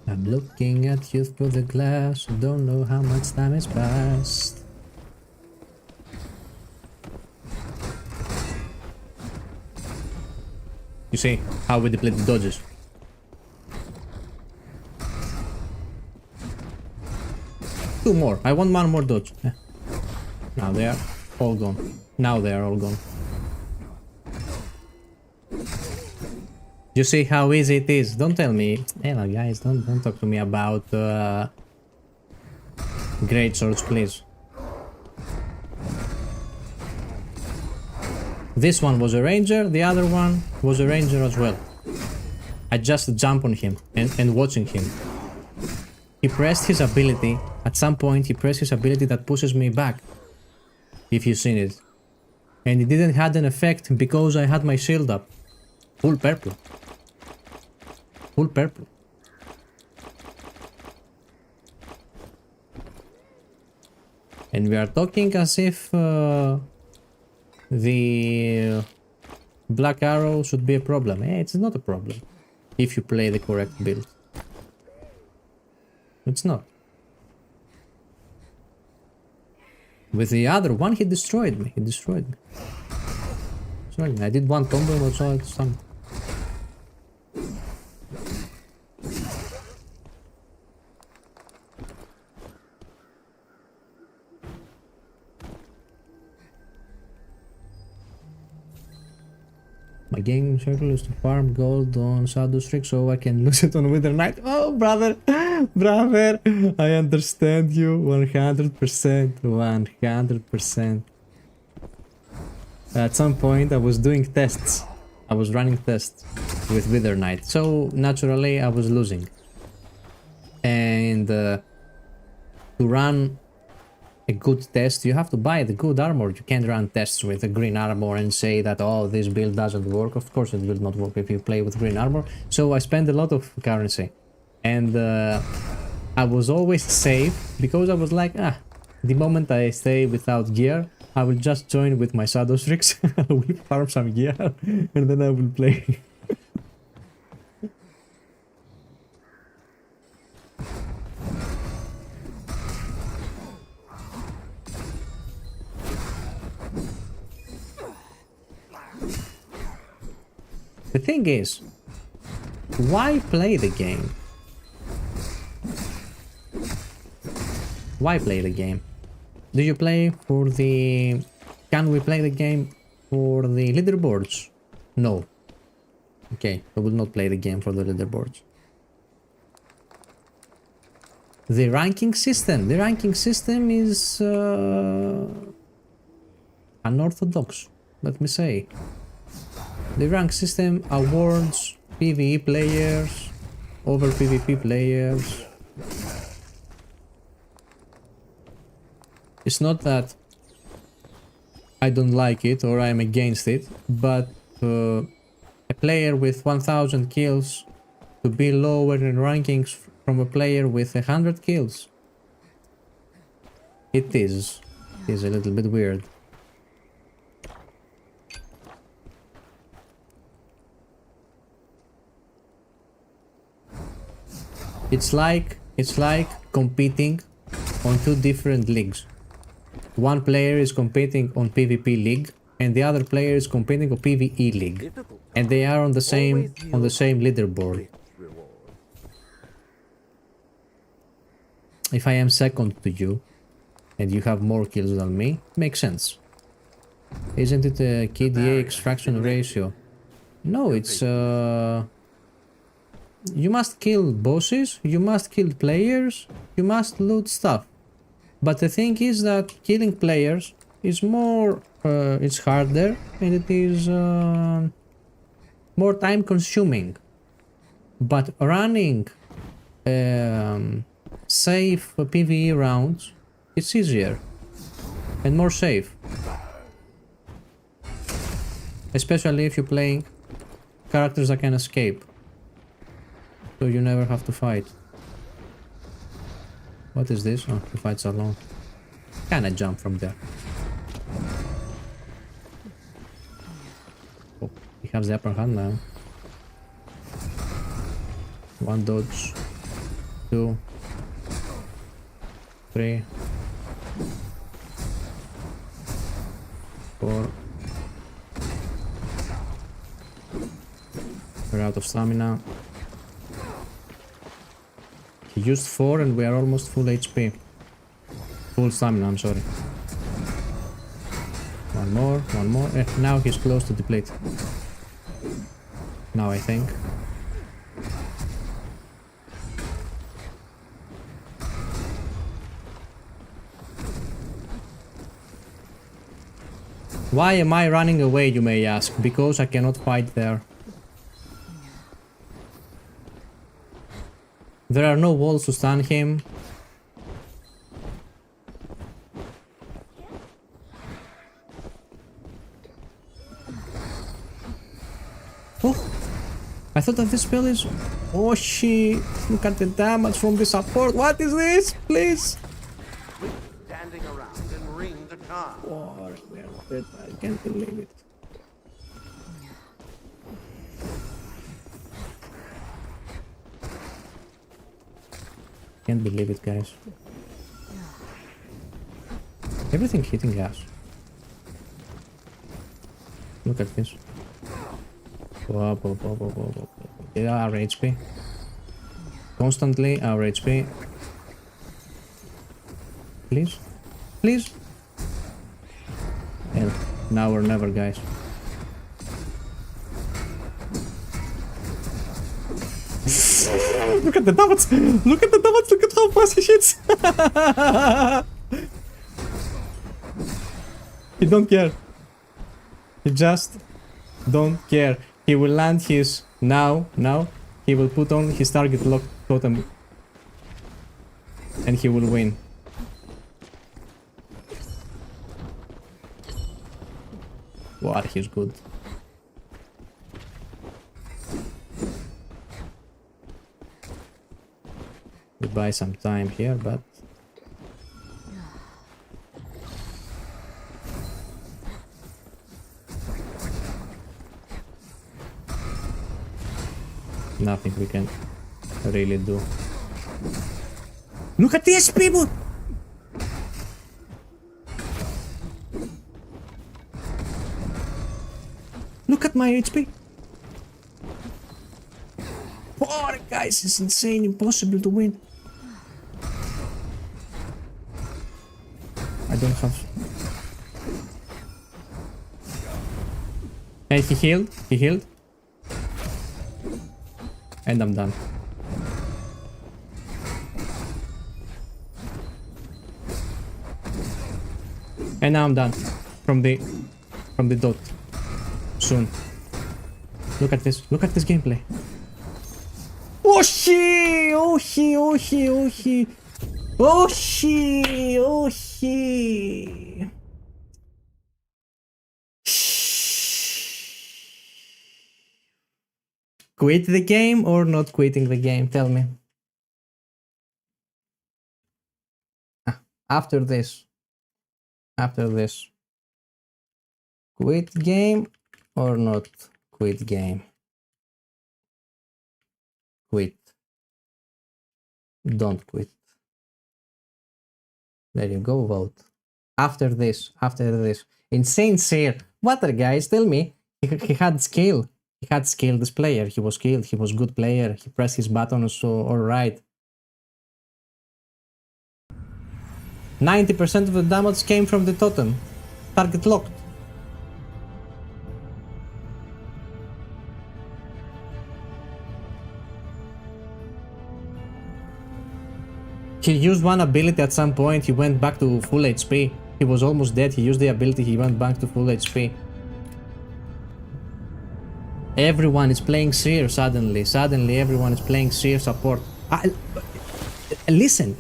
I'm looking at you through the glass, don't know how much time has passed. You see how we deplete the dodges? Two more. I want one more dodge. Yeah. Now they are all gone. Now they are all gone. You see how easy it is? Don't tell me. Hey, no, guys, don't talk to me about great swords, please. This one was a ranger, the other one was a ranger as well. I just jump on him and watching him. He pressed his ability. At some point, he pressed his ability that pushes me back. If you've seen it. And it didn't have an effect because I had my shield up. Full purple. Full purple. And And we are talking as if the Black Arrow should be a problem. It's not a problem if you play the correct build. It's not. With the other one, he destroyed me. He destroyed me. I did one combo and saw it some. My game circle is to farm gold on Shadow Streak so I can lose it on Withered Knight. Oh, brother, brother, I understand you 100%, 100%. At some point I was doing tests. I was running tests with Withered Knight, so naturally I was losing. And to run a good test, you have to buy the good armor. You can't run tests with a green armor and say that, oh, this build doesn't work. Of course it will not work if you play with green armor. So I spent a lot of currency. And I was always safe because I was like, the moment I stay without gear, I will just join with my Shadow Streaks. I will farm some gear and then I will play. The thing is, why play the game? Why play the game? Do you play for the... Can we play the game for the leaderboards? No. Okay, I will not play the game for the leaderboards. The ranking system. The ranking system is unorthodox, let me say. The rank system awards PvE players over PvP players. It's not that I don't like it or I'm against it, but a player with 1000 kills to be lower in rankings from a player with 100 kills. It is a little bit weird. It's like competing on two different leagues. One player is competing on PvP league and the other player is competing on PvE league. And they are on the same leaderboard. If I am second to you and you have more kills than me, makes sense. Isn't it a KDA extraction ratio? No, it's you must kill bosses, you must kill players, you must loot stuff. But the thing is that killing players is more, it's harder and it is more time consuming. But running safe PvE rounds, it's easier and more safe. Especially if you're playing characters that can escape. So you never have to fight. What is this? Oh, he fights alone. Can I jump from there? Oh, he has the upper hand now. One dodge. 2. 3. 4. We're out of stamina. He used 4 and we are almost full HP. Full stamina, I'm sorry. One more. Now he's close to deplete. Now I think. Why am I running away, you may ask? Because I cannot fight there. There are no walls to stun him. Oh! I thought that this spell is... Oh shit! Look at the damage from the support. What is this? Please! Standing around huh? Oh, I can't believe it. Can't believe it, guys. Everything hitting us. Look at this. Whoa, whoa, whoa, whoa, whoa, whoa. Yeah, our HP. Constantly, our HP. Please? Please? And now or never, guys. Look at the dots! Look at the dots! Look at how fast he hits! He don't care. He just don't care. He will land his now. He will put on his target lock totem. And he will win. Wow, he's good. We buy some time here, but nothing we can really do. Look at this, people! Look at my HP. Oh, guys, it's insane, impossible to win. I don't have. Hey, he healed. He healed. And I'm done. And now I'm done from the dot. Soon. Look at this. Look at this gameplay. Oh she! Oh she! Oh she! Oh she! Oh she! Oh she! Quit the game or not quitting the game? Tell me. After this. After this. Quit game or not quit game? Quit. Don't quit. There you go, vote. After this. Insane Seer. What the guys, tell me. He had skill. He had skill, this player. He was skilled. He was good player. He pressed his buttons, so alright. 90% of the damage came from the totem. Target locked. He used one ability at some point. He went back to full HP. He was almost dead. He used the ability. He went back to full HP. Everyone is playing Seer suddenly. Suddenly everyone is playing Seer support. Listen.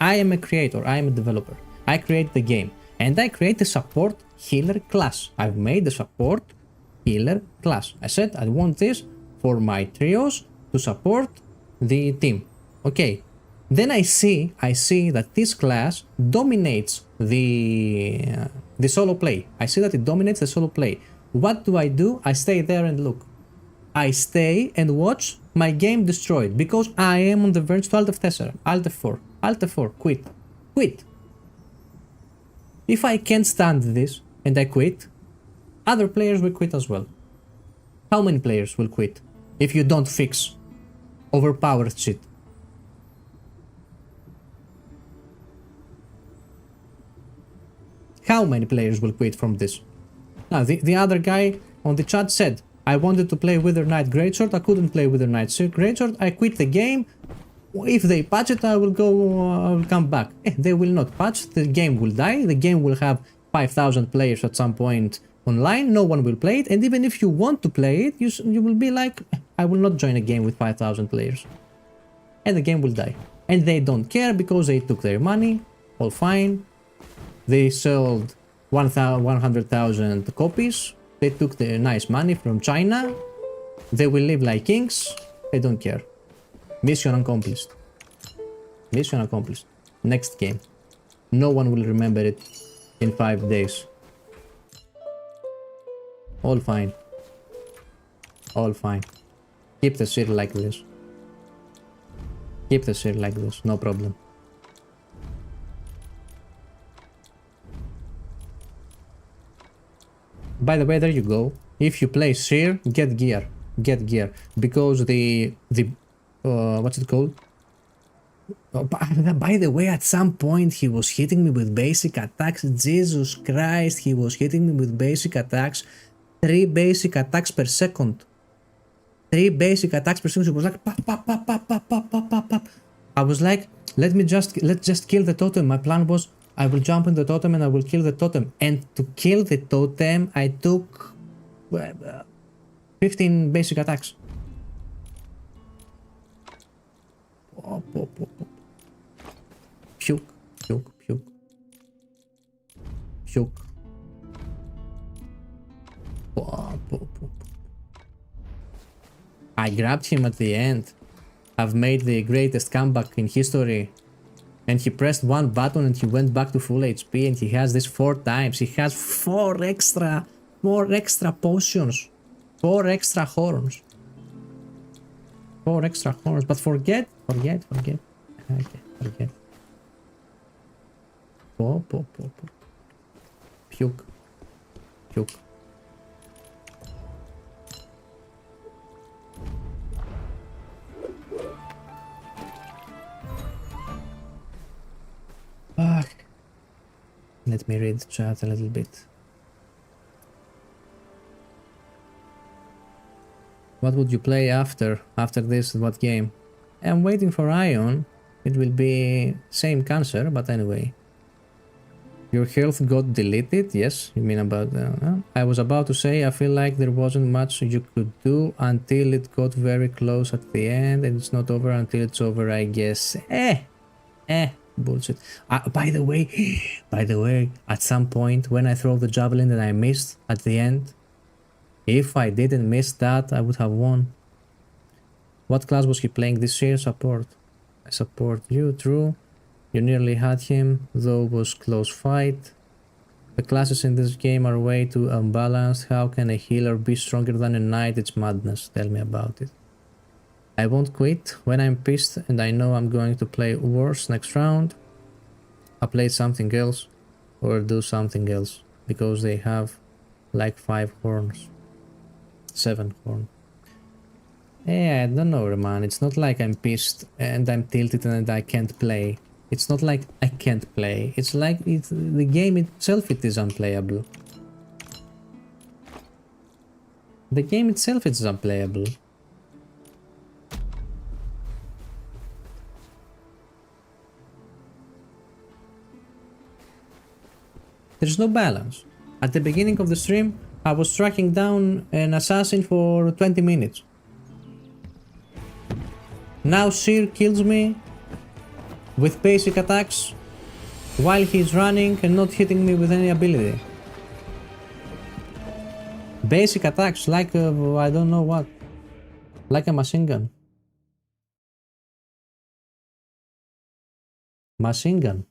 I am a creator. I am a developer. I create the game. And I create a support healer class. I've made a support healer class. I said I want this for my trios to support the team. Okay. Then I see that this class dominates the solo play. I see that it dominates the solo play. What do? I stay there and look. I stay and watch my game destroyed because I am on the verge to Alt F4. Alt F4, quit. If I can't stand this and I quit, other players will quit as well. How many players will quit if you don't fix overpowered shit? How many players will quit from this? Now, the other guy on the chat said, I wanted to play Withered Knight Greatsword, I couldn't play Withered Knight Greatsword, I quit the game. If they patch it, I will come back. They will not patch, the game will die, the game will have 5,000 players at some point online, no one will play it, and even if you want to play it, you will be like, I will not join a game with 5,000 players. And the game will die. And they don't care because they took their money, all fine. They sold 100,000 copies. They took the nice money from China. They will live like kings. They don't care. Mission accomplished. Mission accomplished. Next game. No one will remember it in 5 days. All fine. All fine. Keep the shit like this. Keep the shit like this, no problem. By the way, there you go. If you play Seer, get gear. Get gear. Because the what's it called? Oh, by the way, at some point he was hitting me with basic attacks. Jesus Christ, he was hitting me with basic attacks. 3 basic attacks per second. 3 basic attacks per second. It was like pop, pop, pop, pop, pop, pop, pop, pop, pop. I was like, let's just kill the totem. My plan was I will jump in the totem and I will kill the totem. And to kill the totem, I took 15 basic attacks. Pop, pop, pop, pop. Puke, puke, puke. Puke. Pop, pop, pop. I grabbed him at the end. I've made the greatest comeback in history. And he pressed one button and he went back to full HP and he has this 4 times. He has 4 extra potions. 4 extra horns. 4 extra horns. But forget. Okay, forget. Pop, pop, pop, pop. Puke. Puke. Fuck. Let me read the chat a little bit. What would you play after this? What game? I'm waiting for Ion. It will be same cancer, but anyway. Your health got deleted? Yes, you mean about I was about to say I feel like there wasn't much you could do until it got very close at the end, and it's not over until it's over, I guess. Bullshit. By the way, at some point when I throw the javelin that I missed at the end, if I didn't miss that, I would have won. What class was he playing this year? Support. I support you, true. You nearly had him, though it was close fight. The classes in this game are way too unbalanced. How can a healer be stronger than a knight? It's madness. Tell me about it. I won't quit. When I'm pissed and I know I'm going to play worse next round, I play something else or do something else because they have like 5 horns. 7 horns. Yeah, I don't know, man. It's not like I'm pissed and I'm tilted and I can't play. It's not like I can't play. It's like the game itself, it is unplayable. The game itself is unplayable. There's no balance. At the beginning of the stream, I was tracking down an assassin for 20 minutes. Now Seer kills me with basic attacks while he's running and not hitting me with any ability. Basic attacks like I don't know what. Like a machine gun. Machine gun.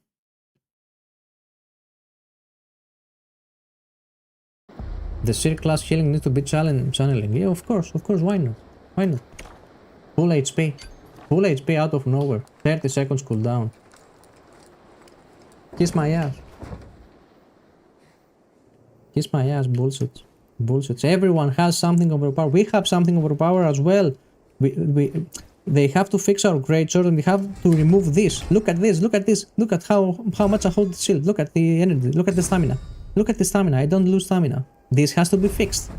The Seer class healing needs to be channeling. Yeah, of course, why not? Why not? Full HP. Full HP out of nowhere. 30 seconds cooldown. Kiss my ass. Kiss my ass, bullshit. Bullshit. Everyone has something overpowered. We have something overpowered as well. They have to fix our great sword and we have to remove this. Look at this, look at this. Look at how much I hold the shield. Look at the energy. Look at the stamina. Look at the stamina. I don't lose stamina. This has to be fixed.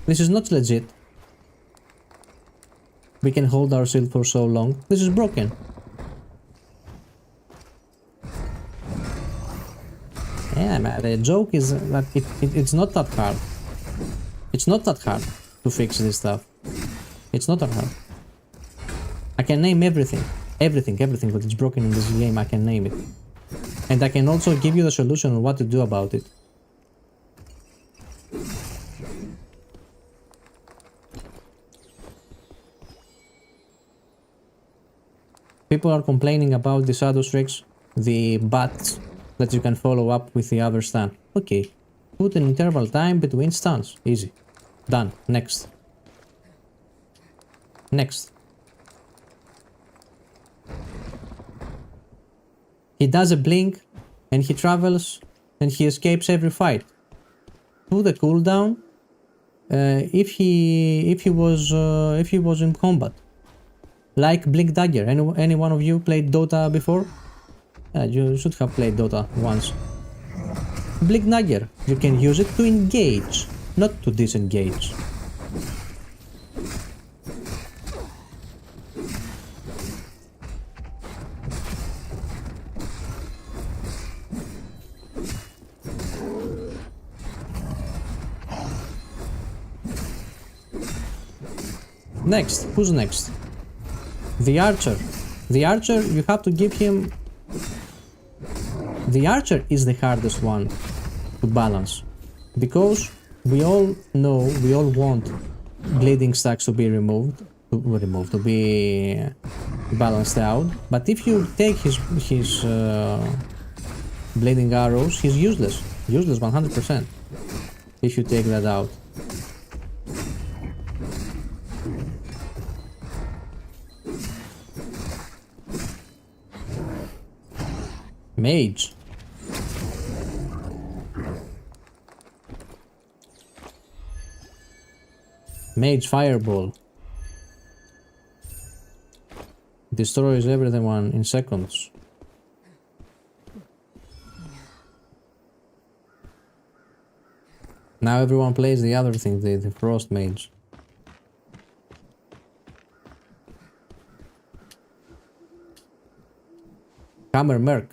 This is not legit. We can hold our shield for so long. This is broken. Yeah, man, the joke is that it's not that hard. It's not that hard to fix this stuff. It's not that hard. I can name everything. Everything that is broken in this game, I can name it. And I can also give you the solution on what to do about it. People are complaining about the shadow streaks, the bats that you can follow up with the other stun. Okay. Put an interval time between stuns. Easy. Done. Next. Next. He does a blink and he travels and he escapes every fight. Put the cooldown if he was in combat. Like Blink Dagger. Any one of you played Dota before? You should have played Dota once. Blink Dagger. You can use it to engage, not to disengage. Next. Who's next? The archer. The archer, you have to give him... The archer is the hardest one to balance. Because we all know, we all want bleeding stacks to be to be balanced out. But if you take his bleeding arrows, he's useless. Useless 100%. If you take that out. Mage. Mage Fireball. Destroys everyone in seconds. Now everyone plays the other thing, the Frost Mage. Hammer Merc.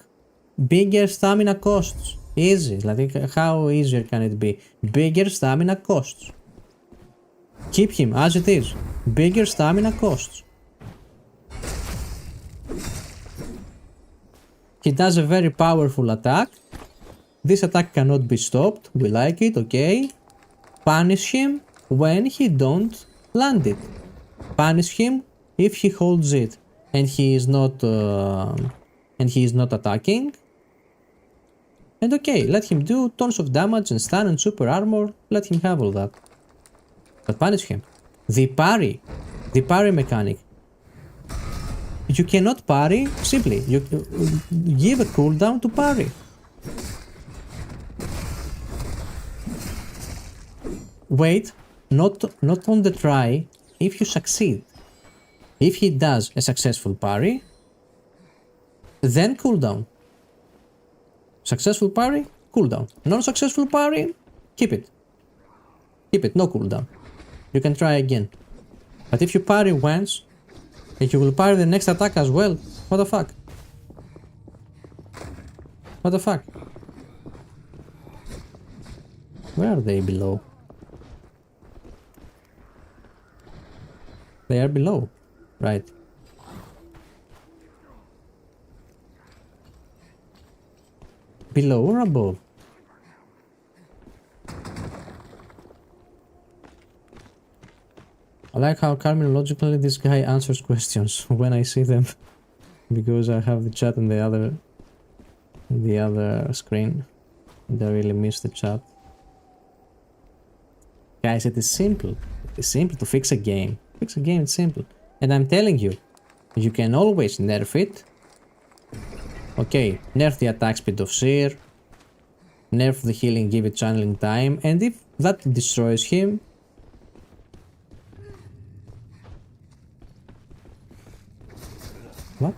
Bigger stamina costs. Easy. Like, how easier can it be? Bigger stamina costs. Keep him as it is. Bigger stamina costs. He does a very powerful attack. This attack cannot be stopped. We like it, okay. Punish him when he don't land it. Punish him if he holds it and he is not attacking. And okay, let him do tons of damage and stun and super armor. Let him have all that. But punish him. The parry mechanic. You cannot parry simply. You give a cooldown to parry. Wait, not on the try. If you succeed, if he does a successful parry, then cooldown. Successful parry, cooldown. Non-successful parry, keep it. Keep it, no cooldown. You can try again. But if you parry once, and you will parry the next attack as well, what the fuck? What the fuck? Where are they below? They are below, right? Below or above? I like how terminologically this guy answers questions when I see them, because I have the chat on the other screen and I really miss the chat. Guys, it is simple. It is simple to fix a game. Fix a game, it's simple. And I'm telling you, you can always nerf it. Okay, nerf the attack speed of Seer, nerf the healing, give it channeling time, and if that destroys him... What?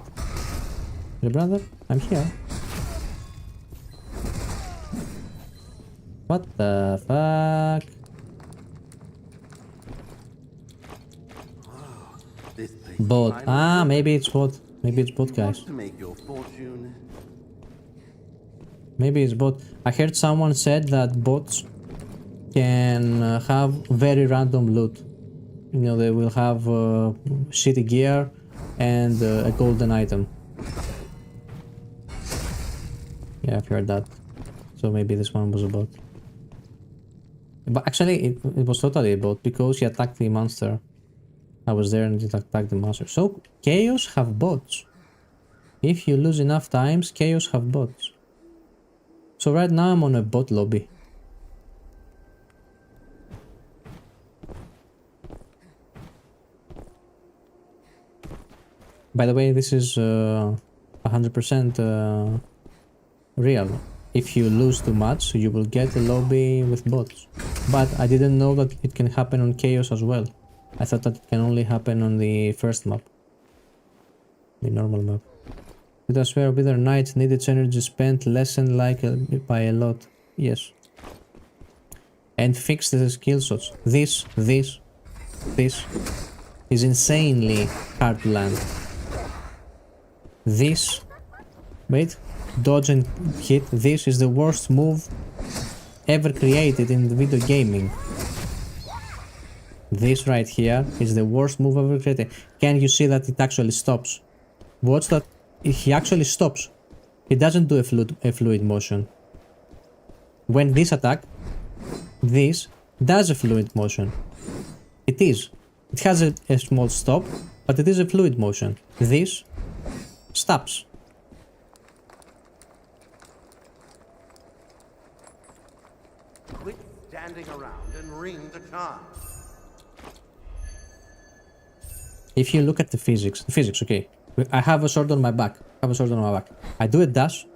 Hey brother, I'm here. What the fuck? Bot. Ah, maybe it's bot. Maybe it's bot, guys. Maybe it's bot. I heard someone said that bots can have very random loot. You know, they will have shitty gear and a golden item. Yeah, I've heard that. So maybe this one was a bot. But actually, it was totally a bot because he attacked the monster. I was there and it attacked the monster. So, Chaos have bots. If you lose enough times, Chaos have bots. So right now I'm on a bot lobby. By the way, this is 100% real. If you lose too much, you will get a lobby with bots. But I didn't know that it can happen on Chaos as well. I thought that it can only happen on the first map. The normal map. With a swear, Withered Knight needed energy spent, lessened like by a lot. Yes. And fix the skill shots. This is insanely hard to land. This, wait, dodge and hit. This is the worst move ever created in the video gaming. This right here is the worst move ever created. Can you see that it actually stops? Watch that. He actually stops. He doesn't do a fluid motion. When this attack, this does a fluid motion. It is. It has a small stop, but it is a fluid motion. This stops. Quit standing around and ring the charm. If you look at the physics, okay. I have a sword on my back. I do a dash.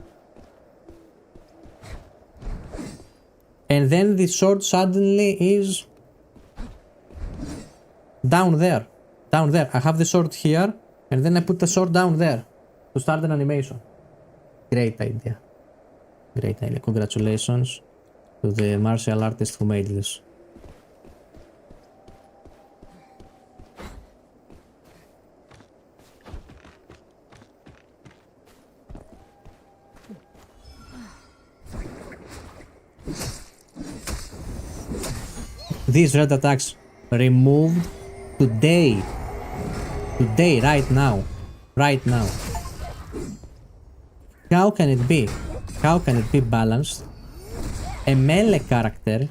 And then the sword suddenly is down there. I have the sword here, and then I put the sword down there to start an animation. Great idea. Congratulations to the martial artist who made this. These red attacks removed today, right now. How can it be? How can it be balanced? A melee character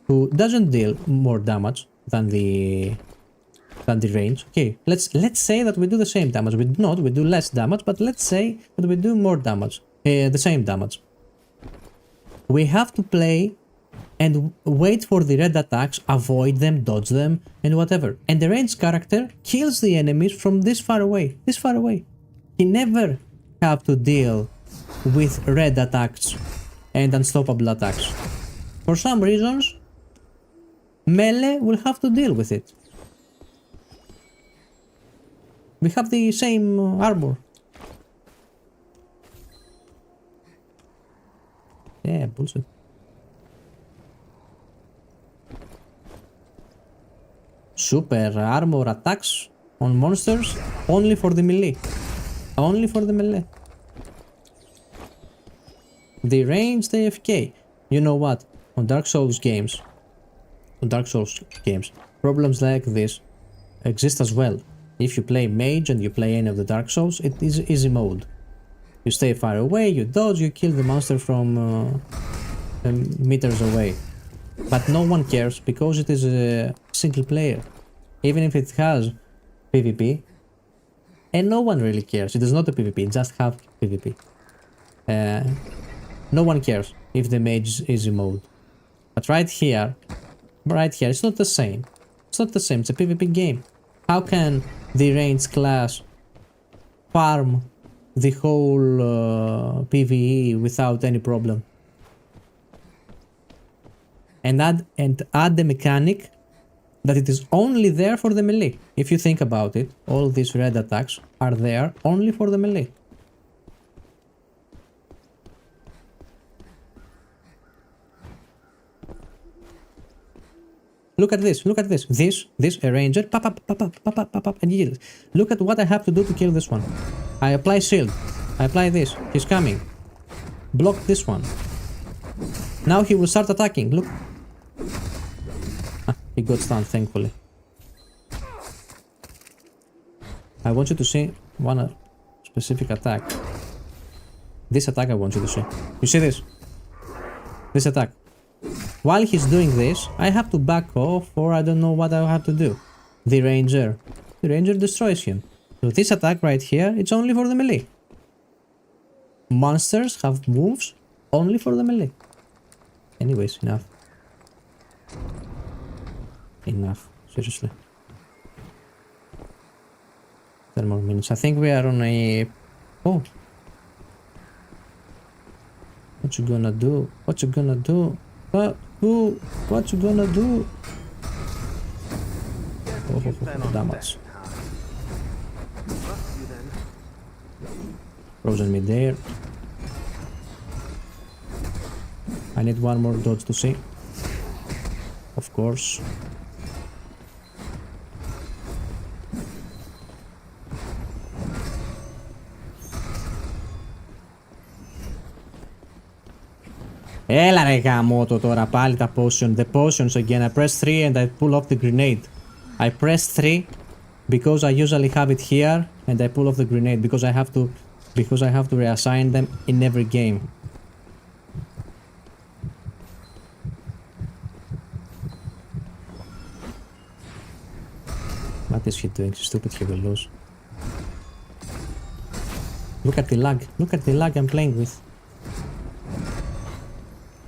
who doesn't deal more damage than the range. Okay, let's say that we do the same damage. We do less damage, but let's say that we do more damage. The same damage. We have to play and wait for the red attacks, avoid them, dodge them, and whatever. And the ranged character kills the enemies from this far away. He never have to deal with red attacks and unstoppable attacks. For some reasons, melee will have to deal with it. We have the same armor. Yeah, bullshit. Super armor attacks on monsters only for the melee. The ranged AFK. You know what? On Dark Souls games, problems like this exist as well. If you play mage and you play any of the Dark Souls, it is easy mode. You stay far away, you dodge, you kill the monster from meters away. But no one cares because it is a single player. Even if it has PvP, and no one really cares. It is not a PvP, just have PvP. No one cares if the mage is easy mode. But right here, it's not the same. It's a PvP game. How can the ranged class farm the whole PvE without any problem? And add the mechanic that it is only there for the melee. If you think about it, all these red attacks are there only for the melee. Look at this. This, a ranger, pop up, and yield. Look at what I have to do to kill this one. I apply shield. I apply this. He's coming. Block this one. Now he will start attacking. Look. He got stunned, thankfully. I want you to see one specific attack. This attack I want you to see. You see this? This attack. While he's doing this, I have to back off, or I don't know what I have to do. The ranger destroys him. So this attack right here, it's only for the melee. monsters have moves only for the melee. Anyways, enough. Enough, seriously. 10 more minutes. I think we are on a... Oh. What you gonna do? What you gonna do? What you gonna do? Oh, damage. Frozen mid-air. I need one more dodge to see. Of course. Έλα ρε γαμώτο τώρα πάλι τα potion. The potions again. I press 3 and I pull off the grenade. I press 3 because I usually have it here and I pull off the grenade because I have to reassign them in every game. What is he doing? Stupid, he will lose. Look at the lag. Look at the lag I'm playing with.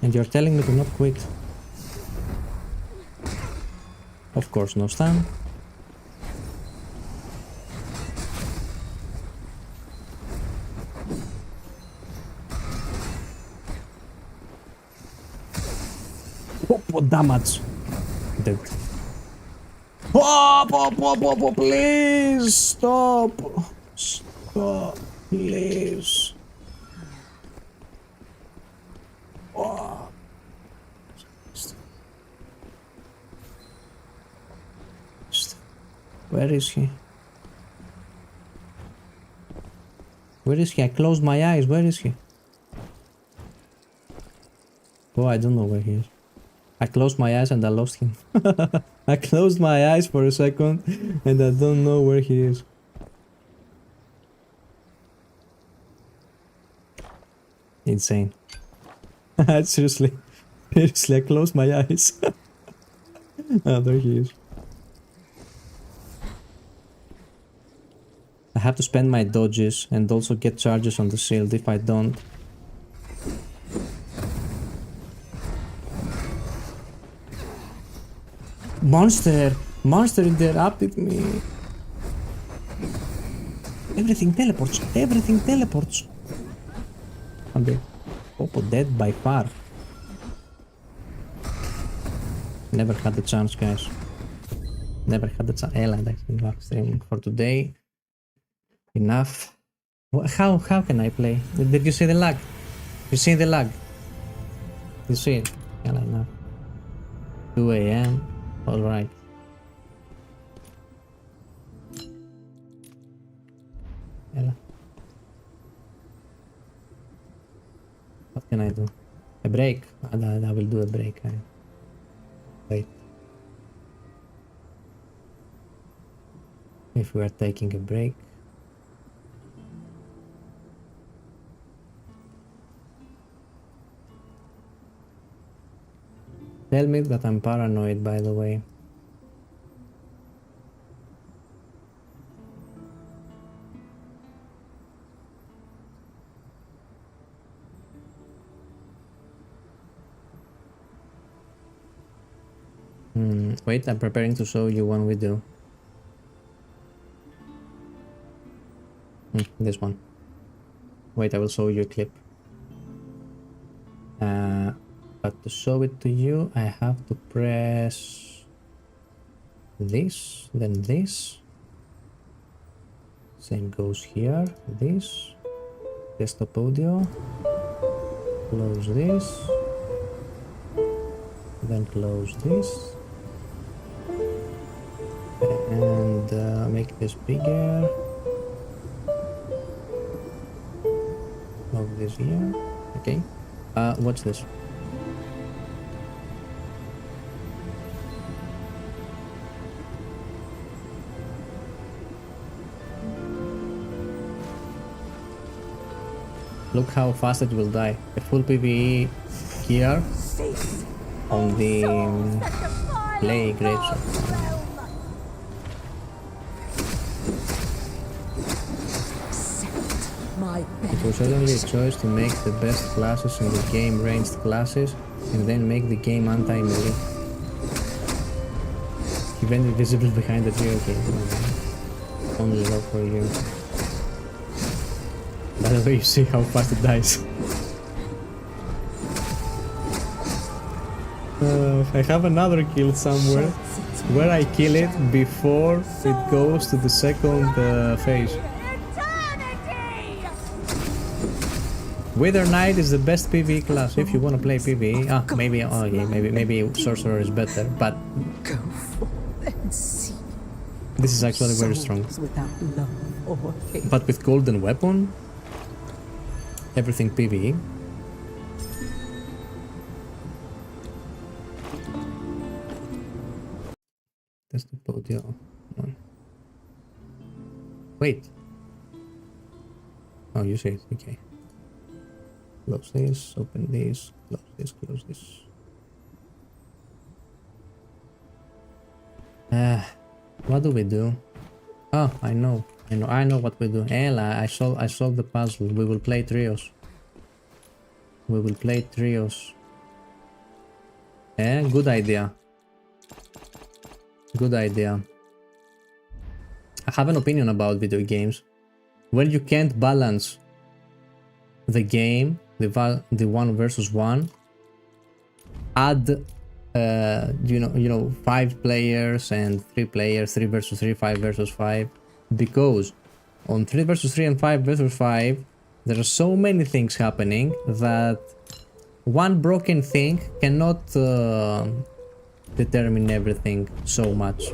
And you're telling me to not quit. Of course, no stun. What damage? Dead. Oh, please stop. Stop, please. Oh. Where is he? Where is he? I closed my eyes. Where is he? Oh, I don't know where he is. I closed my eyes and I lost him. I closed my eyes for a second and I don't know where he is. Insane. Seriously, I closed my eyes. Ah, there he is. I have to spend my dodges and also get charges on the shield. If I don't, Monster interrupted me. Everything teleports. I'm dead. Popo dead by far. Never had the chance, guys. Never had the chance. Ella, that's enough streaming for today. Enough. How can I play? Did you see the lag? You see the lag? You see it? Ella, enough. 2 AM. Alright. Ella. What can I do? A break? I will do a break. Wait. If we are taking a break. Tell me that I'm paranoid, by the way. Wait, I'm preparing to show you one video. This one. Wait, I will show you a clip. But to show it to you, I have to press this, then this. Same goes here. This. Desktop audio. Close this. Then close this. And make this bigger. Move this here. Okay. Watch this. Look how fast it will die. A full PvE here on the play graveship. Accept my It was certainly a choice to make the best classes in the game ranged classes and then make the game anti-melee. Even invisible behind the tree, okay. Only love for you. By the way, you see how fast it dies. I have another kill somewhere where I kill it before it goes to the second phase. Withered Knight is the best PvE class if you want to play PvE. Maybe Sorcerer is better, but Go forth and see. this is actually very strong. Souls without love or hate. But with golden weapon, everything PvE. That's the podium. No. Wait. Oh, you say it. Okay. Close this, open this, close this, close this. What do we do? Oh, I know what we do. Ella, I solved the puzzle. We will play trios. We will play trios. Good idea. Good idea. I have an opinion about video games. When you can't balance the game, the 1 versus 1, add 5 players and 3 players, 3 versus 3, 5 versus 5, because on 3 versus 3 and 5 versus 5 there are so many things happening that one broken thing cannot determine everything so much.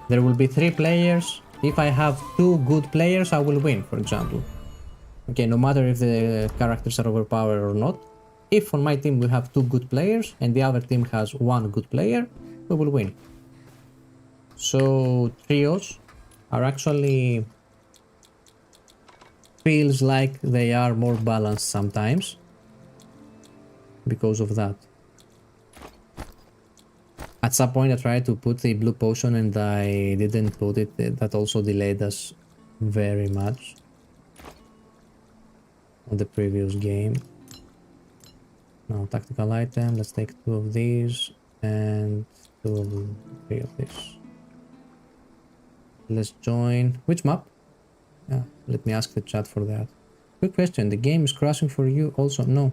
There will be 3 players. If I have 2 good players, I will win, for example. Okay, no matter if the characters are overpowered or not. If on my team we have 2 good players and the other team has 1 good player, we will win. So trios are actually feels like they are more balanced sometimes because of that. At some point I tried to put the blue potion and I didn't put it. That also delayed us very much on the previous game. Now tactical item, let's take 2 of these and 3 of this. Let's join. Which map? Yeah, let me ask the chat for that. Quick question, the game is crashing for you also? No.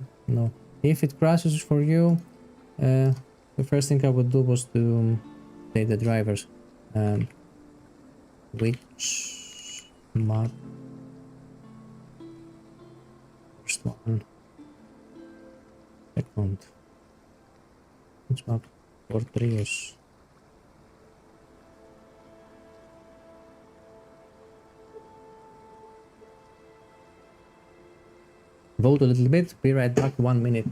If it crashes for you, the first thing I would do was to take the drivers. Which map? First one. Second. Which map? For trios. Vote a little bit, be right back, 1 minute.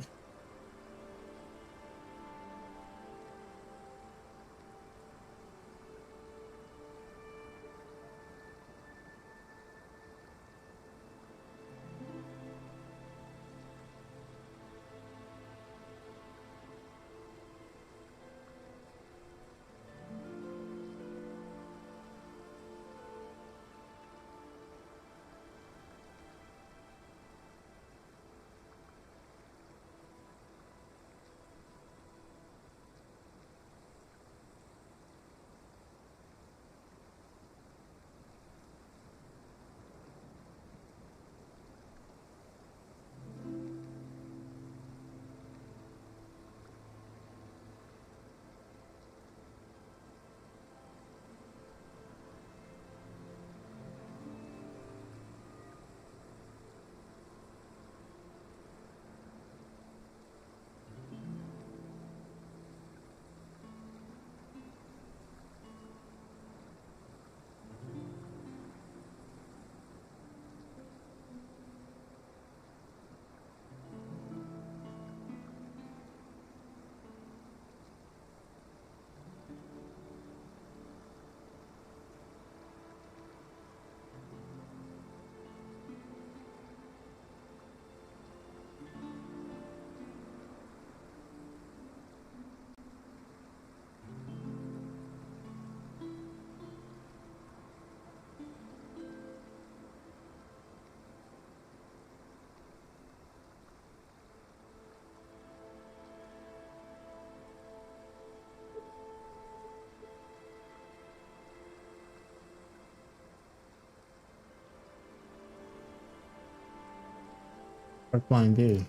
Part 1 indeed.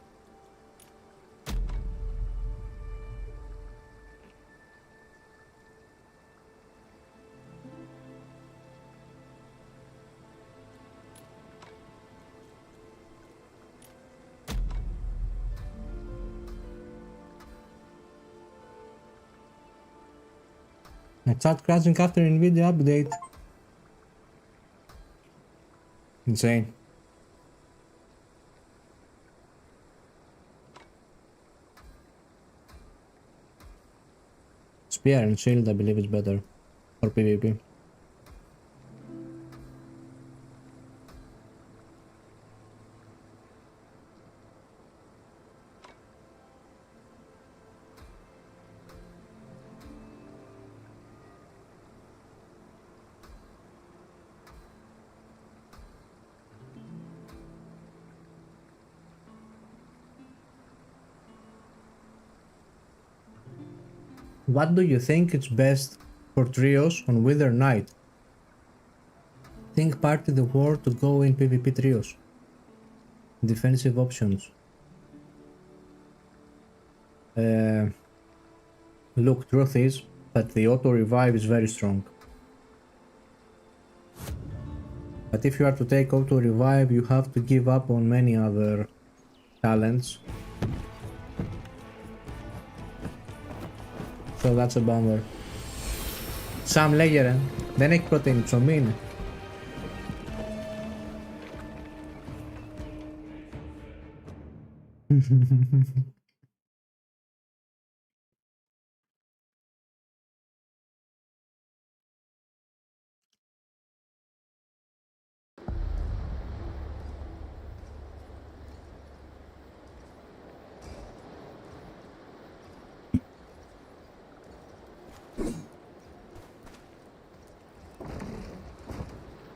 I started crashing after Nvidia update. Insane. Spear and shield, I believe, is better for PvP. What do you think is best for trios on Withered Knight? Think party the war to go in PvP trios. Defensive options. Look, truth is that the auto revive is very strong. But if you are to take auto revive, you have to give up on many other talents. So that's a bummer. Sam λέγε δεν έχει πρωτεΐνη, ψωμί είναι.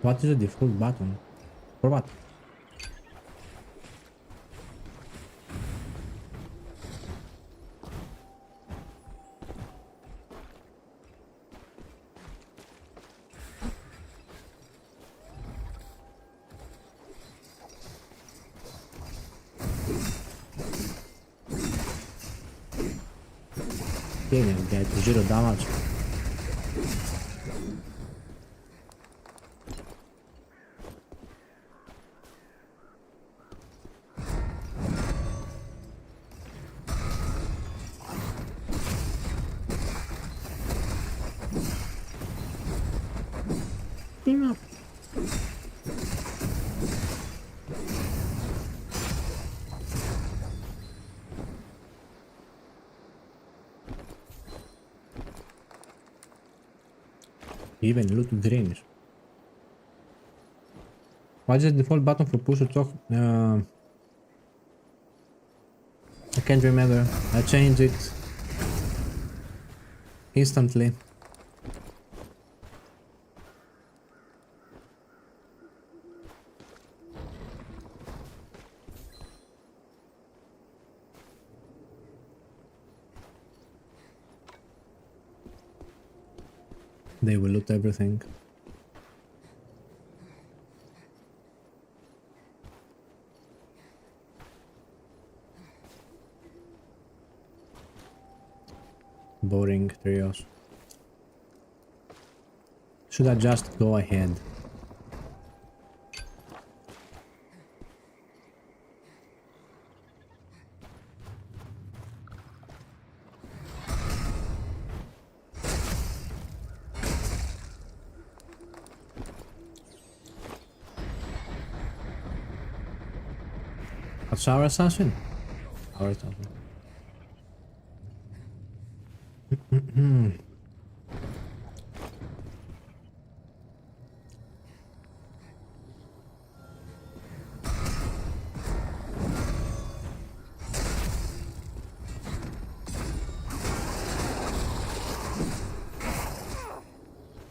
What is the default button? For what? Damn, get 0 damage. Team up. Even loot greens. What is the default button for push or talk? I can't remember. I changed it instantly. They will loot everything. Boring trios. Should I just go ahead? What's our assassin? Our assassin.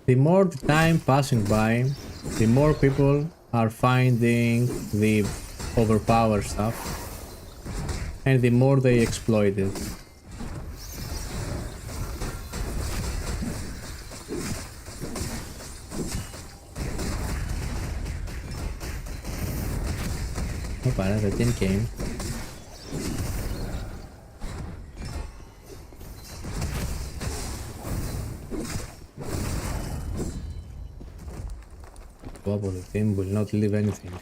The more time passing by, the more people are finding the overpowered stuff, and the more they exploit it. Oh, para, that didn't came. Top of the team will not leave anything.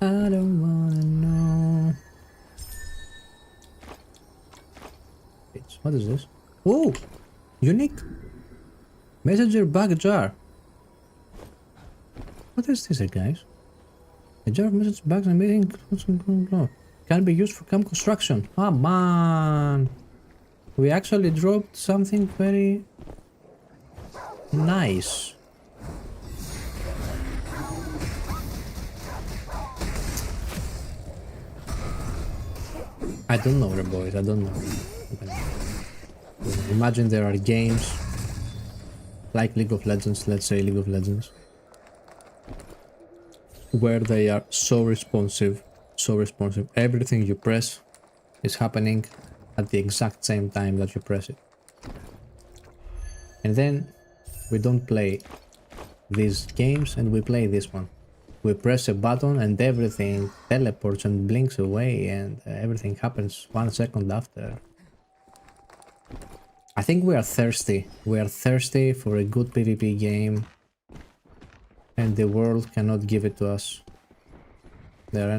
I don't wanna know. What is this? Oh! Unique! Messenger bag jar. What is this, guys? A jar of message bags and meeting can be used for camp construction. Ah, man! We actually dropped something very nice. I don't know, boys. I don't know. Imagine there are games like League of Legends, let's say League of Legends, where they are so responsive. Everything you press is happening at the exact same time that you press it. And then we don't play these games and we play this one. We press a button and everything teleports and blinks away and everything happens 1 second after. I think we are thirsty. We are thirsty for a good PvP game and the world cannot give it to us. There are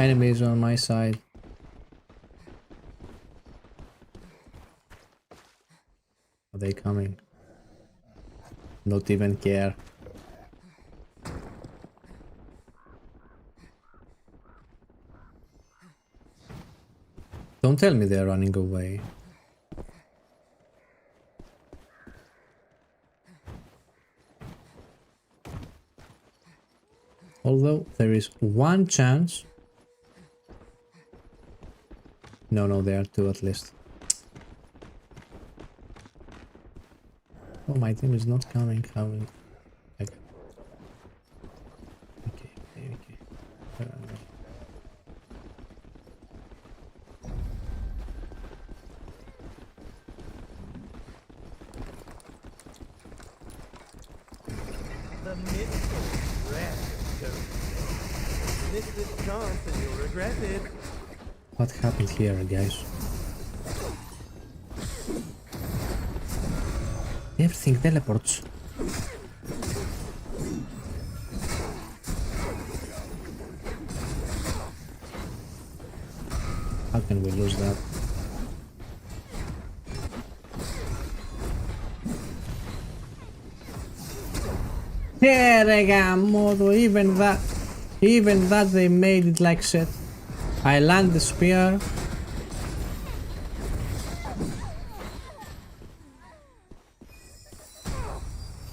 enemies on my side. Are they coming? Not even care. Don't tell me they're running away. Although there is one chance. No, there are two at least. Oh, my team is not coming. How will... Okay. The Mistfall red. Miss this chance and you'll regret it. What happened here, guys? Everything teleports. How can we lose that? Even that they made it like shit. I land the spear.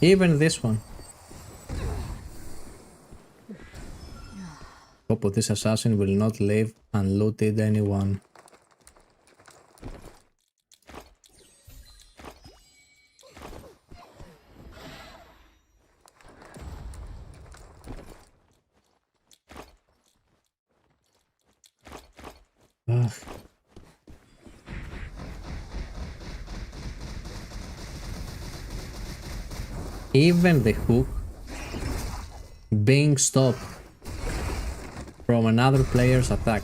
Even this one. Hope this assassin will not leave unlooted anyone. Ugh. Even the hook being stopped from another player's attack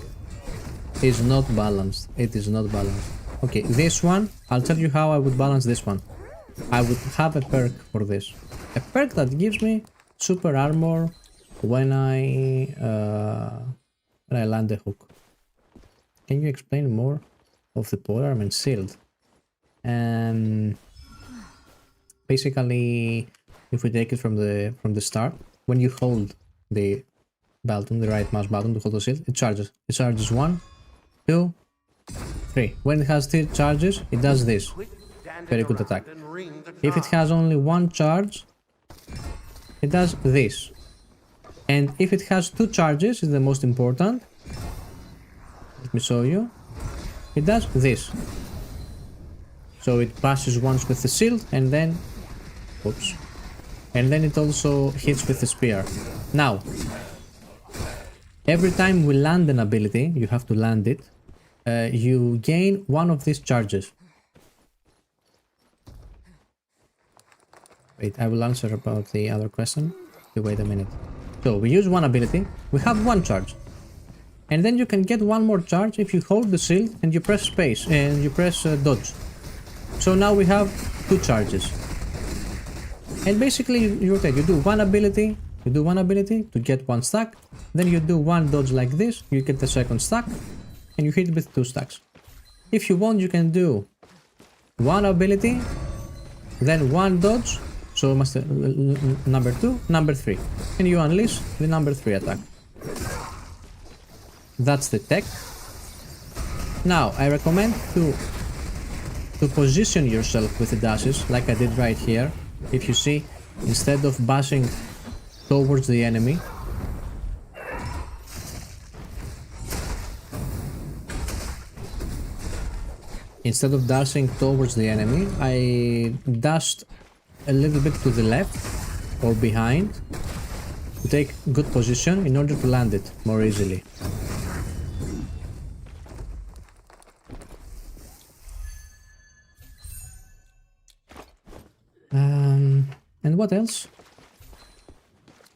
is not balanced. It is not balanced. Okay, this one, I'll tell you how I would balance this one. I would have a perk for this. A perk that gives me super armor when I land the hook. Can you explain more of the polearm and shield? Basically, if we take it from the start, when you hold the button, the right mouse button to hold the shield, it charges. It charges 1, 2, 3. When it has 3 charges, it does this. Very good attack. If it has only 1 charge, it does this. And if it has 2 charges, is the most important. Let me show you. It does this. So it passes once with the shield and then... Oops. And then it also hits with the spear. Now, every time we land an ability, you have to land it, you gain 1 of these charges. Wait, I will answer about the other question. Wait a minute. So we use 1 ability, we have 1 charge. And then you can get 1 more charge if you hold the shield and you press space and you press dodge. So now we have 2 charges. And basically you rotate. You do one ability to get 1 stack, then you do 1 dodge like this, you get the second stack, and you hit with 2 stacks. If you want, you can do 1 ability, then 1 dodge, so master number 2, number 3, and you unleash the number 3 attack. That's the tech. Now I recommend to position yourself with the dashes like I did right here. If you see, instead of bashing towards the enemy, instead of dashing towards the enemy, I dashed a little bit to the left or behind to take good position in order to land it more easily. And what else?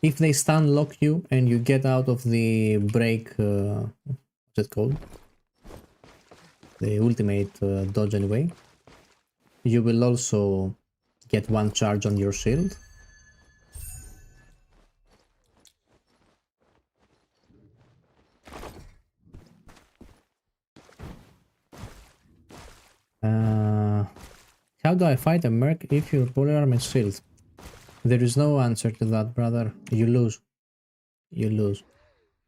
If they stun lock you and you get out of the break, what's it called? The ultimate dodge anyway, you will also get 1 charge on your shield. How do I fight a merc if your polearm is shield? There is no answer to that, brother. You lose. You lose.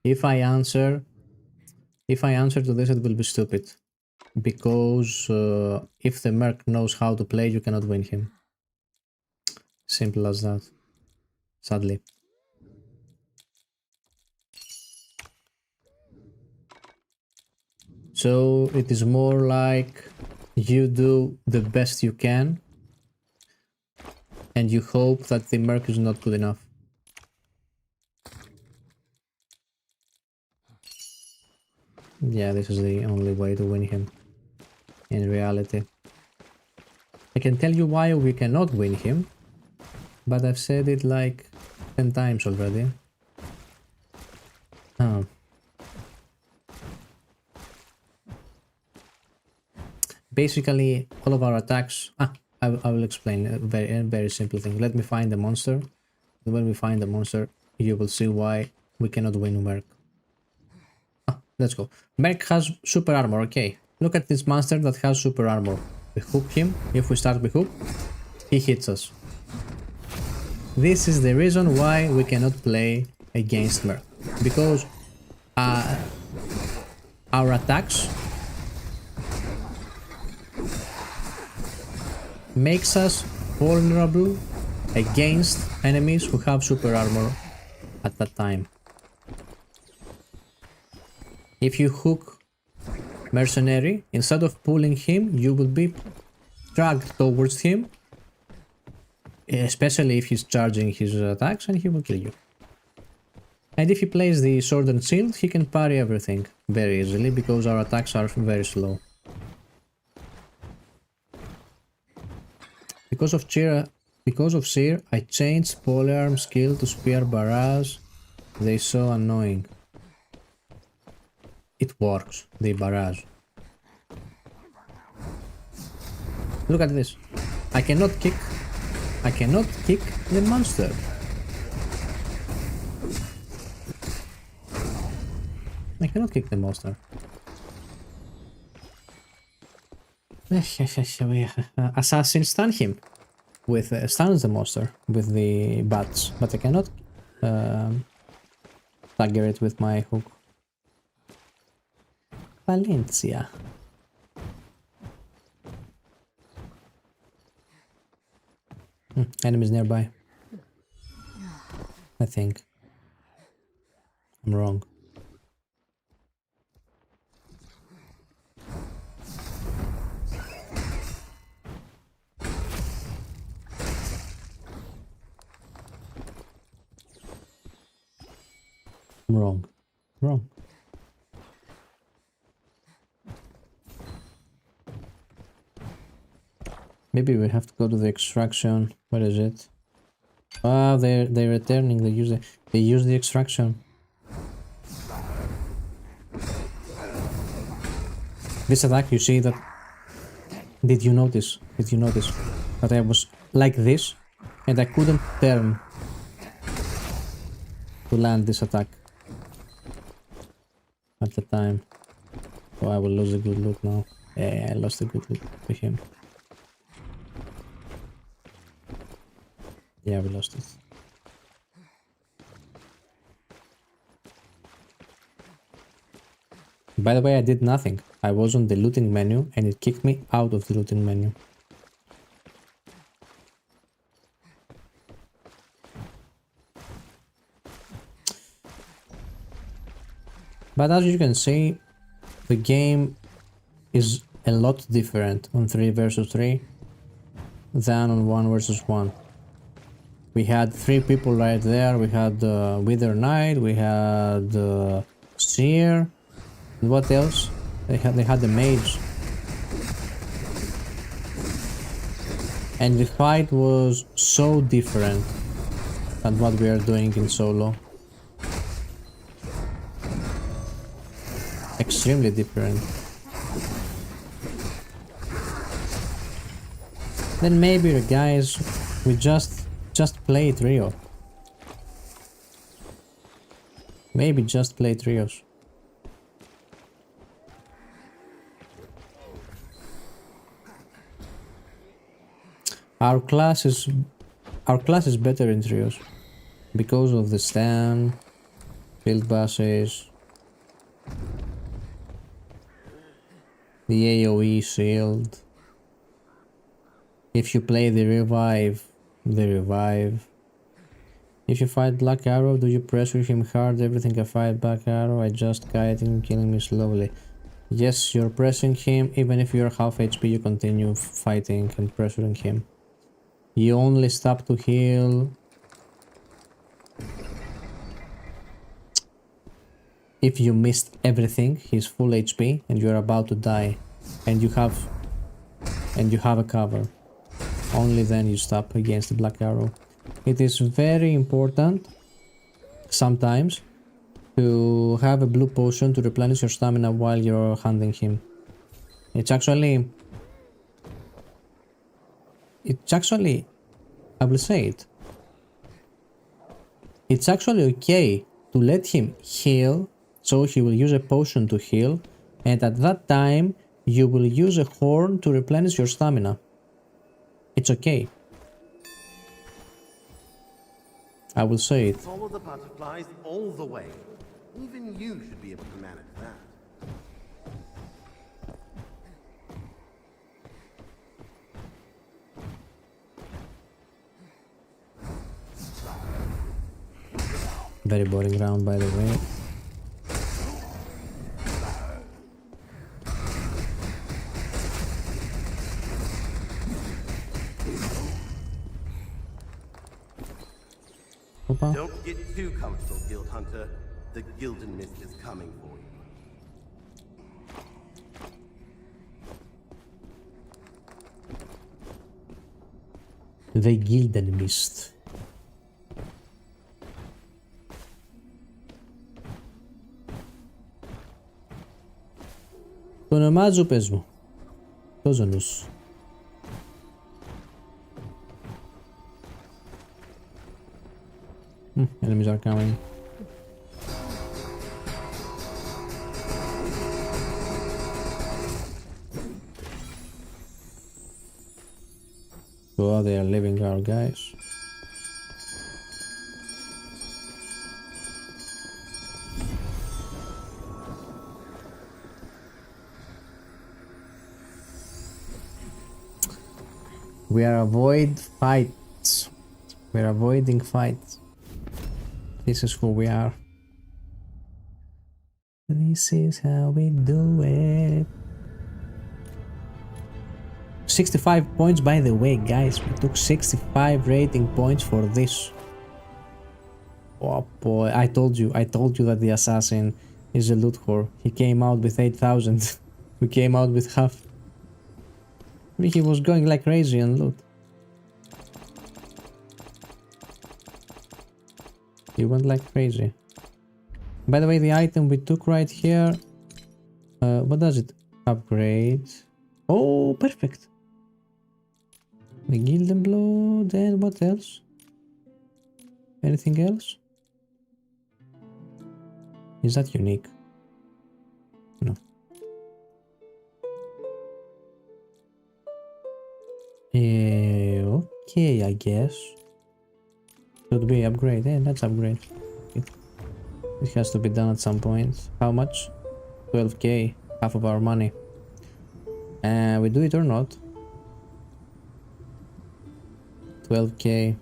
If I answer to this, it will be stupid. Because if the merc knows how to play, you cannot win him. Simple as that. Sadly. So it is more like you do the best you can and you hope that the merc is not good enough. Yeah, this is the only way to win him in reality. I can tell you why we cannot win him, but I've said it like 10 times already. Oh. Basically, all of our attacks... I will explain a very simple thing. Let me find the monster. When we find the monster, you will see why we cannot win Merc. Let's go. Merc has super armor, okay. Look at this monster that has super armor. We hook him. If we start with hook, he hits us. This is the reason why we cannot play against Merc. Because our attacks makes us vulnerable against enemies who have super armor at that time. If you hook mercenary, instead of pulling him, you will be dragged towards him, especially if he's charging his attacks, and he will kill you. And if he plays the sword and shield, he can parry everything very easily because our attacks are very slow. Because of Seer, I changed polearm skill to spear barrage. They so annoying. It works, the barrage. Look at this. I cannot kick the monster. I cannot kick the monster. Assassin stun him with stuns the monster with the bats, but I cannot stagger it with my hook. Valencia. Enemies nearby. I think. I'm wrong. I'm wrong. Maybe we have to go to the extraction. Where is it? Ah, they're returning. They use the extraction. This attack, you see that Did you notice? Did you notice that I was like this and I couldn't turn to land this attack at the time? So I will lose a good loot now. Yeah, I lost a good loot to him. Yeah, we lost it. By the way, I did nothing. I was on the looting menu and it kicked me out of the looting menu. But as you can see, the game is a lot different on 3 versus 3 than on 1 versus 1. We had 3 people right there. We had Withered Knight, we had Seer, and what else? They had the mage. And the fight was so different than what we are doing in solo. Extremely different. Then maybe, guys, we just play trio. Maybe just play trios. Our class is better in trios because of the stand, field basses, the AoE shield. If you play the revive. If you fight Black Arrow, do you pressure him hard? Everything I fight Black Arrow, I just kite him, killing me slowly. Yes, you're pressing him, even if you're half HP, you continue fighting and pressuring him. You only stop to heal if you missed everything, he's full HP and you're about to die and you have a cover. Only then you stop against the Black Arrow. It is very important sometimes to have a blue potion to replenish your stamina while you're hunting him. It's actually, I will say it. It's actually okay to let him heal, so he will use a potion to heal, and at that time you will use a horn to replenish your stamina. It's okay. I will say it. Follow the butterflies all the way. Even you should be able to manage that. Very boring round, by the way. Opa. Don't get too comfortable, Guild Hunter. The Gilden Mist is coming for you. The Gilden Mist. Το ονομάζω, πες μου. Το ζωνούς. Enemies are coming. So they are leaving our guys. We are avoiding fights. This is who we are. This is how we do it. 65 points, by the way, guys. We took 65 rating points for this. Oh boy, I told you that the assassin is a loot whore. He came out with 8,000. We came out with half. I mean, he was going like crazy on loot. He went like crazy. By the way, the item we took right here, what does it upgrade? Oh, perfect. The Gilded Blood, and what else? Anything else? Is that unique? No. Okay, I guess. Should be upgrade. Yeah, let's upgrade. It has to be done at some point. How much? 12k, half of our money. And we do it or not? 12k.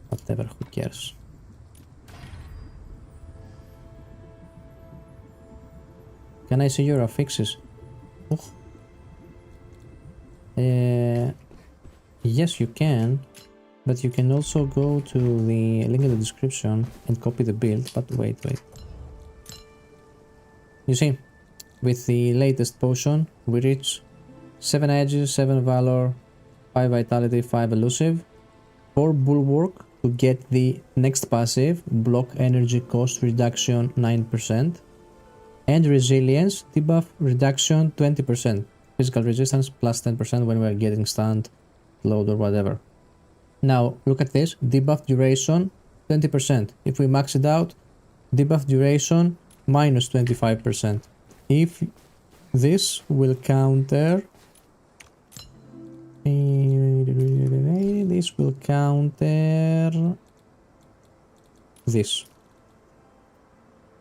Whatever, who cares? Can I see your affixes? Oh. Yes, you can, but you can also go to the link in the description and copy the build. But wait. You see, with the latest potion, we reach 7 edges, 7 valor, 5 vitality, 5 elusive, 4 bulwark to get the next passive, block energy cost reduction 9%, and resilience debuff reduction 20%. Physical resistance plus 10% when we are getting stunned, load or whatever. Now look at this, debuff duration 20%. If we max it out, debuff duration minus 25%. If this will counter, this will counter this.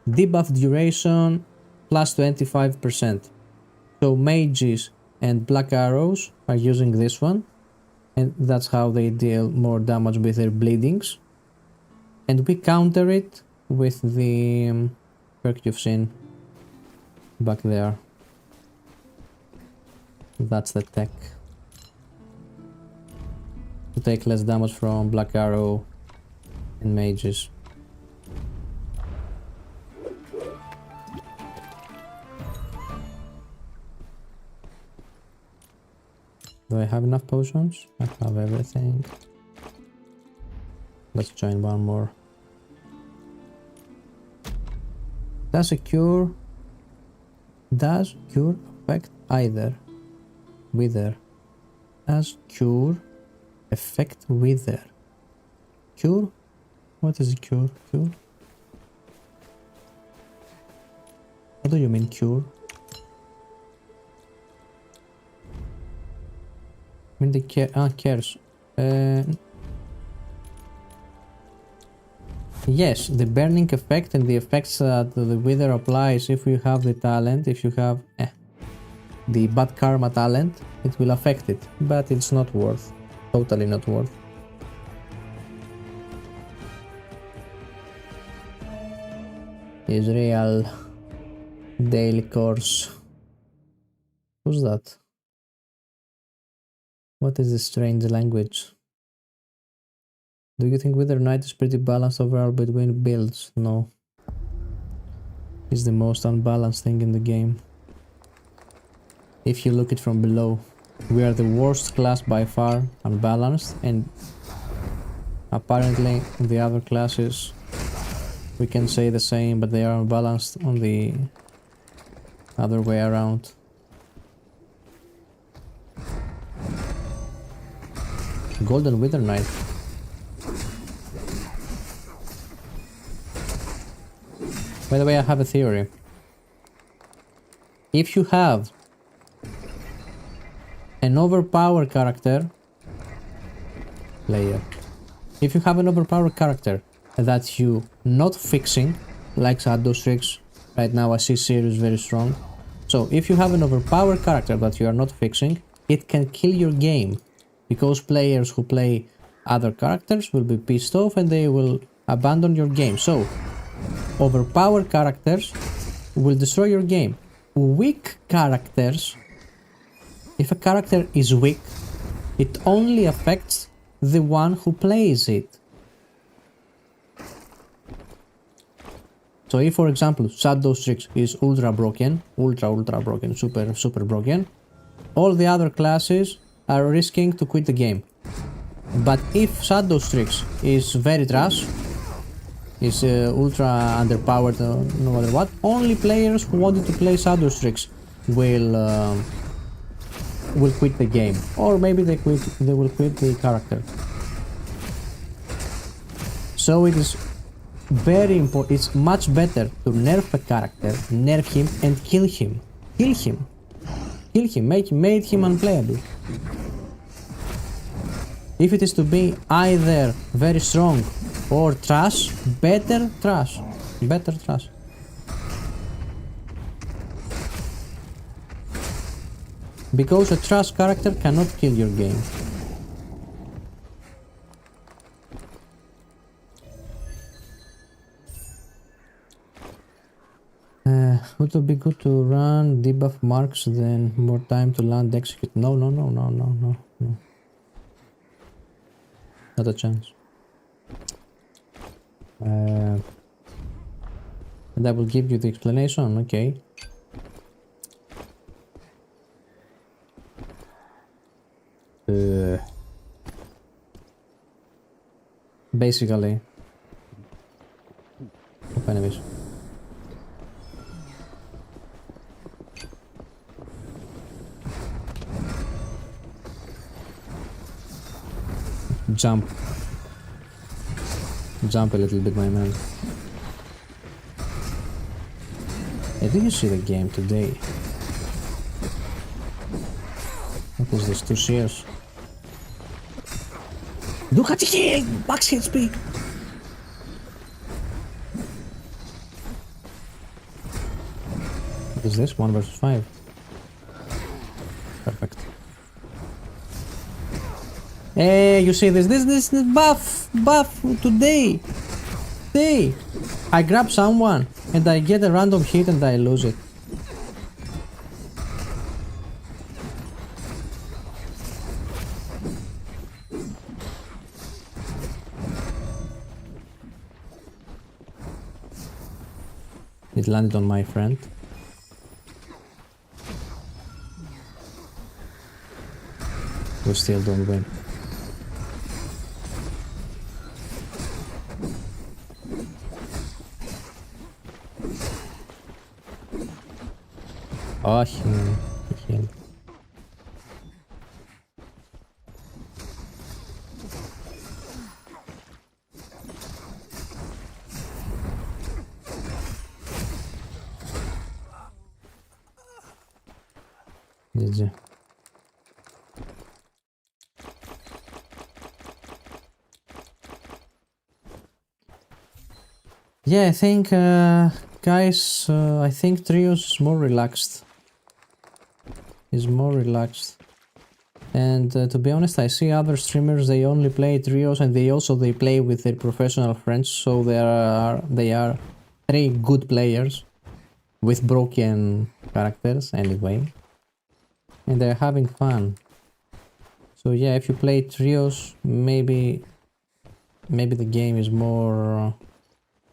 Debuff duration plus 25%. So mages and black arrows are using this one, and that's how they deal more damage with their bleedings. And we counter it with the perk you've seen back there. That's the tech. To take less damage from black arrow and mages. Do I have enough potions? I have everything. Let's join one more. Does cure affect either? Wither. Does cure affect wither? Cure? What is a cure? Cure? What do you mean cure? I mean the cares. Yes, the burning effect and the effects that the wither applies if you have the talent, if you have the bad karma talent, it will affect it, but it's not worth. Totally not worth. Israel daily course. Who's that? What is this strange language? Do you think Withered Knight is pretty balanced overall between builds? No. It's the most unbalanced thing in the game. If you look it from below, we are the worst class by far, unbalanced, and apparently the other classes we can say the same, but they are unbalanced on the other way around. Golden Withered Knight. By the way, I have a theory. If you have an overpowered character, if you have an overpowered character that you not fixing, like Shadow Strix, right now I see Sirius very strong. So if you have an overpowered character that you are not fixing, it can kill your game, because players who play other characters will be pissed off and they will abandon your game. So overpowered characters will destroy your game. Weak characters, if a character is weak, it only affects the one who plays it. So if, for example, Shadow Strix is ultra broken, super broken, all the other classes are risking to quit the game. But if Shadow Strix is very trash, is ultra underpowered, no matter what, only players who wanted to play Shadow Strix will will quit the game, or maybe they will quit the character. So it is very important. It's much better to nerf a character, nerf him, and kill him. Made him unplayable. If it is to be either very strong or trash, better trash. Because a trash character cannot kill your game. Would it be good to run debuff marks then more time to land execute? No. Not a chance. And I will give you the explanation, okay. Basically. Anyways. Jump a little bit, my man. Hey, do you see the game today? What is this, 2 shares? Look at the heal! Max HP! What is this? 1 versus 5. Perfect. Hey, you see this buff today. I grab someone and I get a random hit and I lose it. It landed on my friend. We still don't win. Oh, he healed. GG. Yeah, I think, guys, I think Trios is more relaxed. And to be honest, I see other streamers, they only play Trios and they play with their professional friends, so they are 3 good players with broken characters anyway, and they're having fun. So yeah, if you play Trios, maybe the game is more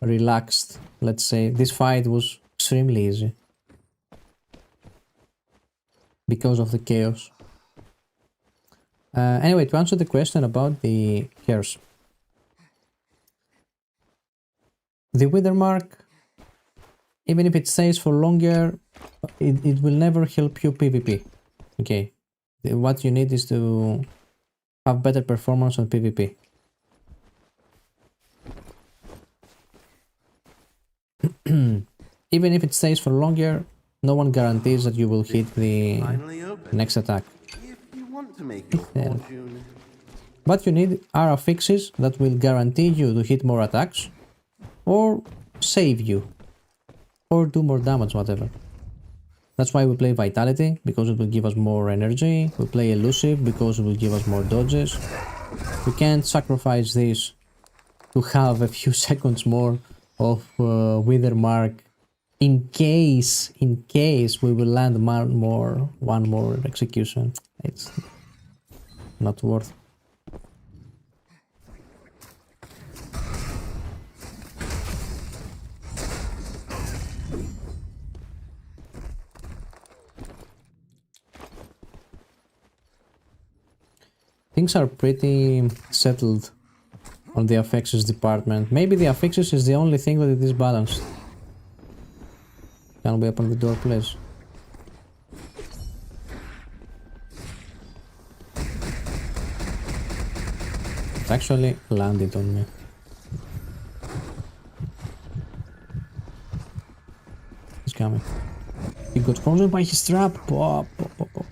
relaxed. Let's say this fight was extremely easy because of the chaos. Anyway, to answer the question about the curse, the wither mark, even if it stays for longer, it will never help you PvP. Okay, what you need is to have better performance on PvP. Even if it stays for longer, no one guarantees that you will hit the next attack. To make your fortune. What you need are affixes that will guarantee you to hit more attacks, or save you, or do more damage, whatever. That's why we play Vitality, because it will give us more energy. We play Elusive, because it will give us more dodges. We can't sacrifice this to have a few seconds more of Wither Mark in case we will land one more execution. It's not worth. Things are pretty settled on the affixes department. Maybe the affixes is the only thing that it is balanced. Can we open the door, please? It actually landed on me. He's coming. He got frozen by his trap. Pop, pop, pop, pop.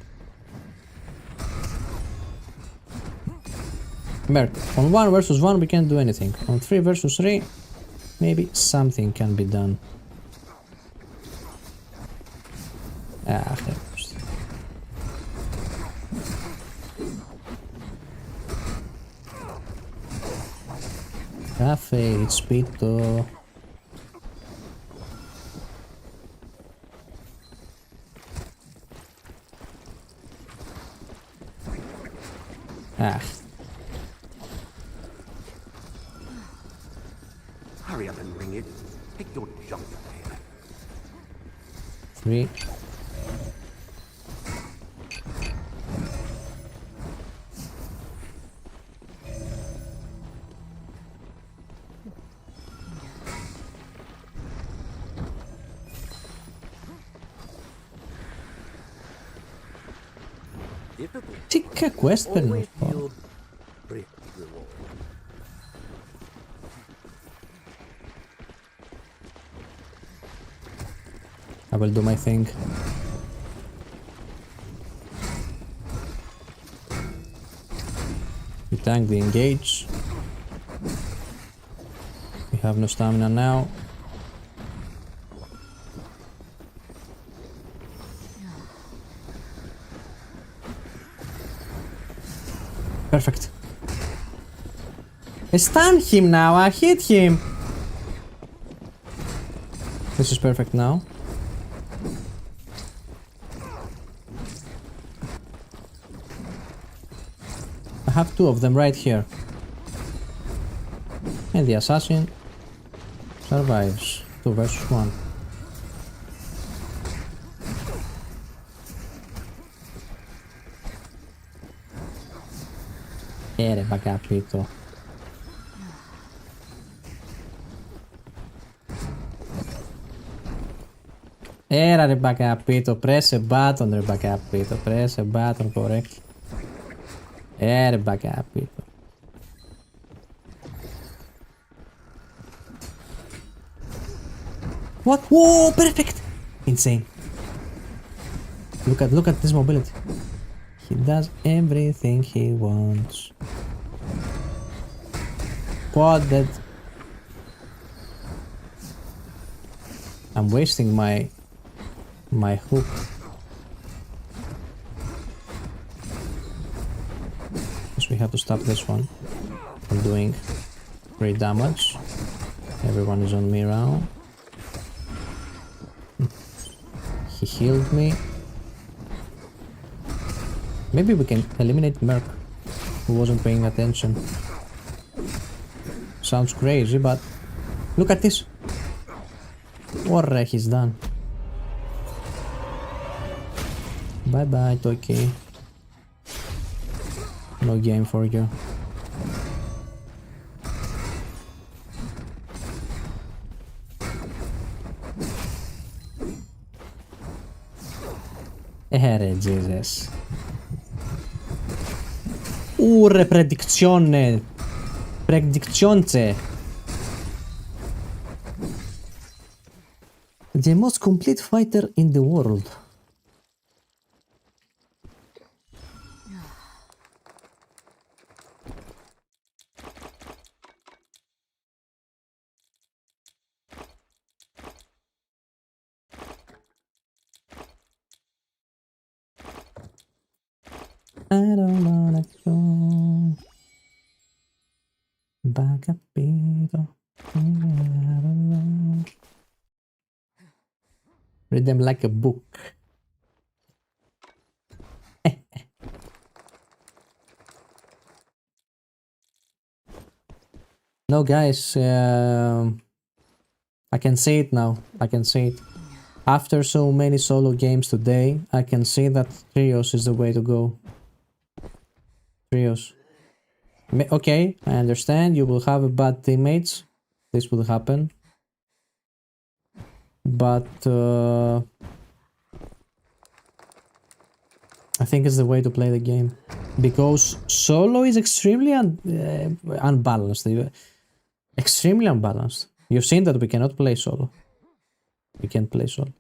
Merc, on 1 versus 1 we can't do anything. On 3 versus 3, maybe something can be done. Ah, Cafe, it's Pito. Ah. Hurry up and ring it. Take your jump here. 3. Τι quest παίρνω. I will do my thing. We tank the engage. We have no stamina now. Perfect. I stun him now, I hit him. This is perfect now. I have 2 of them right here. And the assassin survives. 2 versus 1. Ρε Bakapito. Era ρε Bakapito, press a button ρε Bakapito, press a button correct. Ρε Bakapito. What? Whoa, perfect! Insane. Look at this mobility. He does everything he wants. Quad dead. I'm wasting my hook. Guess we have to stop this one from doing great damage. Everyone is on me now. He healed me. Maybe we can eliminate Merc, who wasn't paying attention. Sounds crazy, but look at this. What he's done. Bye bye, Toki. No game for you. Jesus. Predizione. Predictionce. The most complete fighter in the world. I don't wanna go. Bakapito. Read them like a book. No, guys, I can say it now. I can say it. After so many solo games today, I can say that trios is the way to go. Trios. Okay, I understand. You will have bad teammates. This will happen. But I think it's the way to play the game. because solo is extremely unbalanced. Extremely unbalanced. You've seen that we cannot play solo. We can't play solo.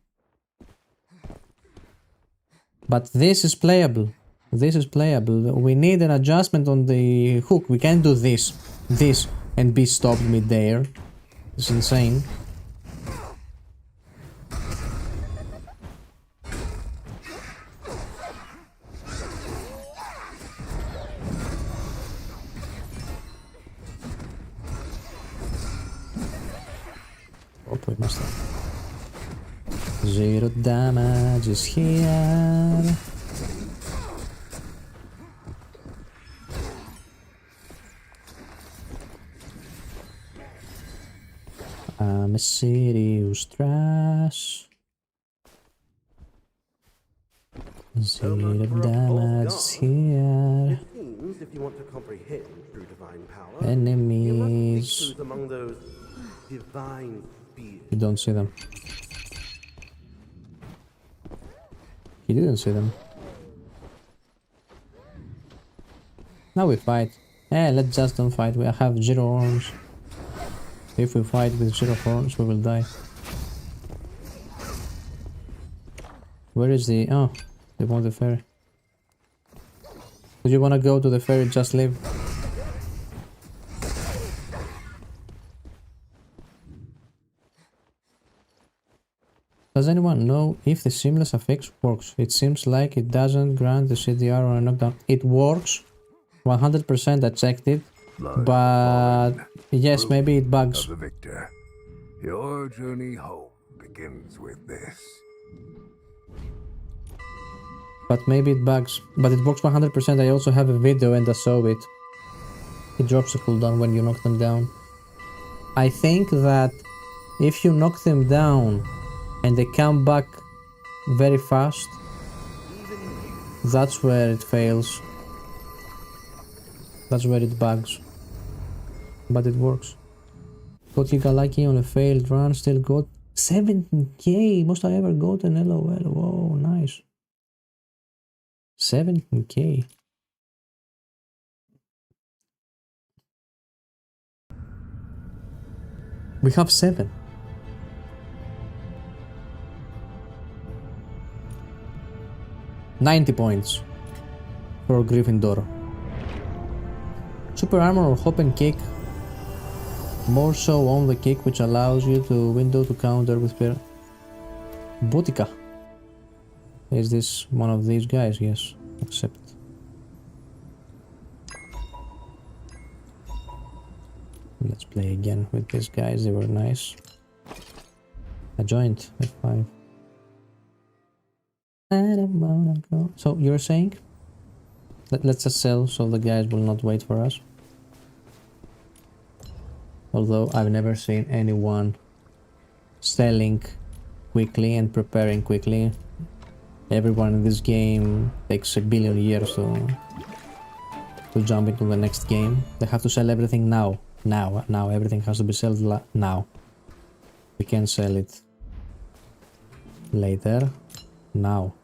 But this is playable. This is playable. We need an adjustment on the hook. We can't do this, and be stopped mid-air. It's insane. Oh, we messed up. 0 damage is here. I'm a serious trash. 0 damage is here. It seems if you want to comprehend true divine power, you must Enemies. seek truth among those divine spheres. You don't see them. You didn't see them. Now we fight. Let's just don't fight. We have 0 arms. If we fight with 0 horns, we will die. Where is the... Oh, they want the ferry. Do you wanna go to the ferry? Just leave. Does anyone know if the seamless affix works? It seems like it doesn't grant the CDR or a knockdown. It works. 100% I checked it. But yes, maybe it bugs. Of the victor. Your journey home begins with this. But maybe it bugs. But it works 100%. I also have a video and I saw it. It drops a cooldown when you knock them down. I think that if you knock them down and they come back very fast, that's where it fails. That's where it bugs. But it works. Got Galaki on a failed run, still got 17k. Most I ever got an LOL. Whoa, nice. 17k. We have 7. $90 points for Gryffindor. Super armor or hop and kick. More so on the kick, which allows you to window to counter with pair. Botica. Is this one of these guys? Yes. Accept. Let's play again with these guys. They were nice. I joined F5. I don't wanna go. So you're saying? Let's just sell so the guys will not wait for us. Although I've never seen anyone selling quickly and preparing quickly. Everyone in this game takes a billion years to jump into the next game. They have to sell everything now. Now. Everything has to be sold now. We can sell it later. Now.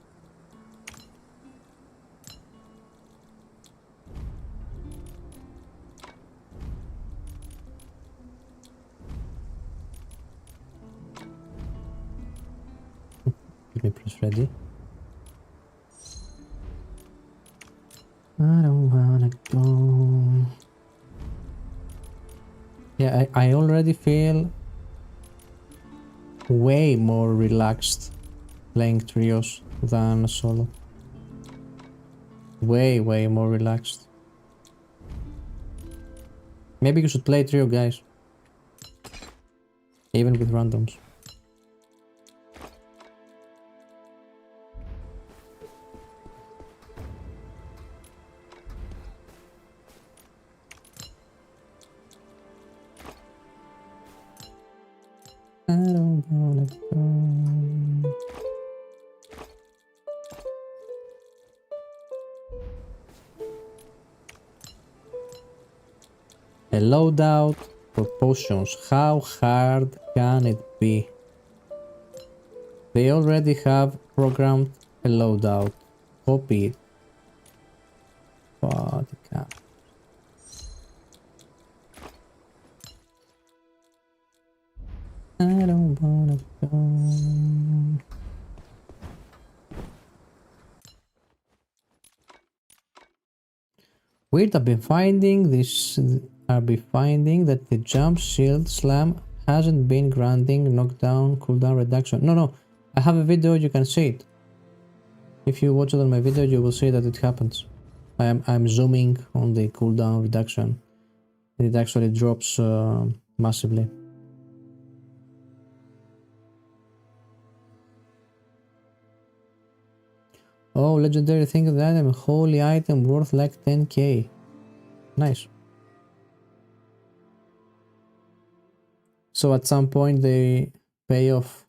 Let me press ready. I don't wanna go. Yeah, I already feel way more relaxed playing trios than solo. Way more relaxed. Maybe you should play trio, guys. Even with randoms. I don't wanna go. A loadout for potions. How hard can it be? They already have programmed a loadout. Copy it. Weird, I've been finding this. I've been finding that the jump, shield, slam hasn't been granting knockdown, cooldown reduction. No, I have a video. You can see it. If you watch it on my video, you will see that it happens. I'm zooming on the cooldown reduction. It actually drops massively. Oh, legendary thing of the item, holy item worth like 10k. Nice. So at some point they pay off.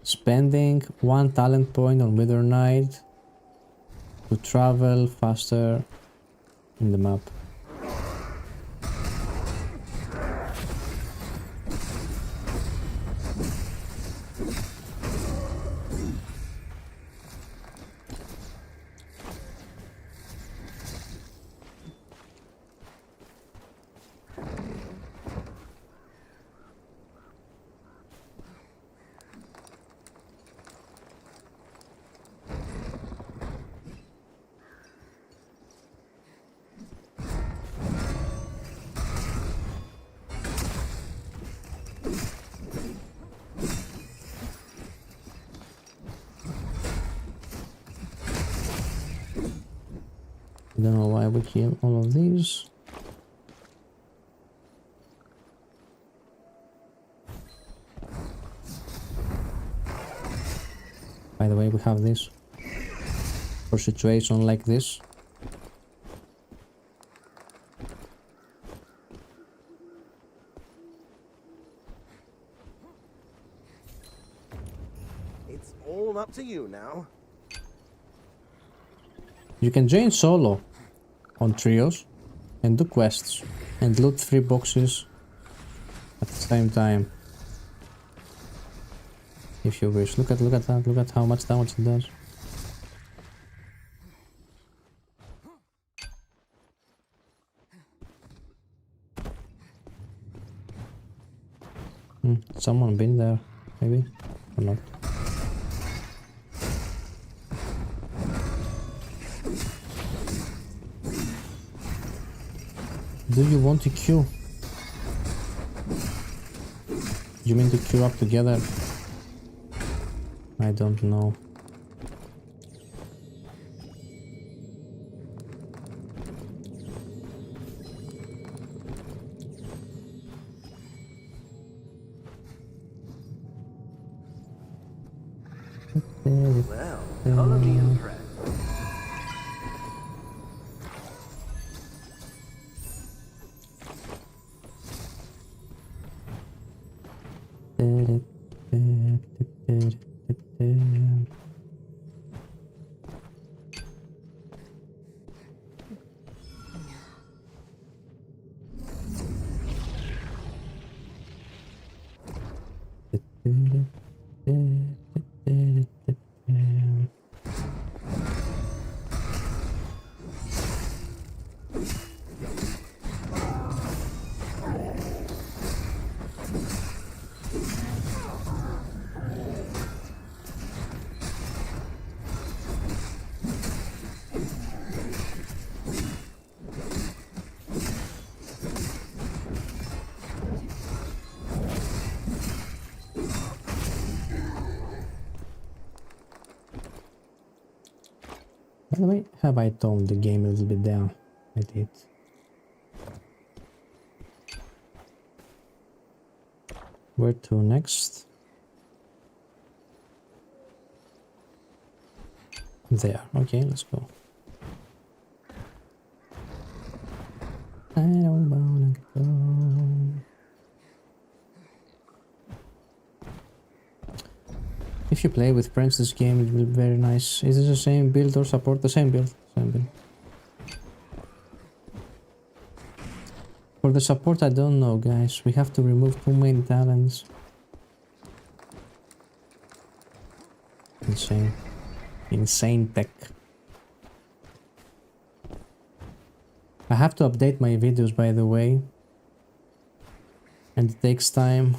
Spending 1 talent point on Withered Knight to travel faster in the map. I don't know why we kill all of these. By the way, we have this for situation like this. It's all up to you now. You can join solo on trios and do quests and loot 3 boxes at the same time if you wish. Look at that, look at how much damage it does. Someone been there, maybe, or not. Do you want to queue? You mean to queue up together? I don't know. Well, color me impressed. By the way, have I toned the game a little bit down? I did. Where to next? There. Okay, let's go. I don't wanna go. If you play with friends this game, it will be very nice. Is it the same build or support? The same build. Same build. For the support, I don't know, guys. We have to remove two main talents. Insane. Insane tech. I have to update my videos, by the way. And it takes time.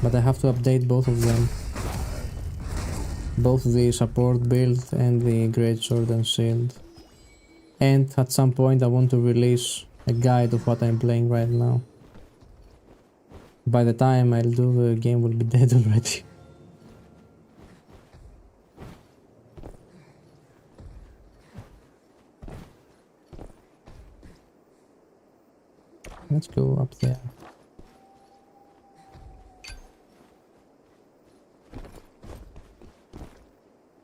But I have to update both of them. Both the support build and the great sword and shield. And at some point I want to release a guide of what I'm playing right now. By the time I'll do, the game will be dead already. Let's go up there.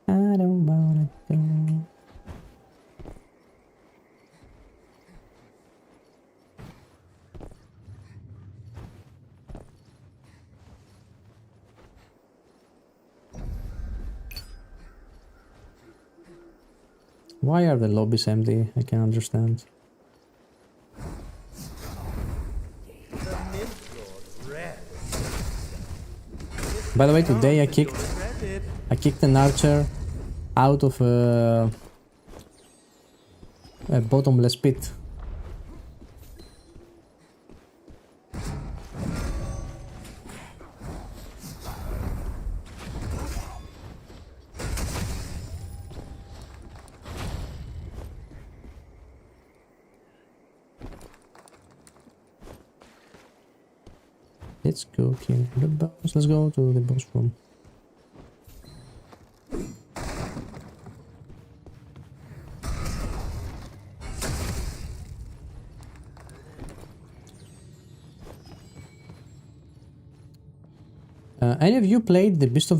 I don't wanna go. Why are the lobbies empty? I can't understand. The Mistfall red. By the way, today I kicked an archer out of a bottomless pit. Let's go kill the boss. Let's go to the boss room. Any of you played the Beast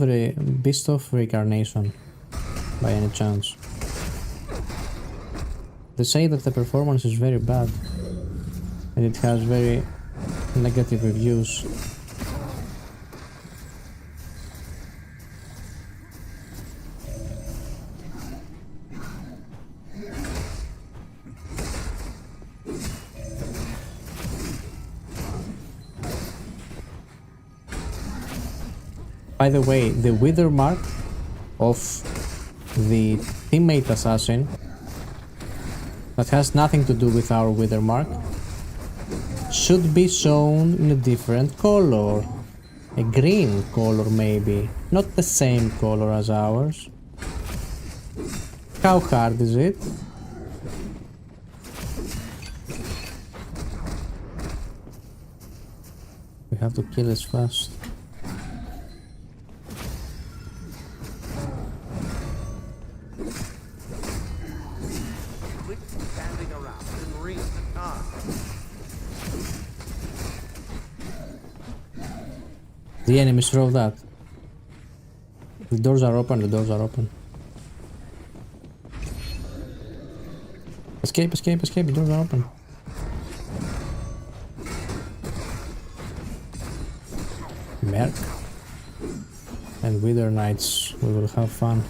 of Reincarnation by any chance? They say that the performance is very bad and it has very negative reviews. By the way, the wither mark of the teammate assassin that has nothing to do with our wither mark should be shown in a different color. A green color maybe, not the same color as ours. How hard is it? We have to kill this fast. Quit standing around and read the card. The enemies throw that. The doors are open, the doors are open. Escape, escape, escape, the doors are open. Merc. And Withered Knights, we will have fun.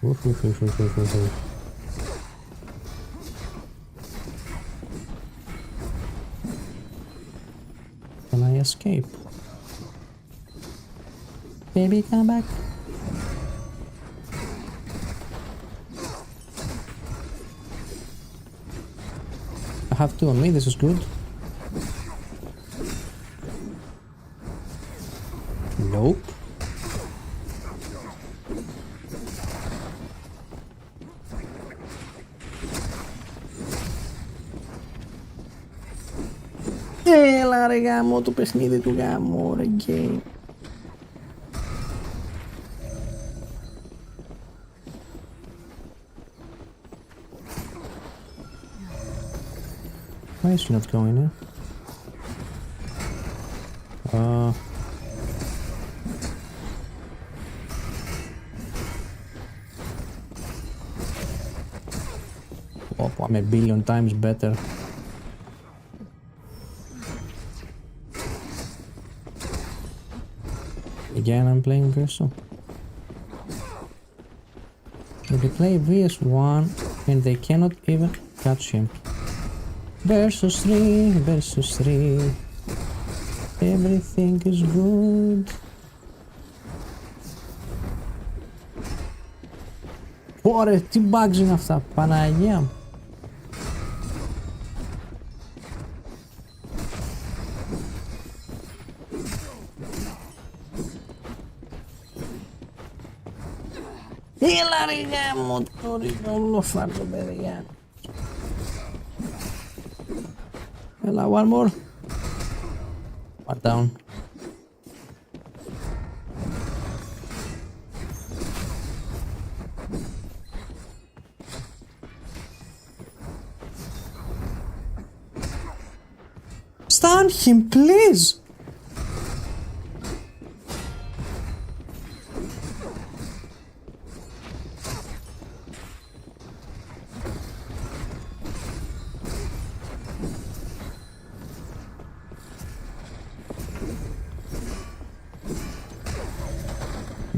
Woof, woof, woof, woof, woof, woof, woof. Can I escape? Baby, come back. I have two on me, this is good. Nope. Έλα ρε γάμο, το παιχνίδι του γάμο, ρε game. Why is she not going in? Oh, I'm a billion times better. Again, I'm playing Verso. They play VS1 and they cannot even catch him. Versus 3, versus 3. Everything is good. Ωραία, τι bugs είναι αυτά, Παναγία μου. Έλα ρε γάμο το ριγολόφαρτο παιδιά. Έλα, one more. One down. Stun him, please!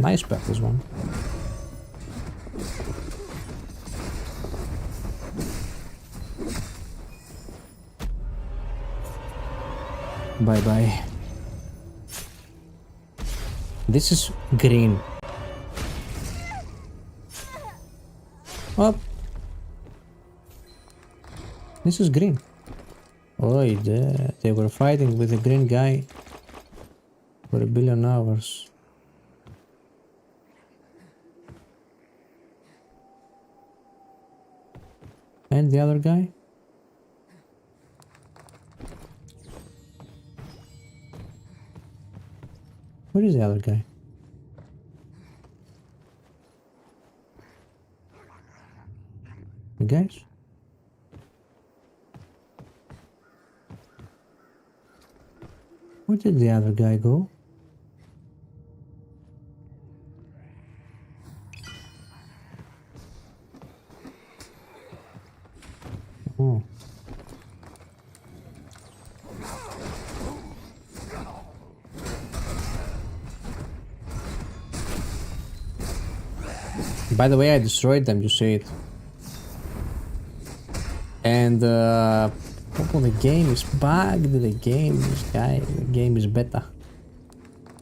Nice back this one. Bye bye. This is green. Oh. This is green. Oh, they were fighting with the green guy for 1 billion hours. And the other guy? Where is the other guy? You guys? Where did the other guy go? Oh. By the way, I destroyed them, you see it. And oh, the game is bugged, the game is beta.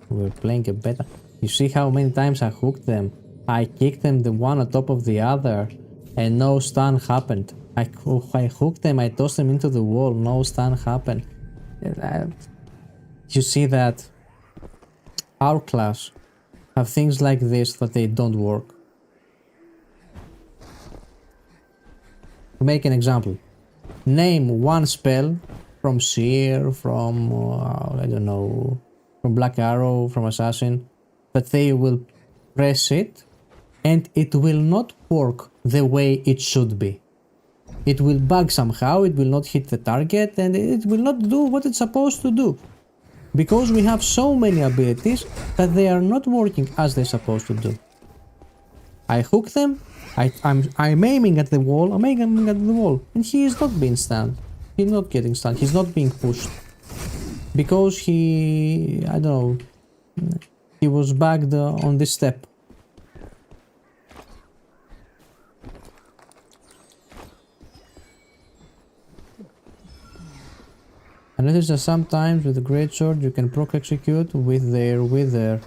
We're playing a beta. You see how many times I hooked them? I kicked them the one on top of the other and no stun happened. I hooked them, I tossed them into the wall, no stun happened. You see that our class have things like this that they don't work. To make an example, name one spell from Seer, from I don't know, from Black Arrow, from Assassin, that they will press it and it will not work the way it should be. It will bug somehow, it will not hit the target, and it will not do what it's supposed to do. Because we have so many abilities that they are not working as they're supposed to do. I hook them, I'm aiming at the wall, and he is not being stunned. He's not getting stunned, he's not being pushed. Because he, I don't know, he was bugged on this step. I noticed that sometimes with the greatsword you can proc execute with their wither,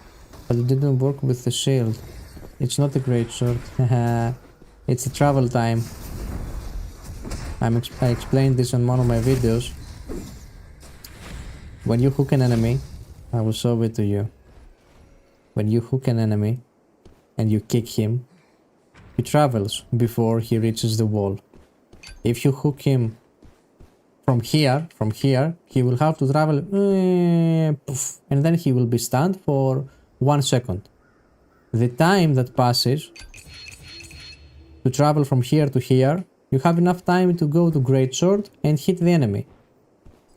but it didn't work with the shield. It's not a greatsword, it's a travel time. I explained this on one of my videos. When you hook an enemy, I will show it to you. When you hook an enemy and you kick him, he travels before he reaches the wall. If you hook him from here, he will have to travel and then he will be stunned for 1 second. The time that passes to travel from here to here, you have enough time to go to greatsword and hit the enemy.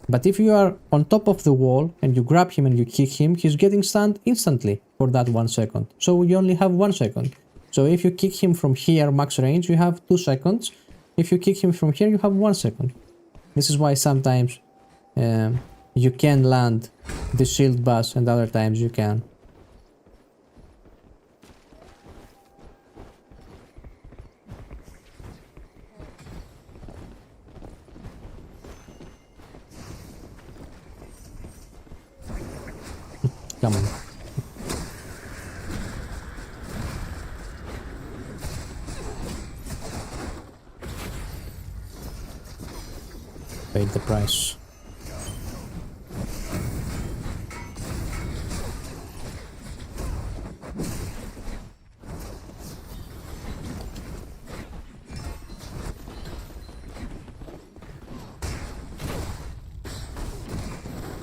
But if you are on top of the wall and you grab him and you kick him, he's getting stunned instantly for that 1 second. So you only have 1 second. So if you kick him from here max range, you have 2 seconds. If you kick him from here, you have 1 second. This is why sometimes you can land the shield bash and other times you can. Paid the price.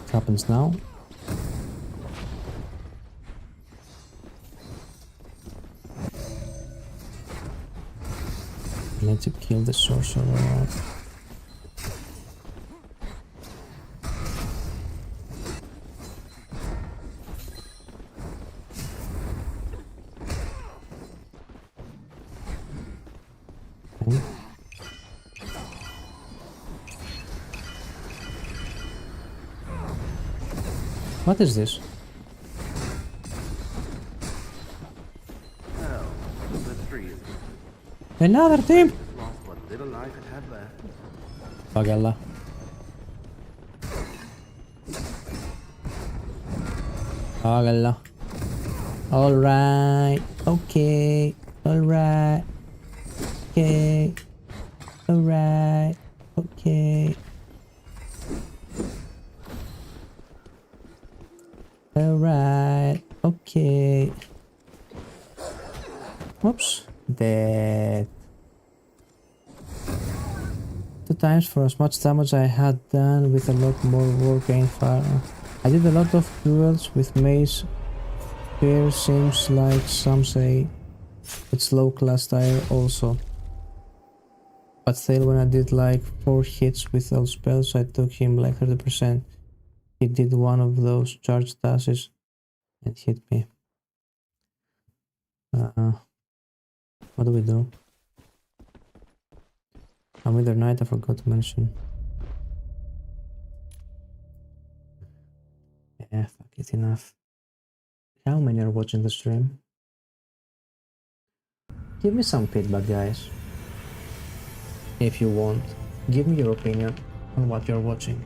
What happens now? I need to kill the sorcerer. Okay. What is this? Well, the tree is Another team! lost what little life it had left. Pagalla. Pagalla. Alright. Okay. Alright. Okay. Alright. Okay. Alright. Okay. Whoops. Dead. 2 times for as much damage I had done with a lot more war gain fire. I did a lot of duels with mace. Spear seems like some say it's low class tire also. But still, when I did like 4 hits with all spells, I took him like 30%. He did one of those charge dashes and hit me. What do we do? I'm Withered Knight, I forgot to mention. Yeah, fuck it, enough. How many are watching the stream? Give me some feedback, guys. If you want, give me your opinion on what you're watching.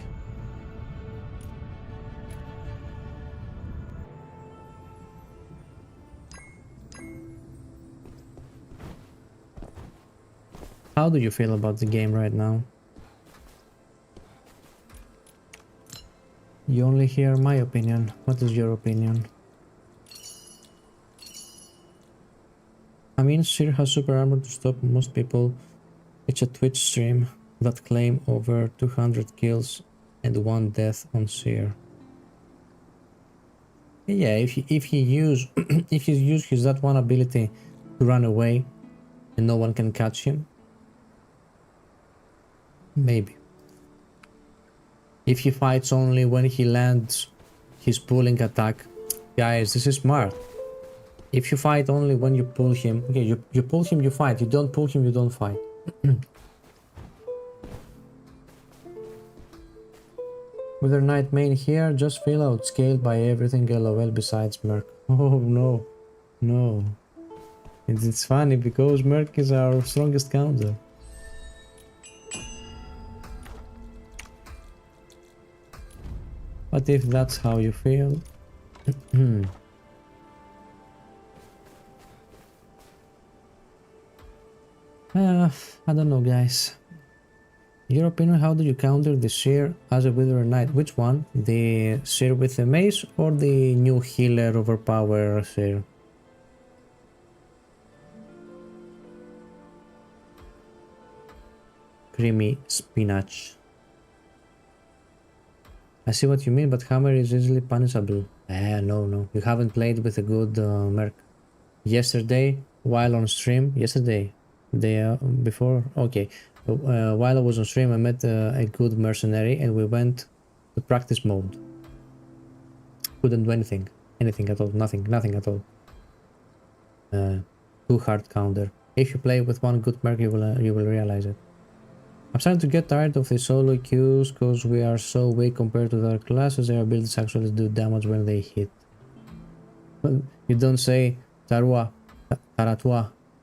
How do you feel about the game right now? You only hear my opinion. What is your opinion? I mean, Seer has super armor to stop most people. It's a Twitch stream that claim over 200 kills and 1 death on Seer. Yeah, if he use if he use his that one ability to run away and no one can catch him, maybe. If he fights only when he lands his pulling attack, guys, this is smart. If you fight only when you pull him, okay, you pull him, you fight. You don't pull him, you don't fight. Withered Knight main here, just feel outscaled by everything LOL besides Merc. Oh no, no. It's funny because Merc is our strongest counter. But if that's how you feel... I don't know, guys. Your opinion, how do you counter the Seer as a Withered Knight? Which one? The Seer with the mace or the new healer overpower Seer? Creamy spinach. I see what you mean, but Hammer is easily punishable. No. You haven't played with a good Merc. Yesterday, while on stream, day before, okay. While I was on stream, I met a good mercenary and we went to practice mode. Couldn't do anything at all, nothing at all. Too hard counter. If you play with one good Merc, you will realize it. I'm starting to get tired of the solo queues because we are so weak compared to their classes. Their abilities actually do damage when they hit. Well, you don't say Taratua,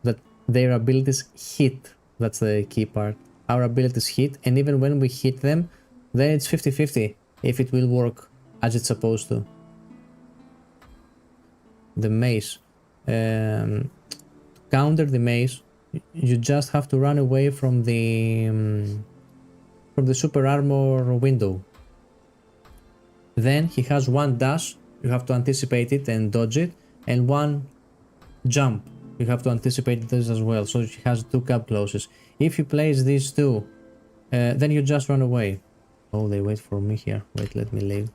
that their abilities hit. That's the key part. Our abilities hit, and even when we hit them, then it's 50-50 if it will work as it's supposed to. The mace. To counter the mace, you just have to run away from the from the super armor window. Then he has one dash, you have to anticipate it and dodge it, and one jump, you have to anticipate this as well, so he has two cap closes. If you place these two, then you just run away. Oh, they wait for me here. Wait, let me leave.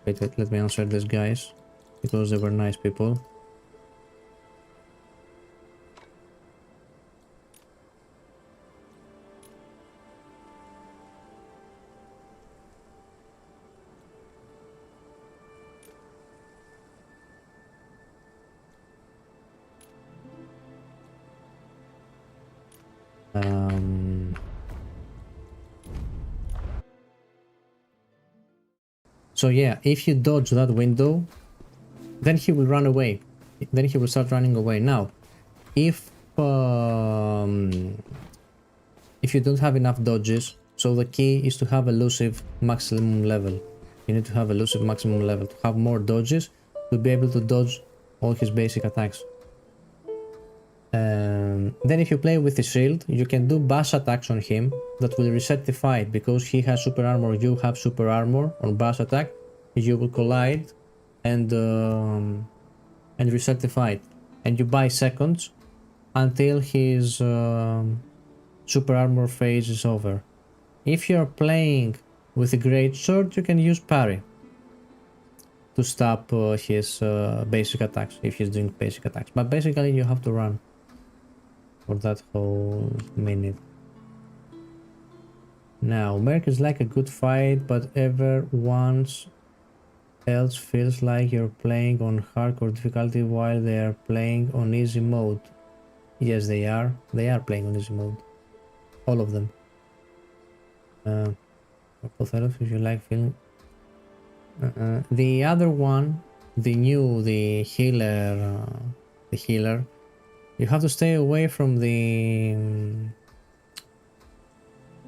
Wait, let me answer these guys, because they were nice people. So yeah, if you dodge that window, then he will run away. Then he will start running away. Now, if you don't have enough dodges, so the key is to have elusive maximum level. You need to have elusive maximum level to have more dodges to be able to dodge all his basic attacks. Then if you play with the shield, you can do bash attacks on him that will reset the fight, because he has super armor, you have super armor. On bash attack, you will collide and reset the fight, and you buy seconds until his super armor phase is over. If you are playing with a great sword, you can use parry to stop his basic attacks, if he's doing basic attacks, but basically you have to run for that whole minute. Now, Merc is like a good fight, but everyone else feels like you're playing on hardcore difficulty while they are playing on easy mode. Yes, they are. They are playing on easy mode. All of them. If you like feeling. The other one, the healer. You have to stay away from the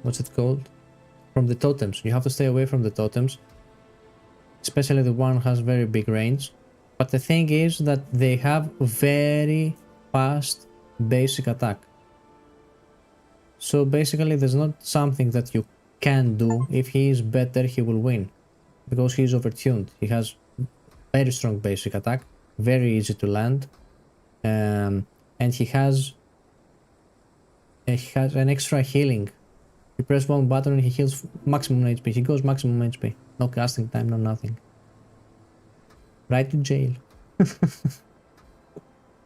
what's it called? From the totems. You have to stay away from the totems, especially the one has very big range. But the thing is that they have very fast basic attack. So basically there's not something that you can do. If he is better, he will win, because he is overtuned. He has very strong basic attack, very easy to land, and he has an extra healing. You press one button and he heals maximum HP. He goes maximum HP. No casting time, no nothing. Right to jail.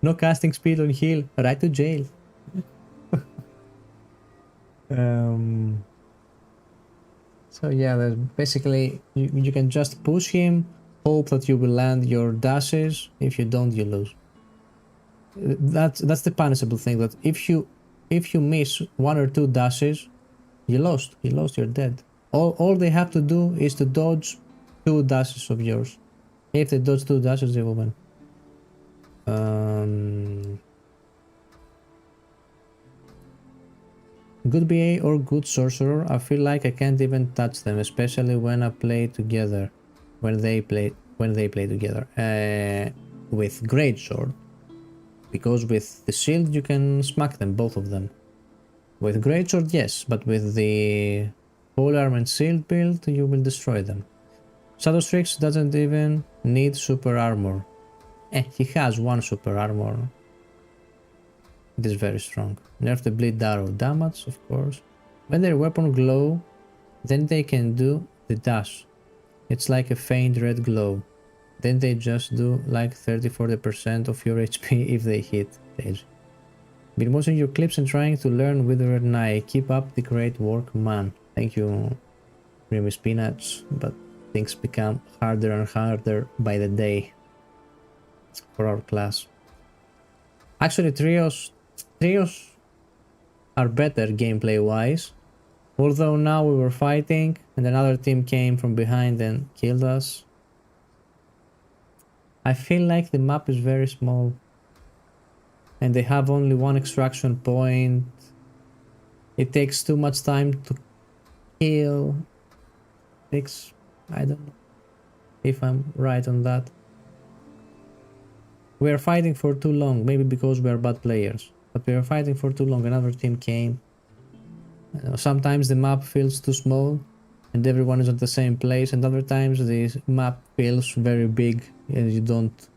No casting speed on heal. Right to jail. So yeah, there's basically you can just push him, hope that you will land your dashes. If you don't, you lose. That's the punishable thing, that if you miss one or two dashes, you lost, you're dead. All they have to do is to dodge two dashes of yours. If they dodge two dashes, they will win. Good BA or good sorcerer, I feel like I can't even touch them, especially when I play together. When they play together with great sword. Because with the shield you can smack them, both of them. With greatsword, yes, but with the polearm and shield build, you will destroy them. Shadow Strix doesn't even need super armor. He has one super armor. It is very strong. Nerf the bleed arrow damage, of course. When their weapon glow, then they can do the dash. It's like a faint red glow. Then they just do like 30-40% of your HP if they hit stage. Been watching your clips and trying to learn Withered Knight. Keep up the great work, man. Thank you, Creamy Spinach, but things become harder and harder by the day for our class. Actually, trios are better gameplay wise, although now we were fighting and another team came from behind and killed us. I feel like the map is very small and they have only one extraction point. It takes too much time to kill. I don't know if I'm right on that. We are fighting for too long, maybe because we are bad players, but we are fighting for too long. Another team came Sometimes the map feels too small and everyone is at the same place, and other times the map feels very big and you don't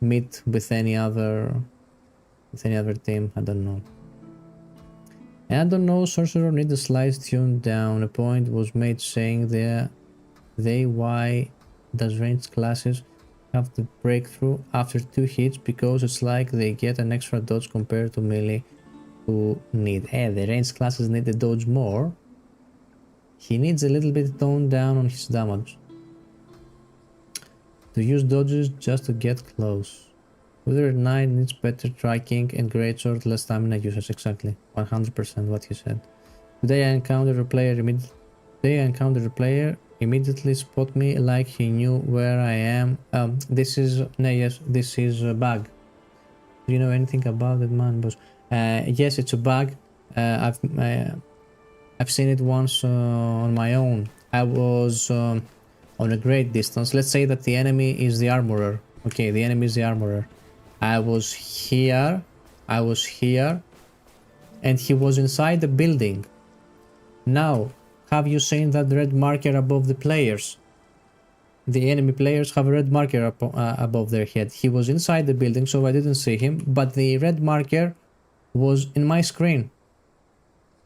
meet with any other team. I don't know. And I don't know, Sorcerer need the slides tuned down. A point was made saying why does ranged classes have the breakthrough after 2 hits, because it's like they get an extra dodge compared to melee who need. The ranged classes need the dodge more. He needs a little bit toned down on his damage. To use dodges just to get close. Withered Knight needs better tracking and greatsword less stamina usage. Exactly, 100% what he said. Today I encountered a player immediately spot me like he knew where I am. This is a bug. Do you know anything about it, man, boss? Yes, it's a bug. I've seen it once on my own. I was on a great distance. Let's say that the enemy is the armorer. Okay, the enemy is the armorer. I was here, and he was inside the building. Now, have you seen that red marker above the players? The enemy players have a red marker above their head. He was inside the building, so I didn't see him, but the red marker was in my screen.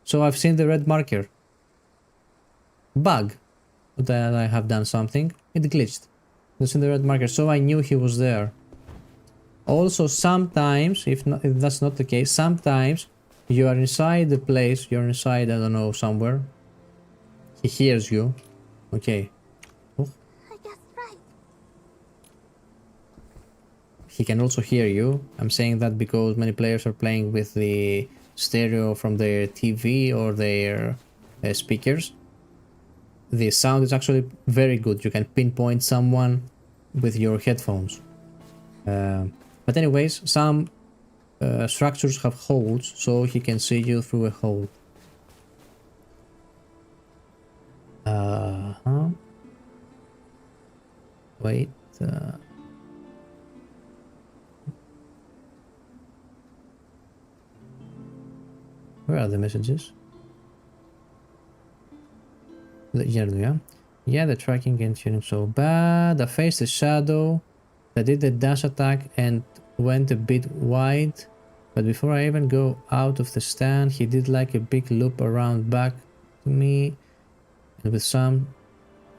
So I've seen the red marker. Bug. That I have done something. It glitched. I've seen the red marker, so I knew he was there. Also, sometimes, if that's not the case, sometimes you are inside the place, you're inside, I don't know, somewhere. He hears you. Okay. Oh. I guess right. He can also hear you. I'm saying that because many players are playing with the stereo from their TV or their speakers. The sound is actually very good. You can pinpoint someone with your headphones. But anyways, some structures have holes, so he can see you through a hole. Wait. Where are the messages? Here they are. Yeah, the tracking ain't feeling so bad. I faced a shadow that did the dash attack and went a bit wide, but before I even go out of the stand, he did like a big loop around back to me, and with some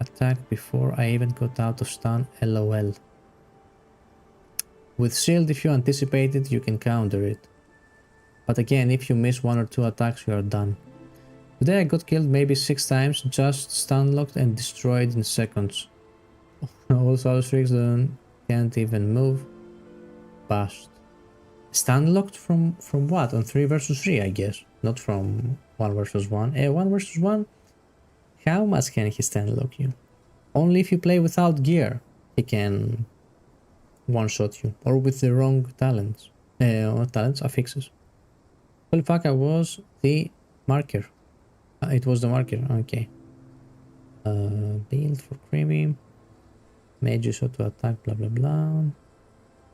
attack before I even got out of stun. LOL. With shield, if you anticipate it, you can counter it, but again, if you miss 1 or 2 attacks, you are done. Today I got killed maybe 6 times, just stun locked and destroyed in seconds. Also, other streaks can't even move. Bashed. Stun locked from what? On 3 versus 3, I guess. Not from 1 versus 1. 1 versus 1? How much can he stun lock you? Only if you play without gear, he can one-shot you. Or with the wrong talents. Not talents, affixes. Holy fuck, I was the marker. It was the marker, okay. Build for creamy. Made you so to attack, blah blah blah.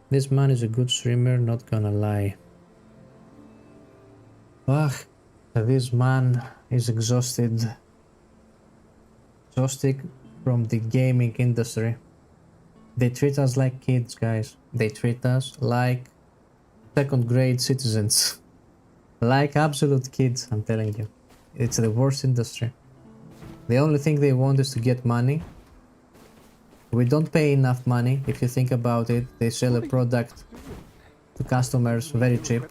This man is a good streamer, not gonna lie. Fuck, this man is exhausted. Exhausted from the gaming industry. They treat us like kids, guys. They treat us like second grade citizens. Like absolute kids, I'm telling you. It's the worst industry. The only thing they want is to get money. We don't pay enough money, if you think about it. They sell a product to customers very cheap,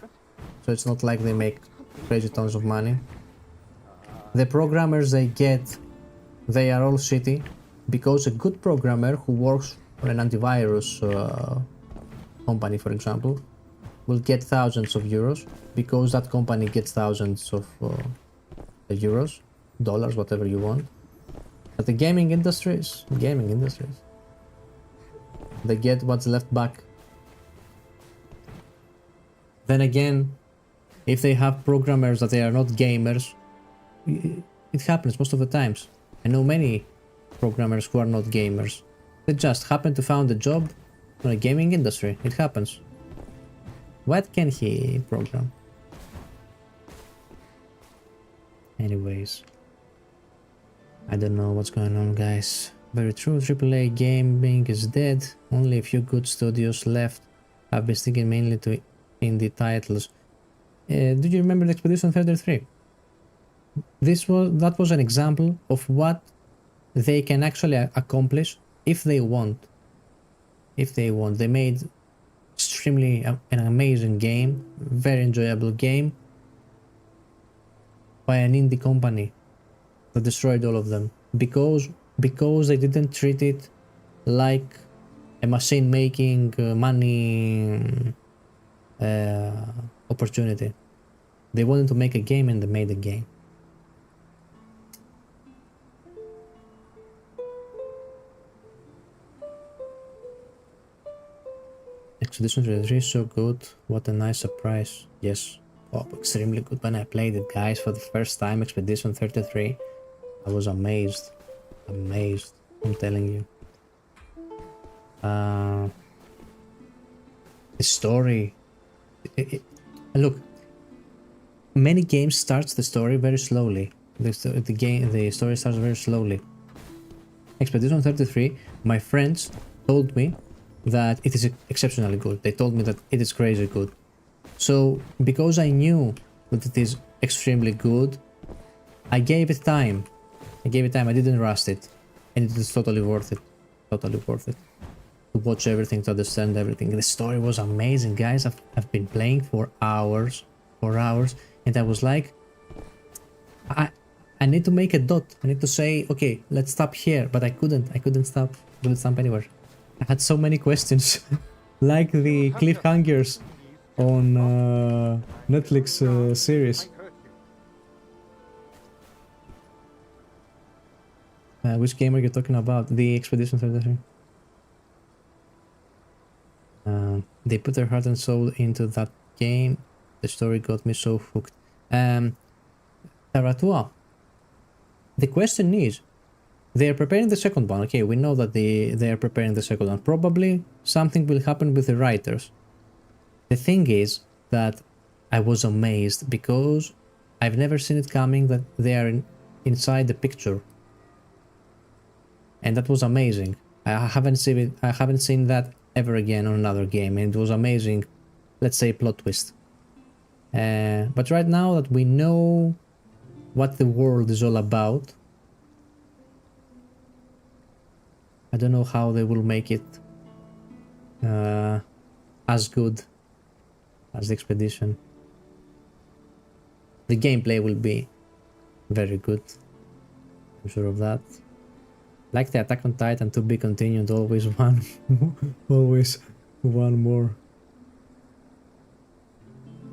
so it's not like they make crazy tons of money. The programmers they get, they are all shitty, because a good programmer who works for an antivirus company, for example, will get thousands of euros, because that company gets thousands of euros, dollars, whatever you want. But the gaming industries, they get what's left back. Then again, if they have programmers that they are not gamers, it happens most of the times. I know many programmers who are not gamers. They just happen to found a job in a gaming industry. It happens. What can he program? Anyways, I don't know what's going on, guys. Very true, AAA gaming is dead. Only a few good studios left. I've been sticking mainly to indie titles. Do you remember the Expedition 33? That was an example of what they can actually accomplish if they want. If they want. They made extremely an amazing game, very enjoyable game by an indie company that destroyed all of them because they didn't treat it like a machine making money opportunity. They wanted to make a game and they made a game. Expedition 33 is so good. What a nice surprise. Yes. Oh, extremely good. When I played it, guys, for the first time, Expedition 33, I was amazed. Amazed. I'm telling you. The story. Look, many games starts the story very slowly. The story starts very slowly. Expedition 33, my friends told me that it is exceptionally good. They told me that it is crazy good. So, because I knew that it is extremely good, I gave it time. I didn't rush it. And it is totally worth it. Totally worth it. To watch everything, to understand everything. The story was amazing, guys. I've been playing for hours. And I was like, I need to make a dot. I need to say, okay, let's stop here. But I couldn't stop. I couldn't stop anywhere. I had so many questions. Like the cliffhangers on Netflix series. Which game are you talking about? The Expedition 33. They put their heart and soul into that game. The story got me so hooked. Taratua. The question is, they are preparing the second one. Okay, we know that they are preparing the second one. Probably something will happen with the writers. The thing is that I was amazed because I've never seen it coming that they are inside the picture. And that was amazing. I haven't seen that ever again on another game, and it was amazing, let's say, plot twist. But right now that we know what the world is all about, I don't know how they will make it as good as the Expedition. The gameplay will be very good, I'm sure of that. Like the Attack on Titan, to be continued, always one more.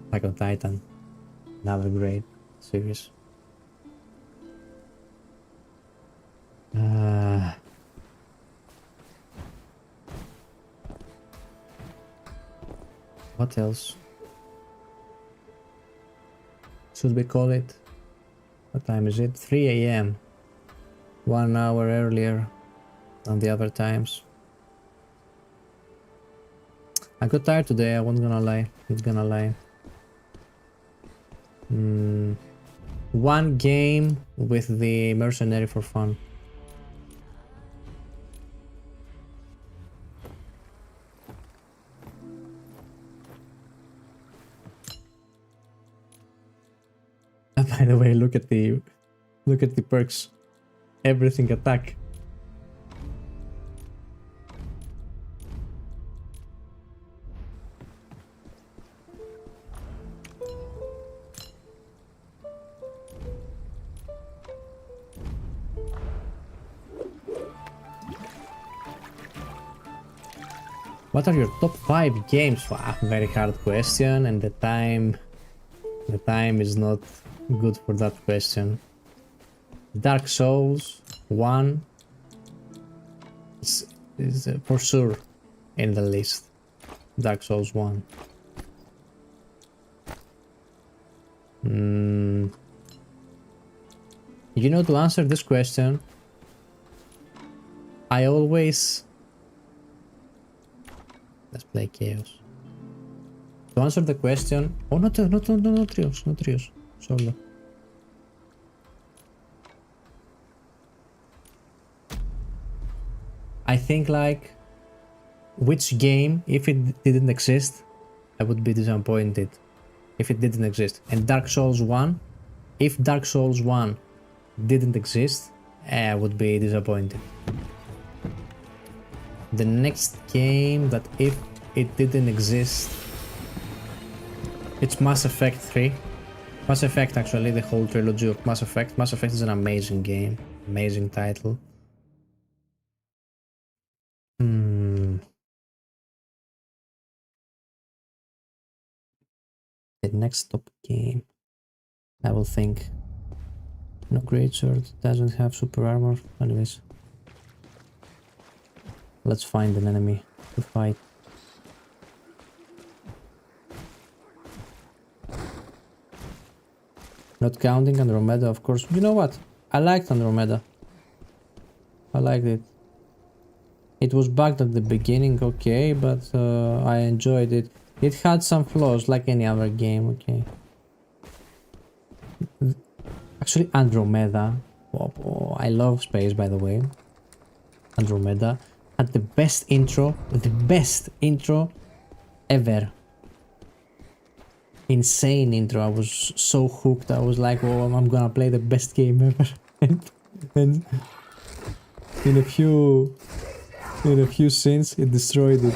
Attack on Titan, another great series. What else should we call it? What time is it? 3 AM. 1 hour earlier than the other times. I got tired today, I wasn't gonna lie. One game with the mercenary for fun. By the way, look at the perks. Everything attack. What are your top 5 games? Wow, very hard question, and the time is not good for that question. Dark Souls 1 is for sure in the list. Dark Souls 1. You know, to answer this question, I always... Let's play Chaos. To answer the question... Oh, not trios, solo. I think like which game, if it didn't exist, I would be disappointed if it didn't exist. And Dark Souls 1, if Dark Souls 1 didn't exist, I would be disappointed. The next game that if it didn't exist, it's Mass Effect 3. Mass Effect, actually, the whole trilogy of Mass Effect. Mass Effect is an amazing game, amazing title. The next top game, I will think. No, greatsword doesn't have super armor. Anyways, let's find an enemy to fight. Not counting Andromeda, of course. You know what? I liked Andromeda. I liked it. It was bugged at the beginning, okay, but I enjoyed it. It had some flaws like any other game, okay. Actually, Andromeda. Oh, I love space, by the way. Andromeda had the best intro ever. Insane intro. I was so hooked. I was like, oh, I'm gonna play the best game ever. and in a few scenes, it destroyed it.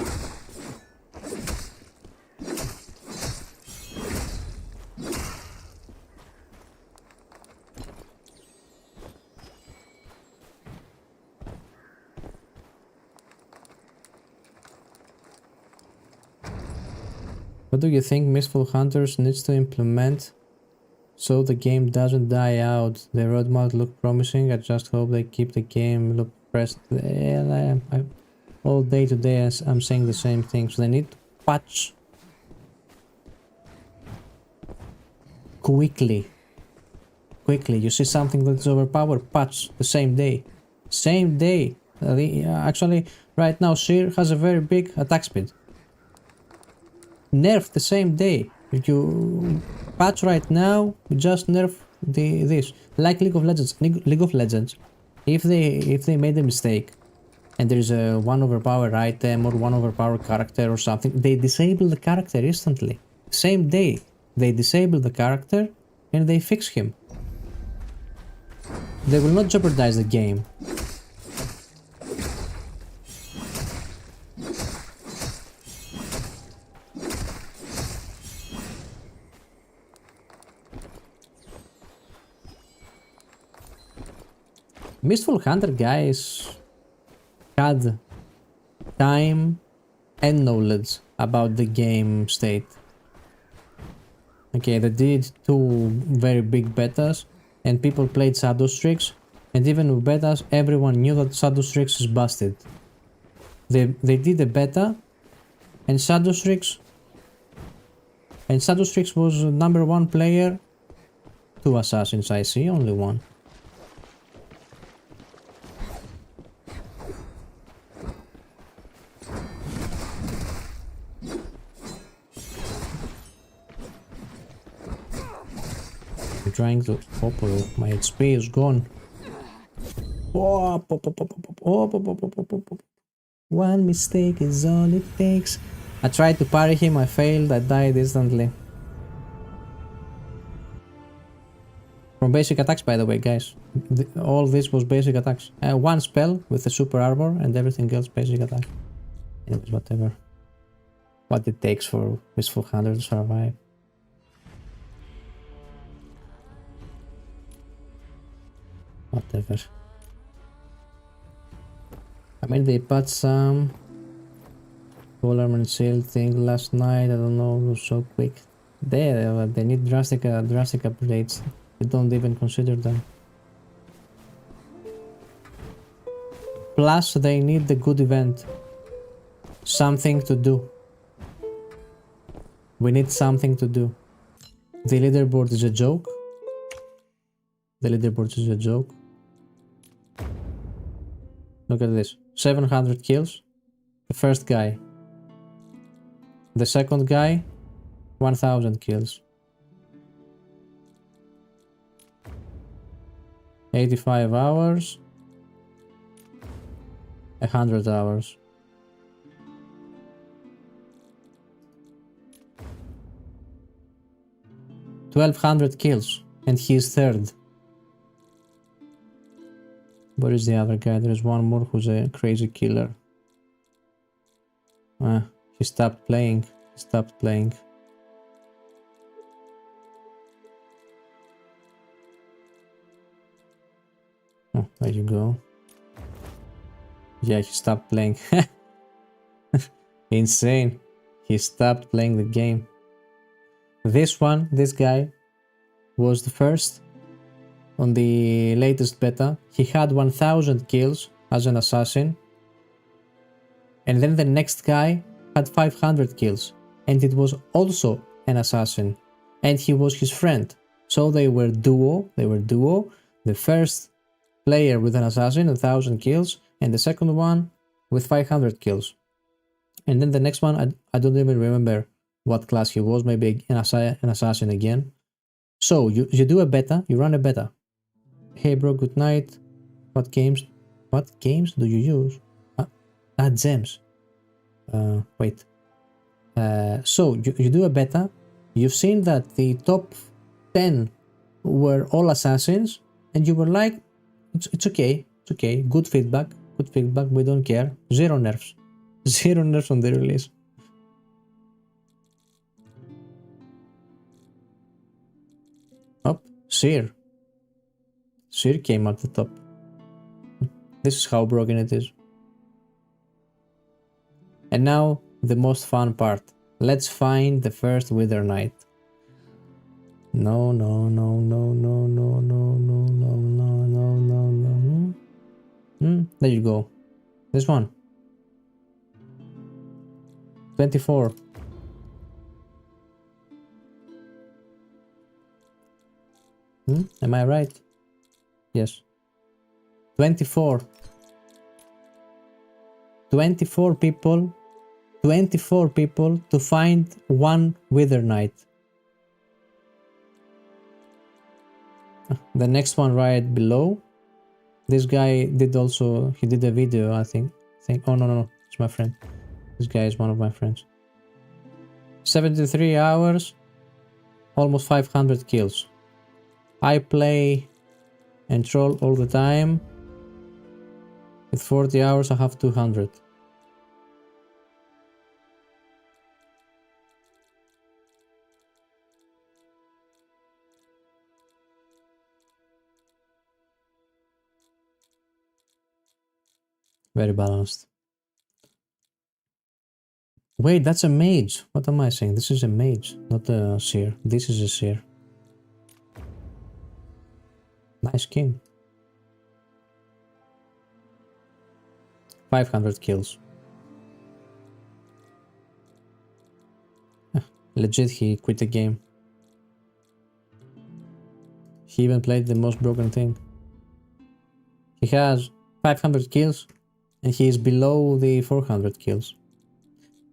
What do you think Mistfall Hunters needs to implement so the game doesn't die out? The roadmap look promising. I just hope they keep the game look pressed. All day today I'm saying the same thing. So they need to patch quickly. You see something that's overpowered, patch the same day. Actually, right now Seer has a very big attack speed. Nerf the same day. If you patch right now, you just nerf this. Like League of Legends. League of Legends. If they made a mistake and there's a one overpowered item or one overpowered character or something, they disable the character instantly. Same day. They disable the character and they fix him. They will not jeopardize the game. Mistfall Hunter guys had time and knowledge about the game state. Okay, they did 2 very big betas and people played Shadow Strix, and even with betas everyone knew that Shadow Strix is busted. They did a beta and Shadow Strix was number 1 player. 2 assassins I see, only 1. Trying to my HP is gone. One mistake is all it takes. I tried to parry him, I failed, I died instantly. From basic attacks, by the way, guys. All this was basic attacks. 1 spell with the super armor and everything else basic attack. Anyways, whatever. What it takes for Mistfall Hunter to survive. Whatever. I mean, they patched some full armor and shield thing last night. I don't know, it was so quick. They need drastic upgrades. We don't even consider them. Plus, they need the good event. Something to do. We need something to do. The leaderboard is a joke. The leaderboard is a joke. Look at this. 700 kills. The first guy. The second guy, 1000 kills. 85 hours. 100 hours. $1,200 kills, and he's third. Where is the other guy? There's one more who's a crazy killer. He stopped playing. He stopped playing. Oh, there you go. Yeah, he stopped playing. Insane. He stopped playing the game. This guy, was the first on the latest beta. He had 1000 kills as an assassin. And then the next guy had 500 kills. And it was also an assassin. And he was his friend. So they were duo. The first player with an assassin, 1000 kills. And the second one with 500 kills. And then the next one, I don't even remember what class he was, maybe an assassin again. So you do a beta, you run a beta. Hey bro, good night. What games do you use? Gems. Wait. So you do a beta, you've seen that the top 10 were all assassins, and you were like, it's okay, good feedback, we don't care. Zero nerfs on the release. Oh, Seer came at the top. This is how broken it is. And now the most fun part. Let's find the first Withered Knight. No. There you go. This one. 24. Am I right? Yes. 24. 24 people. 24 people to find one Withered Knight. The next one right below. This guy did also, he did a video, I think. Oh no, it's my friend. This guy is one of my friends. 73 hours, almost 500 kills. I play and troll all the time. With 40 hours I have 200. Very balanced. Wait, that's a mage. What am I saying? This is a mage, not a seer. This is a seer. Nice king. 500 kills. Legit, he quit the game. He even played the most broken thing. He has 500 kills and he is below the 400 kills.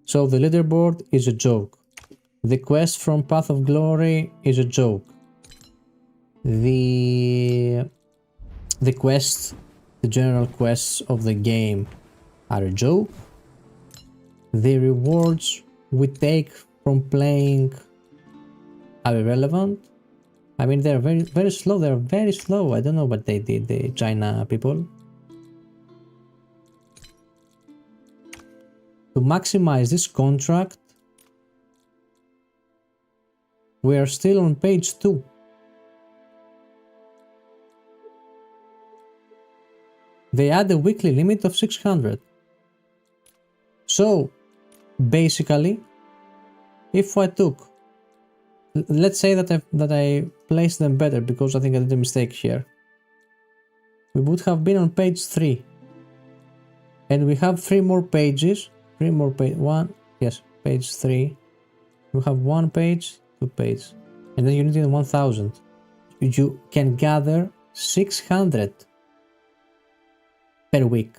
So the leaderboard is a joke. The quest from Path of Glory is a joke. The quests, the general quests of the game are a joke. The rewards we take from playing are irrelevant. I mean, they're very, very slow. They're very slow. I don't know what they did, the China people. To maximize this contract, we are still on page 2. They add a weekly limit of 600. So, basically, if I took, let's say that I placed them better because I think I did a mistake here, we would have been on page 3. And we have 3 more pages. Page 3. You have 1 page, 2 pages, and then you need 1000. You can gather 600 per week,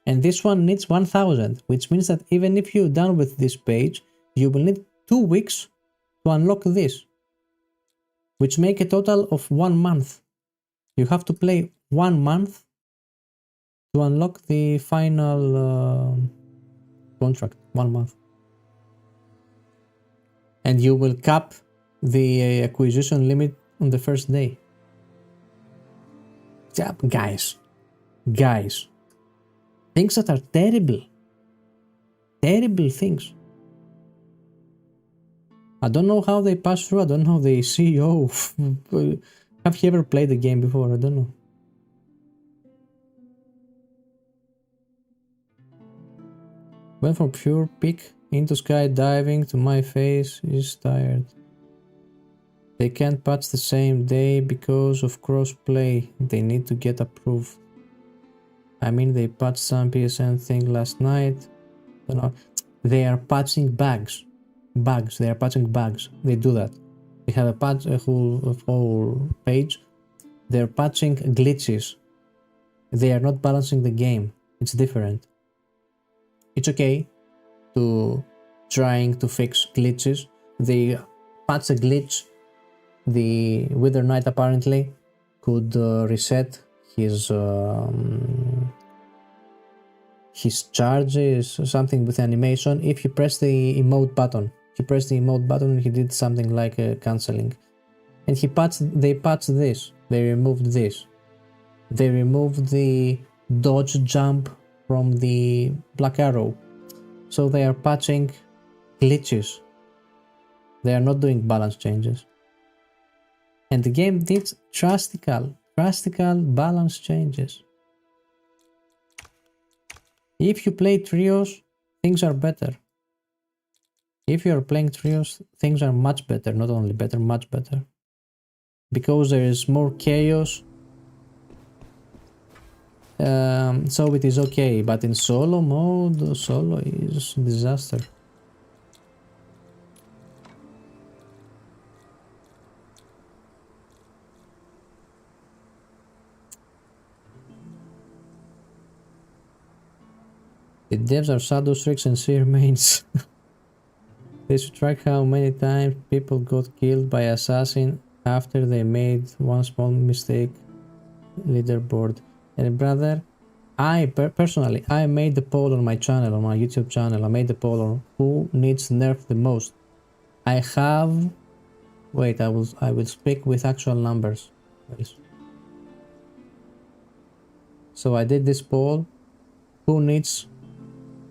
and this one needs 1000, which means that even if you're done with this page, you will need 2 weeks to unlock this, which make a total of 1 month. You have to play 1 month to unlock the final contract, 1 month. And you will cap the acquisition limit on the first day. Yeah, guys, things that are terrible things. I don't know how they pass through. I don't know the CEO. Have you ever played the game before? I don't know. Went from pure peak into skydiving to my face is tired. They can't patch the same day because of crossplay. They need to get approved. I mean, they patched some PSN thing last night. Don't know. They are patching bugs. They are patching bugs. They do that. They have a whole page. They're patching glitches. They are not balancing the game. It's different. It's okay to trying to fix glitches. They patch a glitch. The Withered Knight apparently could reset his charges or something with animation if you press the emote button. He pressed the emote button and he did something like cancelling. And they patched this. They removed this. They removed the dodge jump from the black arrow. So they are patching glitches. They are not doing balance changes. And the game did drastical balance changes. If you play trios, things are better. If you are playing trios, things are much better. Not only better, much better. Because there is more chaos. So it is okay. But in solo mode, solo is disaster. The devs are shadow tricks and she remains. They should track how many times people got killed by assassin after they made one small mistake. Leaderboard. And brother, I personally made the poll on my channel, on my YouTube channel. I made the poll on who needs nerf the most. I have. Wait, I will speak with actual numbers. So I did this poll.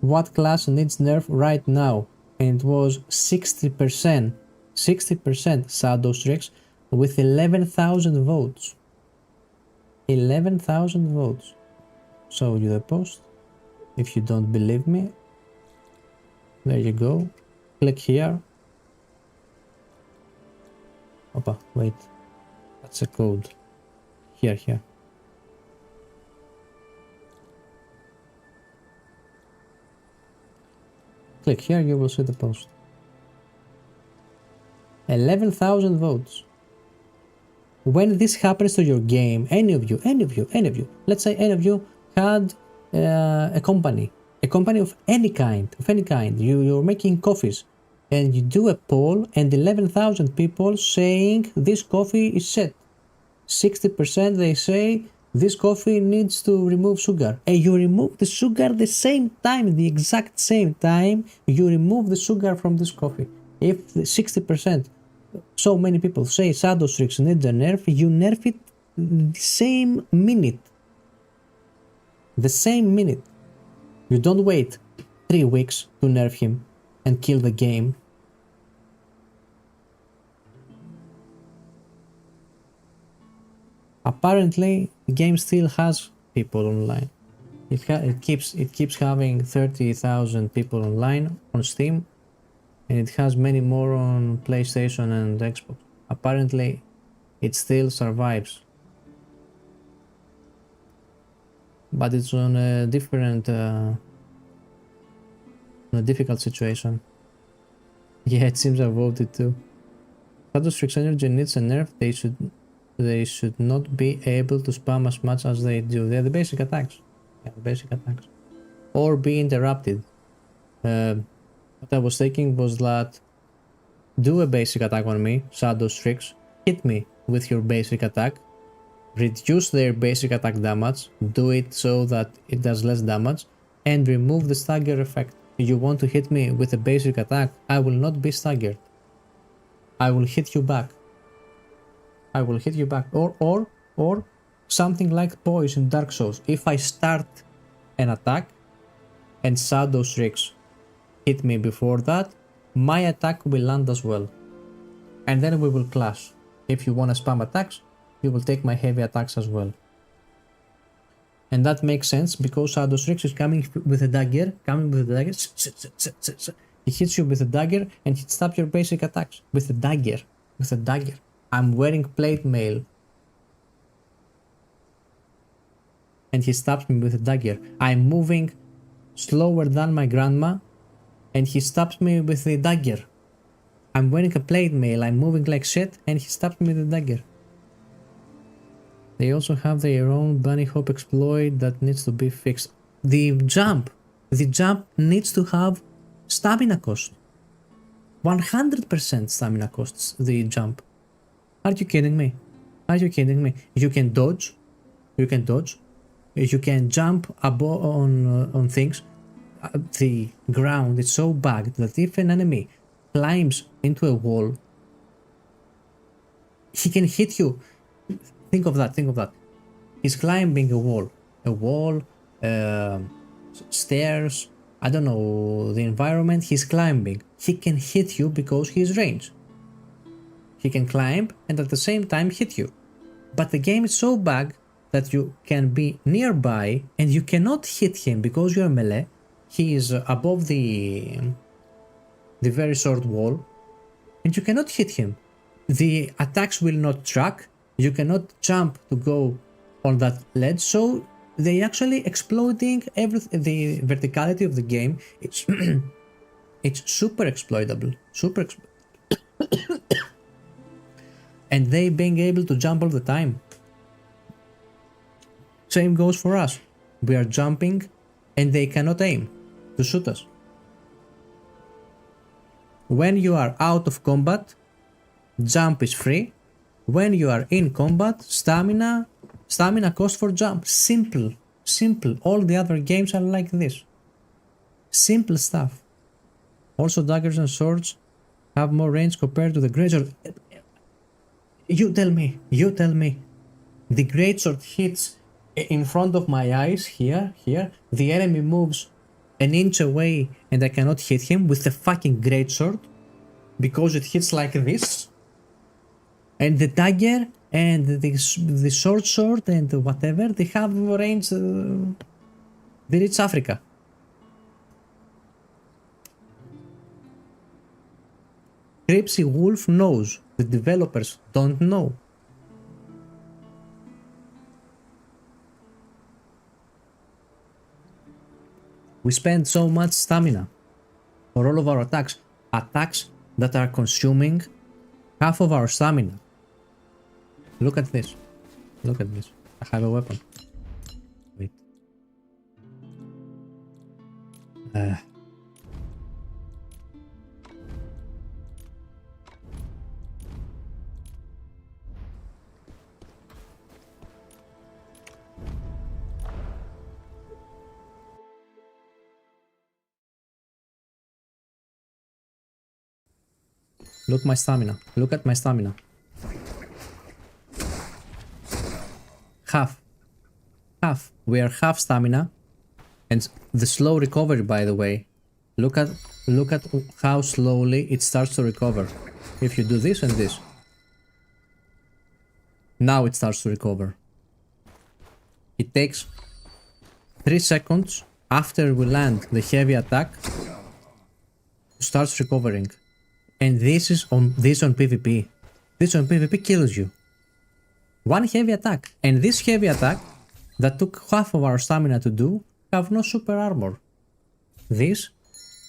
What class needs nerf right now? And it was 60%. 60% Shadow Strix with 11,000 votes. 11,000 votes. Show you the post. If you don't believe me, there you go. Click here. Opa, wait. That's a code. Here. Click here, you will see the post. 11,000 votes. When this happens to your game, any of you, let's say any of you had a company of any kind, you're making coffees, and you do a poll, and 11,000 people saying this coffee is set. 60% they say this coffee needs to remove sugar, and you remove the sugar the exact same time you remove the sugar from this coffee. If 60%, so many people say Shadow Strix needs a nerf, you nerf it the same minute. You don't wait 3 weeks to nerf him and kill the game. Apparently, the game still has people online. It keeps having 30,000 people online on Steam, and it has many more on PlayStation and Xbox. Apparently, it still survives, but it's on a different, difficult situation. Yeah, it seems I voted too. Shadow Strix Energy needs a nerf. They should not be able to spam as much as they do. They're the basic attacks. Or be interrupted. What I was thinking was that do a basic attack on me, Shadow Strix, hit me with your basic attack, reduce their basic attack damage, do it so that it does less damage, and remove the stagger effect. You want to hit me with a basic attack, I will not be staggered. I will hit you back. I will hit you back. Or something like Poise in Dark Souls. If I start an attack and Shadow Strix hit me before that, my attack will land as well. And then we will clash. If you want to spam attacks, you will take my heavy attacks as well. And that makes sense because Shadow Strix is coming with a dagger, He hits you with a dagger and he stops your basic attacks with a dagger. I'm wearing plate mail. And he stabs me with a dagger. I'm moving slower than my grandma and he stabs me with a dagger. I'm wearing a plate mail, I'm moving like shit and he stabs me with a dagger. They also have their own bunny hop exploit that needs to be fixed. The jump needs to have stamina cost. 100% stamina costs the jump. Are you kidding me? You can dodge. You can jump above on things. The ground is so bugged that if an enemy climbs into a wall, he can hit you. Think of that. He's climbing a wall, stairs, I don't know, the environment he's climbing. He can hit you because he's range. He can climb and at the same time hit you. But the game is so bugged that you can be nearby and you cannot hit him because you're melee. He is above the very short wall and you cannot hit him. The attacks will not track. You cannot jump to go on that ledge, so they actually exploiting the verticality of the game. It's super exploitable, and they being able to jump all the time. Same goes for us. We are jumping and they cannot aim to shoot us. When you are out of combat, jump is free. When you are in combat, stamina cost for jump. Simple. All the other games are like this. Simple stuff. Also, daggers and swords have more range compared to the greatsword. You tell me. The greatsword hits in front of my eyes here. The enemy moves an inch away and I cannot hit him with the fucking greatsword because it hits like this. And the dagger and the short sword and whatever, they have range, they reach Africa. Cripsy Wolf knows, the developers don't know. We spend so much stamina for all of our attacks that are consuming half of our stamina. Look at this. I have a weapon. Wait. Look at my stamina. Half. We are half stamina. And the slow recovery, by the way. Look at how slowly it starts to recover. If you do this and this. Now it starts to recover. It takes 3 seconds after we land the heavy attack to start recovering. And this on PvP. This on PvP kills you. One heavy attack. And this heavy attack that took half of our stamina to do have no super armor. This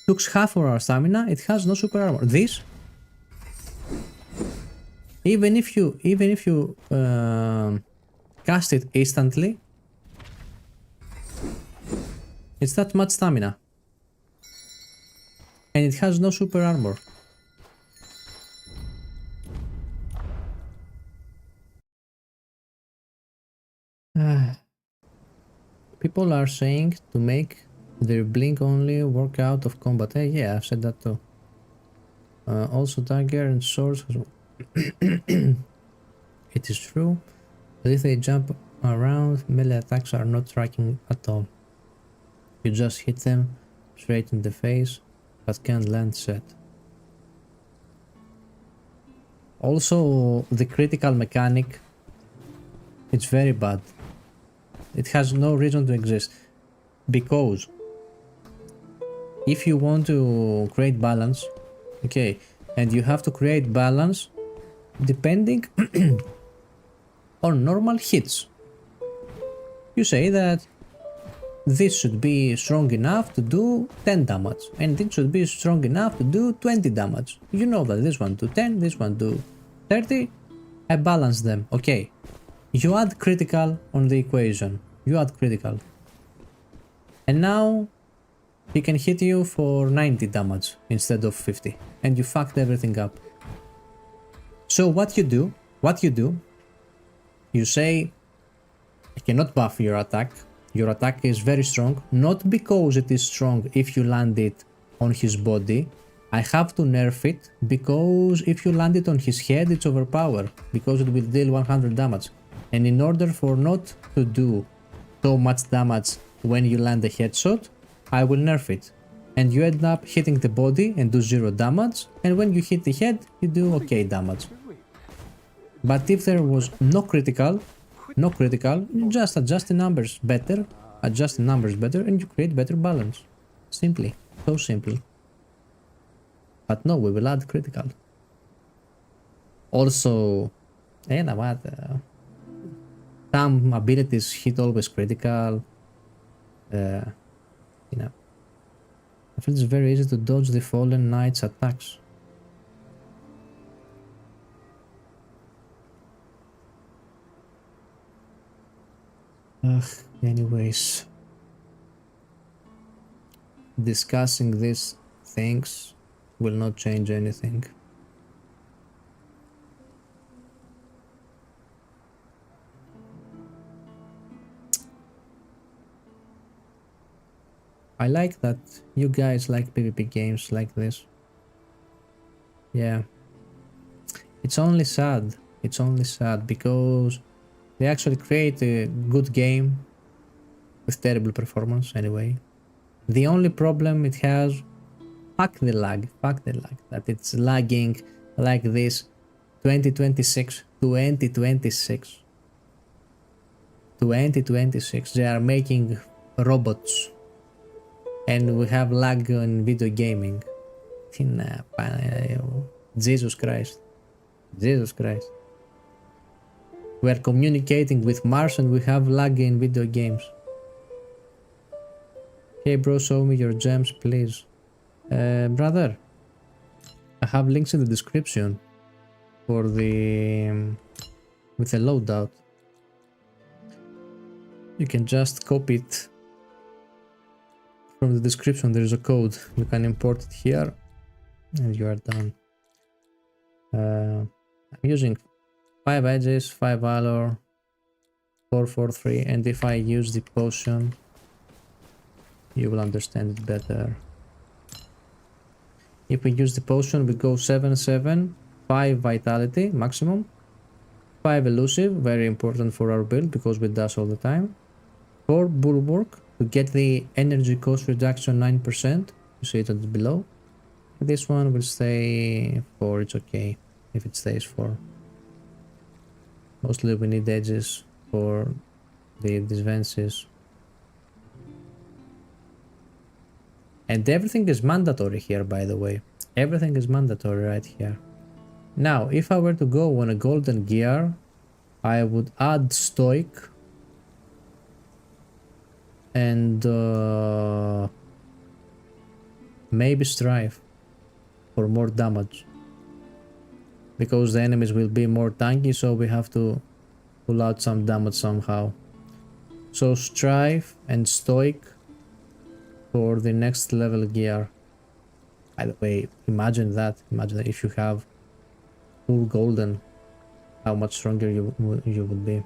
took half of our stamina, it has no super armor. This, even if you cast it instantly, it's that much stamina. And it has no super armor. People are saying to make their blink only work out of combat. Yeah, I've said that too. Also dagger and swords. It is true that if they jump around, melee attacks are not tracking at all. You just hit them straight in the face, but can't land set. Also, the critical mechanic, it's very bad. It has no reason to exist. Because if you want to create balance, okay, and you have to create balance depending on normal hits. You say that this should be strong enough to do 10 damage, and it should be strong enough to do 20 damage. You know that this one do 10, this one do 30. I balance them, okay. You add critical on the equation. You add critical. And now he can hit you for 90 damage instead of 50. And you fucked everything up. So what you do, you say, I cannot buff your attack. Your attack is very strong, not because it is strong if you land it on his body. I have to nerf it because if you land it on his head, it's overpowered because it will deal 100 damage. And in order for not to do so much damage when you land a headshot, I will nerf it. And you end up hitting the body and do 0 damage, and when you hit the head, you do okay damage. But if there was no critical, you just adjust the numbers better, and you create better balance. Simply, so simple. But no, we will add critical. Also, some abilities hit always critical. You know, I feel it's very easy to dodge the Fallen Knight's attacks. Anyways, discussing these things will not change anything. I like that you guys like PvP games like this. Yeah. It's only sad because they actually create a good game with terrible performance anyway. The only problem it has, fuck the lag, that it's lagging like this. 2026, they are making robots and we have lag in video gaming. Jesus Christ. We are communicating with Mars and we have lag in video games. Hey bro, show me your gems please. Brother, I have links in the description for the with the loadout. You can just copy it from the description. There is a code, you can import it here and you are done. I'm using 5 edges, 5 valor, 443, and if I use the potion you will understand it better. If we use the potion we go 7-7, 5 vitality maximum, 5 elusive, very important for our build because we dash all the time, 4 bulwark to get the energy cost reduction 9%, you see it below. This one will stay 4, it's okay if it stays 4. Mostly we need edges for the defenses. And everything is mandatory here, by the way. Everything is mandatory right here. Now, if I were to go on a golden gear, I would add stoic and maybe strive for more damage. Because the enemies will be more tanky, so we have to pull out some damage somehow. So strive and stoic for the next level gear. By the way, imagine that if you have full golden, how much stronger you would be.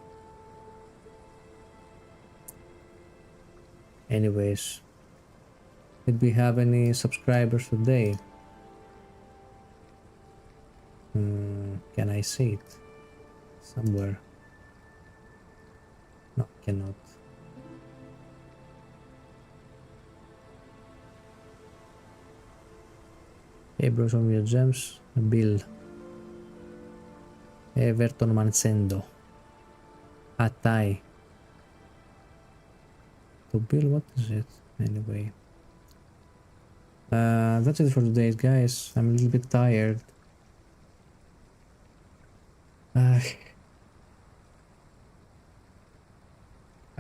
Anyways, did we have any subscribers today? Can I see it somewhere? No, cannot. Hey, bros on your gems. Bill. Everton Mancendo. Atai. To Bill, what is it? Anyway. That's it for today, guys. I'm a little bit tired.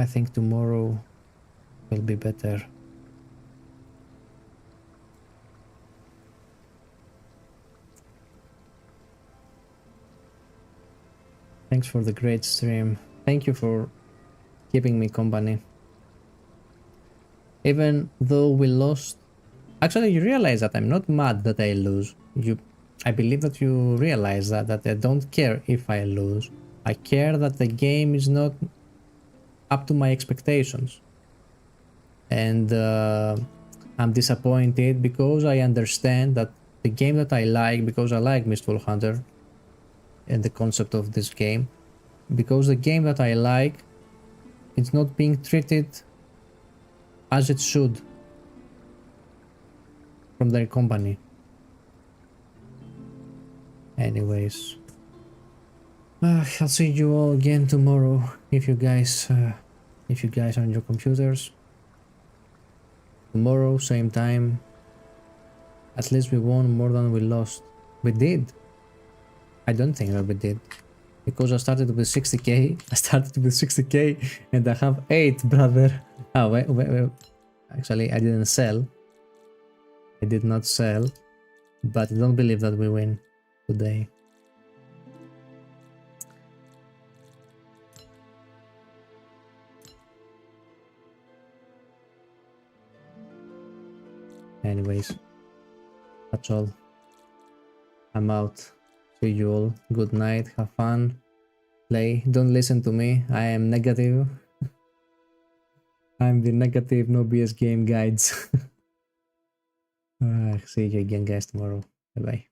I think tomorrow will be better. Thanks for the great stream. Thank you for keeping me company. Even though we lost... Actually, you realize that I'm not mad that I lose. I believe that you realize that I don't care if I lose. I care that the game is not up to my expectations. And I'm disappointed because I understand that the game that I like, because I like Mistfall Hunter and the concept of this game, because the game that I like, it's not being treated as it should from their company. Anyways, I'll see you all again tomorrow if you guys are on your computers. Tomorrow, same time. At least we won more than we lost. We did. I don't think that we did. Because I started with 60k. I started with 60k and I have 8, brother. Oh, wait. Actually, I didn't sell. I did not sell. But I don't believe that we win today. Anyways, that's all. I'm out. See you all. Good night. Have fun. Play. Don't listen to me. I am negative. I'm the negative no BS game guides. See you again, guys, tomorrow. Bye bye.